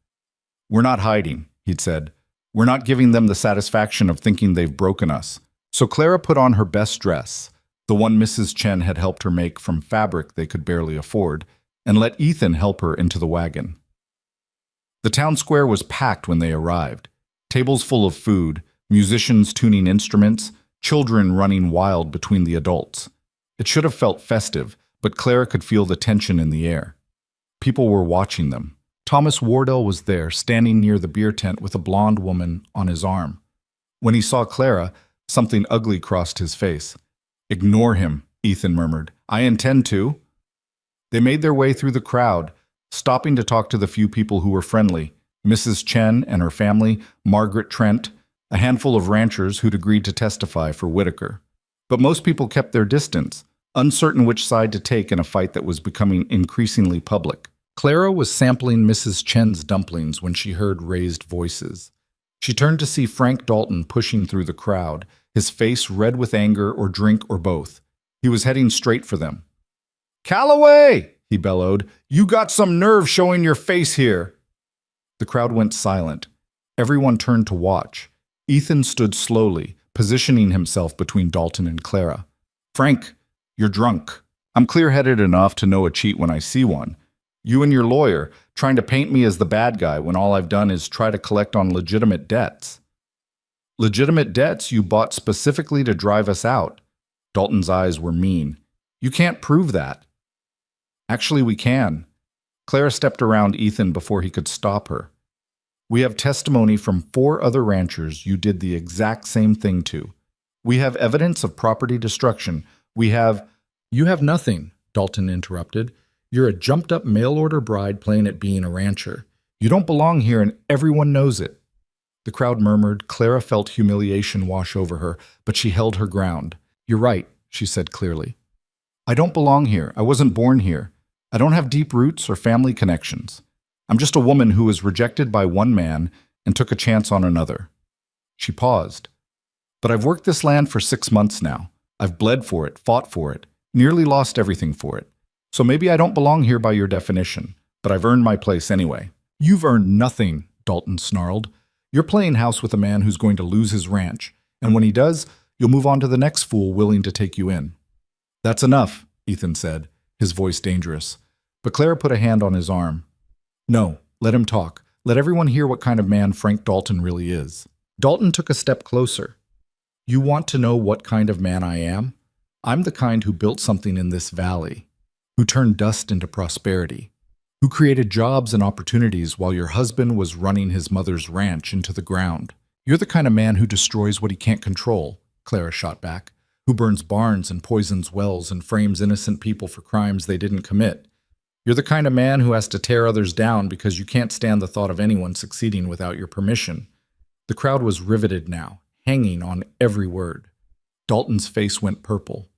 We're not hiding, he'd said. We're not giving them the satisfaction of thinking they've broken us. So Clara put on her best dress, the one Mrs. Chen had helped her make from fabric they could barely afford, and let Ethan help her into the wagon. The town square was packed when they arrived. Tables full of food, musicians tuning instruments, children running wild between the adults. It should have felt festive, but Clara could feel the tension in the air. People were watching them. Thomas Wardell was there, standing near the beer tent with a blonde woman on his arm. When he saw Clara, something ugly crossed his face. Ignore him, Ethan murmured. I intend to. They made their way through the crowd, stopping to talk to the few people who were friendly. Mrs. Chen and her family, Margaret Trent, a handful of ranchers who'd agreed to testify for Whitaker. But most people kept their distance, uncertain which side to take in a fight that was becoming increasingly public. Clara was sampling Mrs. Chen's dumplings when she heard raised voices. She turned to see Frank Dalton pushing through the crowd, his face red with anger or drink or both. He was heading straight for them. Calloway, he bellowed, you got some nerve showing your face here. The crowd went silent. Everyone turned to watch. Ethan stood slowly, positioning himself between Dalton and Clara. Frank, you're drunk. I'm clear-headed enough to know a cheat when I see one. You and your lawyer, trying to paint me as the bad guy when all I've done is try to collect on legitimate debts. Legitimate debts you bought specifically to drive us out. Dalton's eyes were mean. You can't prove that. Actually, we can. Clara stepped around Ethan before he could stop her. We have testimony from 4 other ranchers you did the exact same thing to. We have evidence of property destruction. We have... You have nothing, Dalton interrupted. You're a jumped-up mail-order bride playing at being a rancher. You don't belong here and everyone knows it. The crowd murmured. Clara felt humiliation wash over her, but she held her ground. You're right, she said clearly. I don't belong here. I wasn't born here. I don't have deep roots or family connections. I'm just a woman who was rejected by one man and took a chance on another. She paused. But I've worked this land for 6 months now. I've bled for it, fought for it, nearly lost everything for it. So maybe I don't belong here by your definition, but I've earned my place anyway. You've earned nothing, Dalton snarled. You're playing house with a man who's going to lose his ranch, and when he does, you'll move on to the next fool willing to take you in. That's enough, Ethan said, his voice dangerous. But Clara put a hand on his arm. No, let him talk. Let everyone hear what kind of man Frank Dalton really is. Dalton took a step closer. You want to know what kind of man I am? I'm the kind who built something in this valley, who turned dust into prosperity, who created jobs and opportunities while your husband was running his mother's ranch into the ground. You're the kind of man who destroys what he can't control, Clara shot back, who burns barns and poisons wells and frames innocent people for crimes they didn't commit. You're the kind of man who has to tear others down because you can't stand the thought of anyone succeeding without your permission. The crowd was riveted now, hanging on every word. Dalton's face went purple.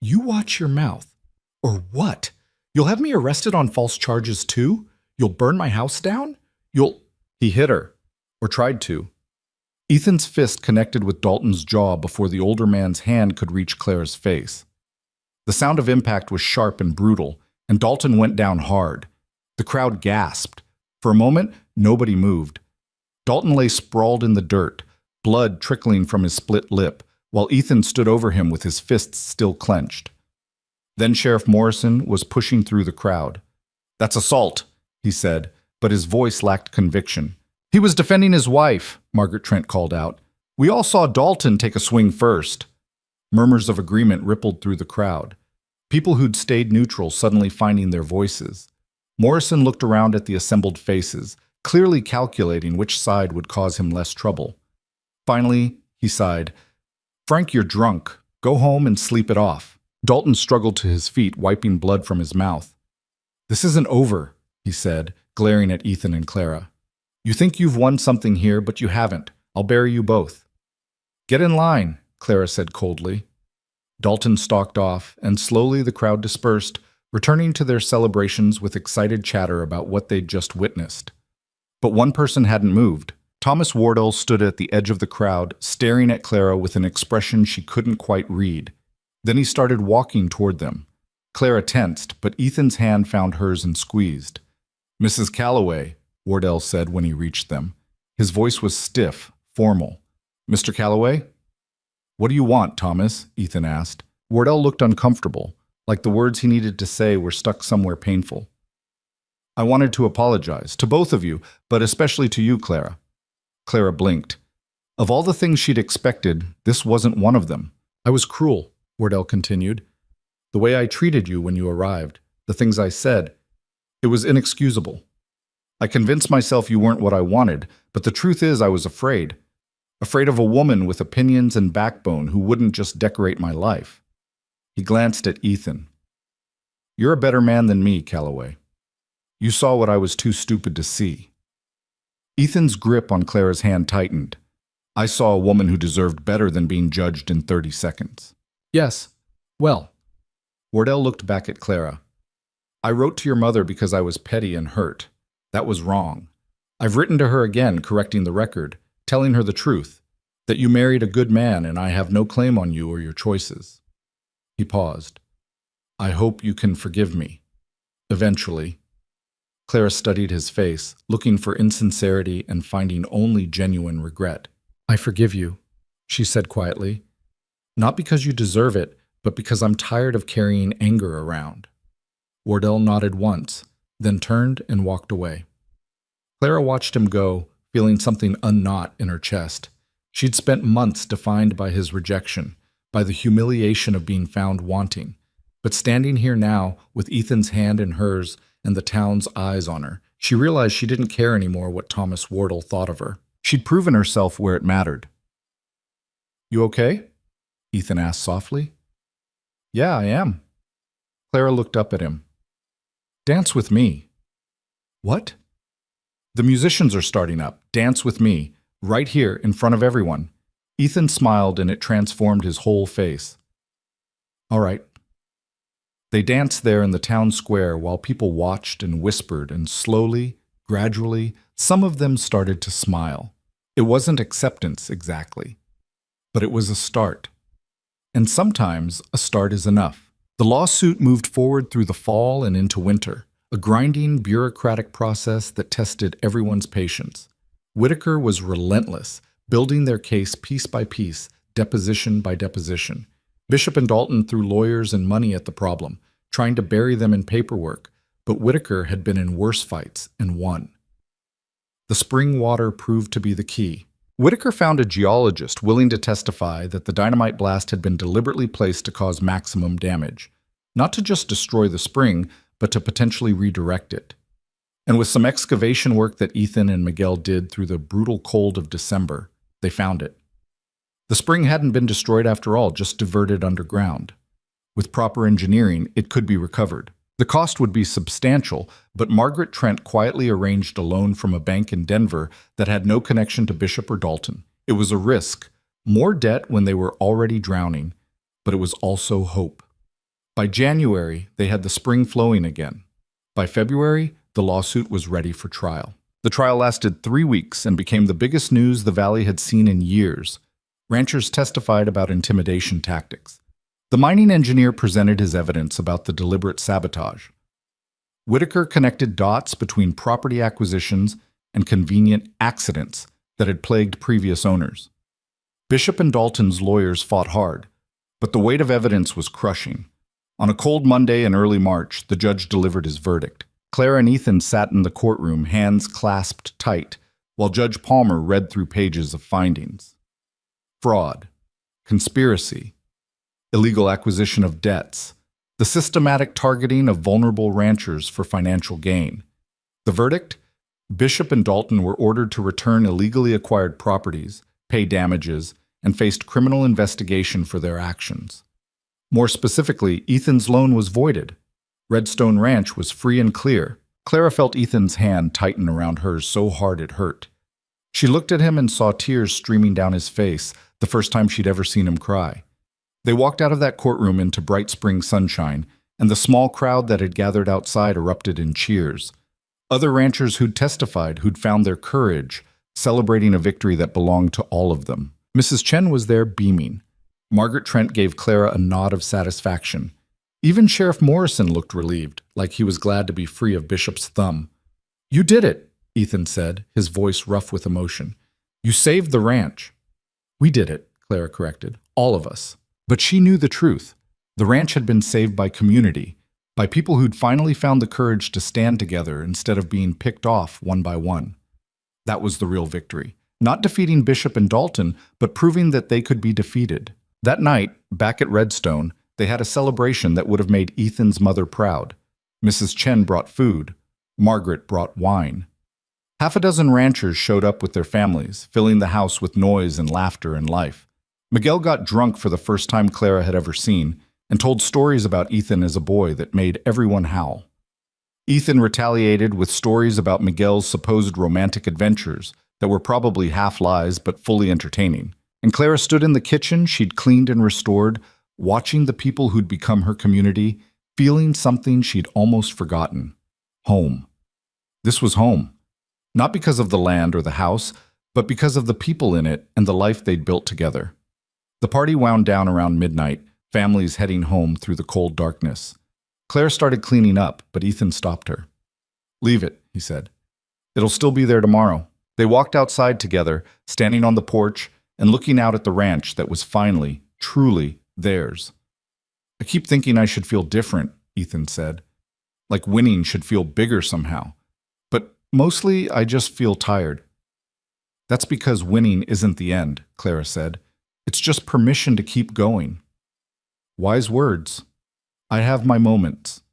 You watch your mouth. Or what? You'll have me arrested on false charges too? You'll burn my house down? He hit her, or tried to. Ethan's fist connected with Dalton's jaw before the older man's hand could reach Clara's face. The sound of impact was sharp and brutal, and Dalton went down hard. The crowd gasped. For a moment, nobody moved. Dalton lay sprawled in the dirt, blood trickling from his split lip, while Ethan stood over him with his fists still clenched. Then Sheriff Morrison was pushing through the crowd. "That's assault," he said, but his voice lacked conviction. "He was defending his wife," Margaret Trent called out. "We all saw Dalton take a swing first." Murmurs of agreement rippled through the crowd. People who'd stayed neutral suddenly finding their voices. Morrison looked around at the assembled faces, clearly calculating which side would cause him less trouble. Finally, he sighed, "Frank, you're drunk. Go home and sleep it off." Dalton struggled to his feet, wiping blood from his mouth. "This isn't over," he said, glaring at Ethan and Clara. "You think you've won something here, but you haven't. I'll bury you both." "Get in line," Clara said coldly. Dalton stalked off, and slowly the crowd dispersed, returning to their celebrations with excited chatter about what they'd just witnessed. But one person hadn't moved. Thomas Wardell stood at the edge of the crowd, staring at Clara with an expression she couldn't quite read. Then he started walking toward them. Clara tensed, but Ethan's hand found hers and squeezed. "Mrs. Calloway," Wardell said when he reached them. His voice was stiff, formal. "Mr. Calloway?" "What do you want, Thomas?" Ethan asked. Wardell looked uncomfortable, like the words he needed to say were stuck somewhere painful. "I wanted to apologize, to both of you, but especially to you, Clara." Clara blinked. Of all the things she'd expected, this wasn't one of them. "I was cruel," Wardell continued. "The way I treated you when you arrived, the things I said, it was inexcusable. I convinced myself you weren't what I wanted, but the truth is I was afraid. Afraid of a woman with opinions and backbone who wouldn't just decorate my life." He glanced at Ethan. "You're a better man than me, Calloway. You saw what I was too stupid to see." Ethan's grip on Clara's hand tightened. "I saw a woman who deserved better than being judged in 30 seconds. "Yes. Well." Wardell looked back at Clara. "I wrote to your mother because I was petty and hurt. That was wrong. I've written to her again, correcting the record, telling her the truth, that you married a good man and I have no claim on you or your choices." He paused. "I hope you can forgive me. Eventually." Clara studied his face, looking for insincerity and finding only genuine regret. "I forgive you," she said quietly. "Not because you deserve it, but because I'm tired of carrying anger around." Wardell nodded once, then turned and walked away. Clara watched him go, feeling something unknot in her chest. She'd spent months defined by his rejection, by the humiliation of being found wanting. But standing here now, with Ethan's hand in hers and the town's eyes on her, she realized she didn't care anymore what Thomas Wardell thought of her. She'd proven herself where it mattered. "You okay?" Ethan asked softly. "Yeah, I am." Clara looked up at him. "Dance with me." "What?" "The musicians are starting up. Dance with me. Right here, in front of everyone." Ethan smiled and it transformed his whole face. "All right." They danced there in the town square while people watched and whispered, and slowly, gradually, some of them started to smile. It wasn't acceptance exactly, but it was a start. And sometimes a start is enough. The lawsuit moved forward through the fall and into winter, a grinding, bureaucratic process that tested everyone's patience. Whitaker was relentless, building their case piece by piece, deposition by deposition. Bishop and Dalton threw lawyers and money at the problem, trying to bury them in paperwork, but Whitaker had been in worse fights and won. The spring water proved to be the key. Whitaker found a geologist willing to testify that the dynamite blast had been deliberately placed to cause maximum damage, not to just destroy the spring, but to potentially redirect it. And with some excavation work that Ethan and Miguel did through the brutal cold of December, they found it. The spring hadn't been destroyed after all, just diverted underground. With proper engineering, it could be recovered. The cost would be substantial, but Margaret Trent quietly arranged a loan from a bank in Denver that had no connection to Bishop or Dalton. It was a risk, more debt when they were already drowning, but it was also hope. By January, they had the spring flowing again. By February, the lawsuit was ready for trial. The trial lasted 3 weeks and became the biggest news the valley had seen in years. Ranchers testified about intimidation tactics. The mining engineer presented his evidence about the deliberate sabotage. Whitaker connected dots between property acquisitions and convenient accidents that had plagued previous owners. Bishop and Dalton's lawyers fought hard, but the weight of evidence was crushing. On a cold Monday in early March, the judge delivered his verdict. Clara and Ethan sat in the courtroom, hands clasped tight, while Judge Palmer read through pages of findings. Fraud, conspiracy, illegal acquisition of debts, the systematic targeting of vulnerable ranchers for financial gain. The verdict? Bishop and Dalton were ordered to return illegally acquired properties, pay damages, and faced criminal investigation for their actions. More specifically, Ethan's loan was voided. Redstone Ranch was free and clear. Clara felt Ethan's hand tighten around hers so hard it hurt. She looked at him and saw tears streaming down his face, the first time she'd ever seen him cry. They walked out of that courtroom into bright spring sunshine, and the small crowd that had gathered outside erupted in cheers. Other ranchers who'd testified, who'd found their courage, celebrating a victory that belonged to all of them. Mrs. Chen was there beaming. Margaret Trent gave Clara a nod of satisfaction. Even Sheriff Morrison looked relieved, like he was glad to be free of Bishop's thumb. "You did it," Ethan said, his voice rough with emotion. "You saved the ranch." "We did it," Clara corrected. "All of us." But she knew the truth. The ranch had been saved by community, by people who'd finally found the courage to stand together instead of being picked off one by one. That was the real victory. Not defeating Bishop and Dalton, but proving that they could be defeated. That night, back at Redstone, they had a celebration that would have made Ethan's mother proud. Mrs. Chen brought food. Margaret brought wine. Half a dozen ranchers showed up with their families, filling the house with noise and laughter and life. Miguel got drunk for the first time Clara had ever seen, and told stories about Ethan as a boy that made everyone howl. Ethan retaliated with stories about Miguel's supposed romantic adventures that were probably half lies but fully entertaining. And Clara stood in the kitchen she'd cleaned and restored, watching the people who'd become her community, feeling something she'd almost forgotten. Home. This was home. Not because of the land or the house, but because of the people in it and the life they'd built together. The party wound down around midnight, families heading home through the cold darkness. Claire started cleaning up, but Ethan stopped her. "Leave it," he said. "It'll still be there tomorrow." They walked outside together, standing on the porch and looking out at the ranch that was finally, truly theirs. "I keep thinking I should feel different," Ethan said. "Like winning should feel bigger somehow. But mostly I just feel tired." "That's because winning isn't the end," Clara said. "It's just permission to keep going." Wise words. I have my moments.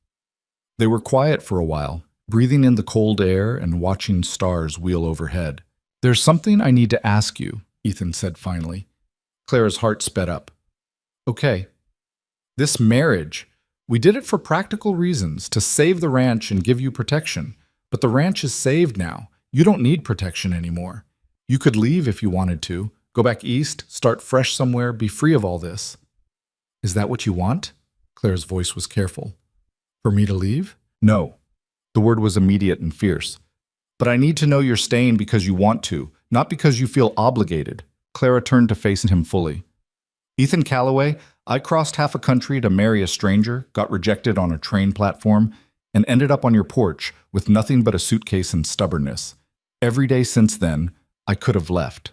They were quiet for a while, breathing in the cold air and watching stars wheel overhead. "There's something I need to ask you," Ethan said finally. Clara's heart sped up. "Okay. This marriage, we did it for practical reasons, to save the ranch and give you protection. But the ranch is saved now. You don't need protection anymore. You could leave if you wanted to, go back east, start fresh somewhere, be free of all this." "Is that what you want?" Claire's voice was careful. "For me to leave?" "No." The word was immediate and fierce. "But I need to know you're staying because you want to, not because you feel obligated." Clara turned to face him fully. "Ethan Calloway, I crossed half a country to marry a stranger, got rejected on a train platform, and ended up on your porch with nothing but a suitcase and stubbornness. Every day since then, I could have left.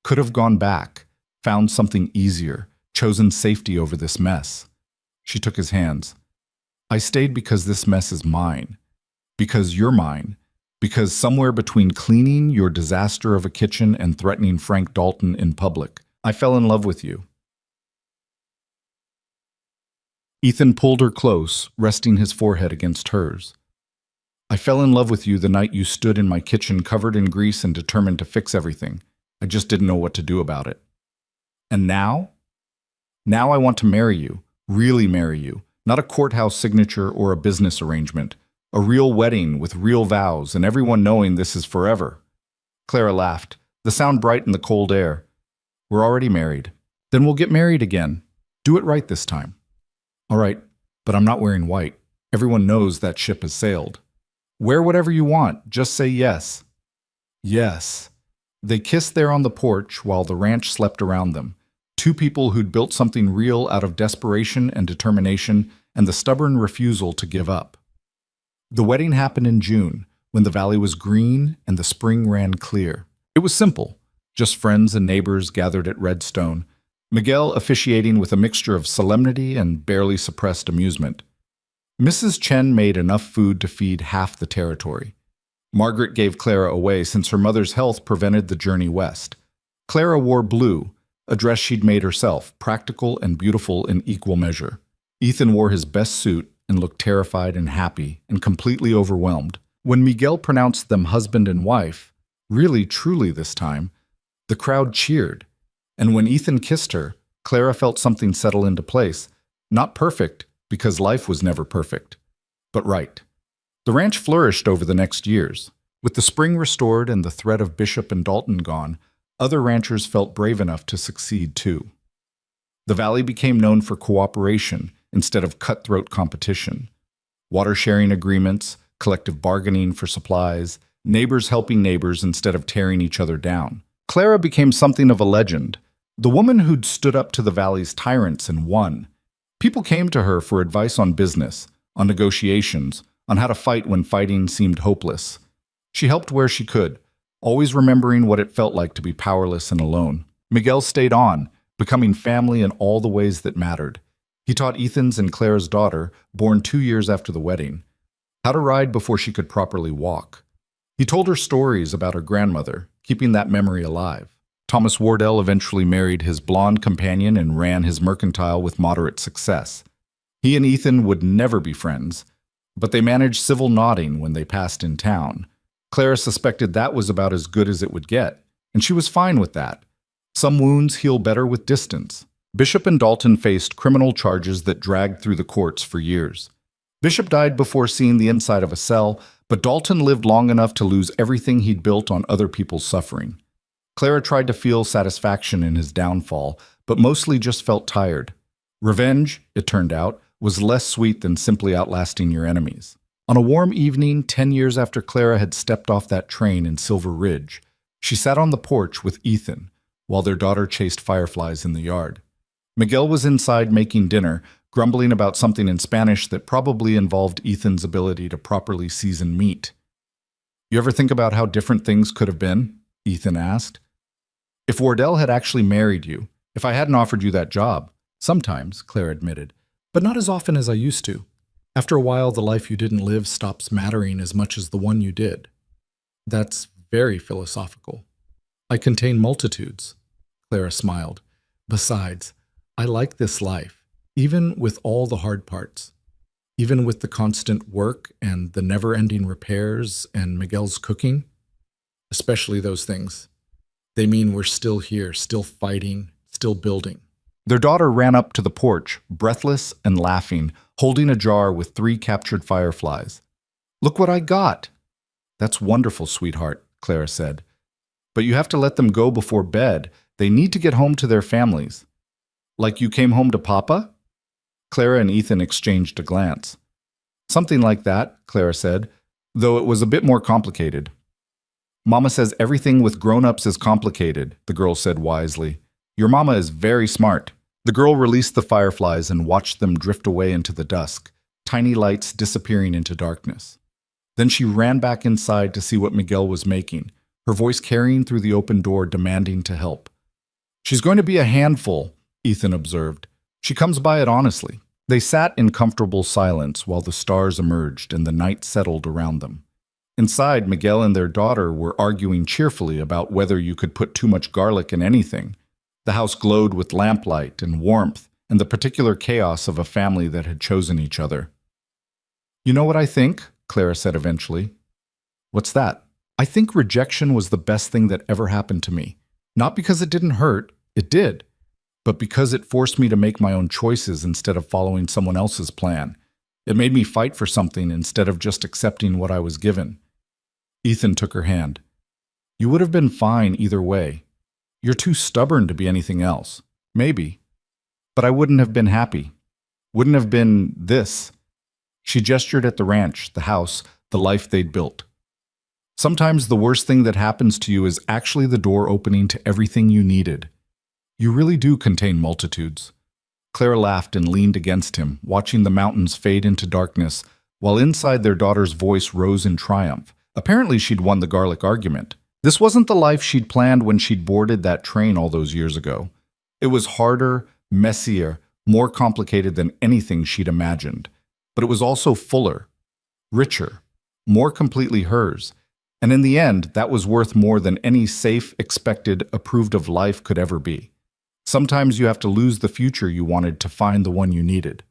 Could have gone back, found something easier, chosen safety over this mess." She took his hands. "I stayed because this mess is mine. Because you're mine. Because somewhere between cleaning your disaster of a kitchen and threatening Frank Dalton in public, I fell in love with you." Ethan pulled her close, resting his forehead against hers. "I fell in love with you the night you stood in my kitchen covered in grease and determined to fix everything. I just didn't know what to do about it. And now? Now I want to marry you, really marry you, not a courthouse signature or a business arrangement. A real wedding with real vows and everyone knowing this is forever." Clara laughed, the sound bright in the cold air. "We're already married. Then we'll get married again. Do it right this time." "All right, but I'm not wearing white. Everyone knows that ship has sailed." "Wear whatever you want. Just say yes." "Yes." They kissed there on the porch while the ranch slept around them. Two people who'd built something real out of desperation and determination and the stubborn refusal to give up. The wedding happened in June, when the valley was green and the spring ran clear. It was simple, just friends and neighbors gathered at Redstone, Miguel officiating with a mixture of solemnity and barely suppressed amusement. Mrs. Chen made enough food to feed half the territory. Margaret gave Clara away since her mother's health prevented the journey west. Clara wore blue, a dress she'd made herself, practical and beautiful in equal measure. Ethan wore his best suit and looked terrified and happy and completely overwhelmed. When Miguel pronounced them husband and wife, really truly this time, the crowd cheered. And when Ethan kissed her, Clara felt something settle into place. Not perfect, because life was never perfect, but right. The ranch flourished over the next years. With the spring restored and the threat of Bishop and Dalton gone, other ranchers felt brave enough to succeed too. The valley became known for cooperation instead of cutthroat competition. Water-sharing agreements, collective bargaining for supplies, neighbors helping neighbors instead of tearing each other down. Clara became something of a legend, the woman who'd stood up to the valley's tyrants and won. People came to her for advice on business, on negotiations, on how to fight when fighting seemed hopeless. She helped where she could, always remembering what it felt like to be powerless and alone. Miguel stayed on, becoming family in all the ways that mattered. He taught Ethan's and Clara's daughter, born 2 years after the wedding, how to ride before she could properly walk. He told her stories about her grandmother, keeping that memory alive. Thomas Wardell eventually married his blonde companion and ran his mercantile with moderate success. He and Ethan would never be friends, but they managed civil nodding when they passed in town. Clara suspected that was about as good as it would get, and she was fine with that. Some wounds heal better with distance. Bishop and Dalton faced criminal charges that dragged through the courts for years. Bishop died before seeing the inside of a cell, but Dalton lived long enough to lose everything he'd built on other people's suffering. Clara tried to feel satisfaction in his downfall, but mostly just felt tired. Revenge, it turned out, was less sweet than simply outlasting your enemies. On a warm evening, 10 years after Clara had stepped off that train in Silver Ridge, she sat on the porch with Ethan while their daughter chased fireflies in the yard. Miguel was inside making dinner, grumbling about something in Spanish that probably involved Ethan's ability to properly season meat. "You ever think about how different things could have been?" Ethan asked. "If Wardell had actually married you, if I hadn't offered you that job." "Sometimes," Clara admitted, "but not as often as I used to. After a while, the life you didn't live stops mattering as much as the one you did." "That's very philosophical." "I contain multitudes," Clara smiled. "Besides, I like this life, even with all the hard parts. Even with the constant work and the never-ending repairs and Miguel's cooking. Especially those things. They mean we're still here, still fighting, still building." Their daughter ran up to the porch, breathless and laughing, holding a jar with 3 captured fireflies. "Look what I got!" "That's wonderful, sweetheart," Clara said. "But you have to let them go before bed. They need to get home to their families." "Like you came home to Papa?" Clara and Ethan exchanged a glance. "Something like that," Clara said, though it was a bit more complicated. "Mama says everything with grown-ups is complicated," the girl said wisely. "Your mama is very smart." The girl released the fireflies and watched them drift away into the dusk, tiny lights disappearing into darkness. Then she ran back inside to see what Miguel was making, her voice carrying through the open door demanding to help. "She's going to be a handful," Ethan observed. "She comes by it honestly." They sat in comfortable silence while the stars emerged and the night settled around them. Inside, Miguel and their daughter were arguing cheerfully about whether you could put too much garlic in anything. The house glowed with lamplight and warmth and the particular chaos of a family that had chosen each other. "You know what I think?" Clara said eventually. "What's that?" "I think rejection was the best thing that ever happened to me. Not because it didn't hurt, it did, but because it forced me to make my own choices instead of following someone else's plan. It made me fight for something instead of just accepting what I was given." Ethan took her hand. "You would have been fine either way. You're too stubborn to be anything else. Maybe. But I wouldn't have been happy. Wouldn't have been this." She gestured at the ranch, the house, the life they'd built. "Sometimes the worst thing that happens to you is actually the door opening to everything you needed. You really do contain multitudes." Clara laughed and leaned against him, watching the mountains fade into darkness, while inside their daughter's voice rose in triumph. Apparently she'd won the garlic argument. This wasn't the life she'd planned when she'd boarded that train all those years ago. It was harder, messier, more complicated than anything she'd imagined. But it was also fuller, richer, more completely hers. And in the end, that was worth more than any safe, expected, approved of life could ever be. Sometimes you have to lose the future you wanted to find the one you needed.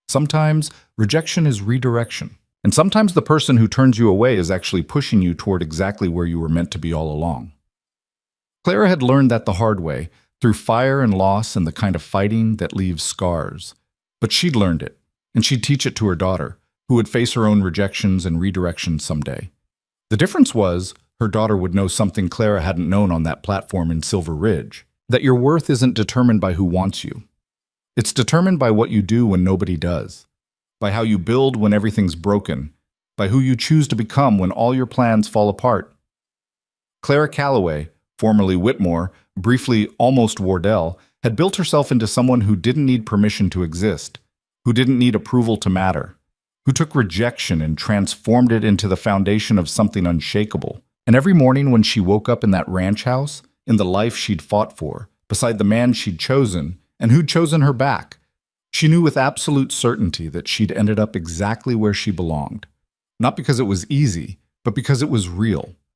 Sometimes rejection is redirection. And sometimes the person who turns you away is actually pushing you toward exactly where you were meant to be all along. Clara had learned that the hard way, through fire and loss and the kind of fighting that leaves scars. But she'd learned it, and she'd teach it to her daughter, who would face her own rejections and redirections someday. The difference was, her daughter would know something Clara hadn't known on that platform in Silver Ridge, that your worth isn't determined by who wants you. It's determined by what you do when nobody does, by how you build when everything's broken, by who you choose to become when all your plans fall apart. Clara Calloway, formerly Whitmore, briefly almost Wardell, had built herself into someone who didn't need permission to exist, who didn't need approval to matter, who took rejection and transformed it into the foundation of something unshakable. And every morning when she woke up in that ranch house, in the life she'd fought for, beside the man she'd chosen and who'd chosen her back, she knew with absolute certainty that she'd ended up exactly where she belonged. Not because it was easy, but because it was real.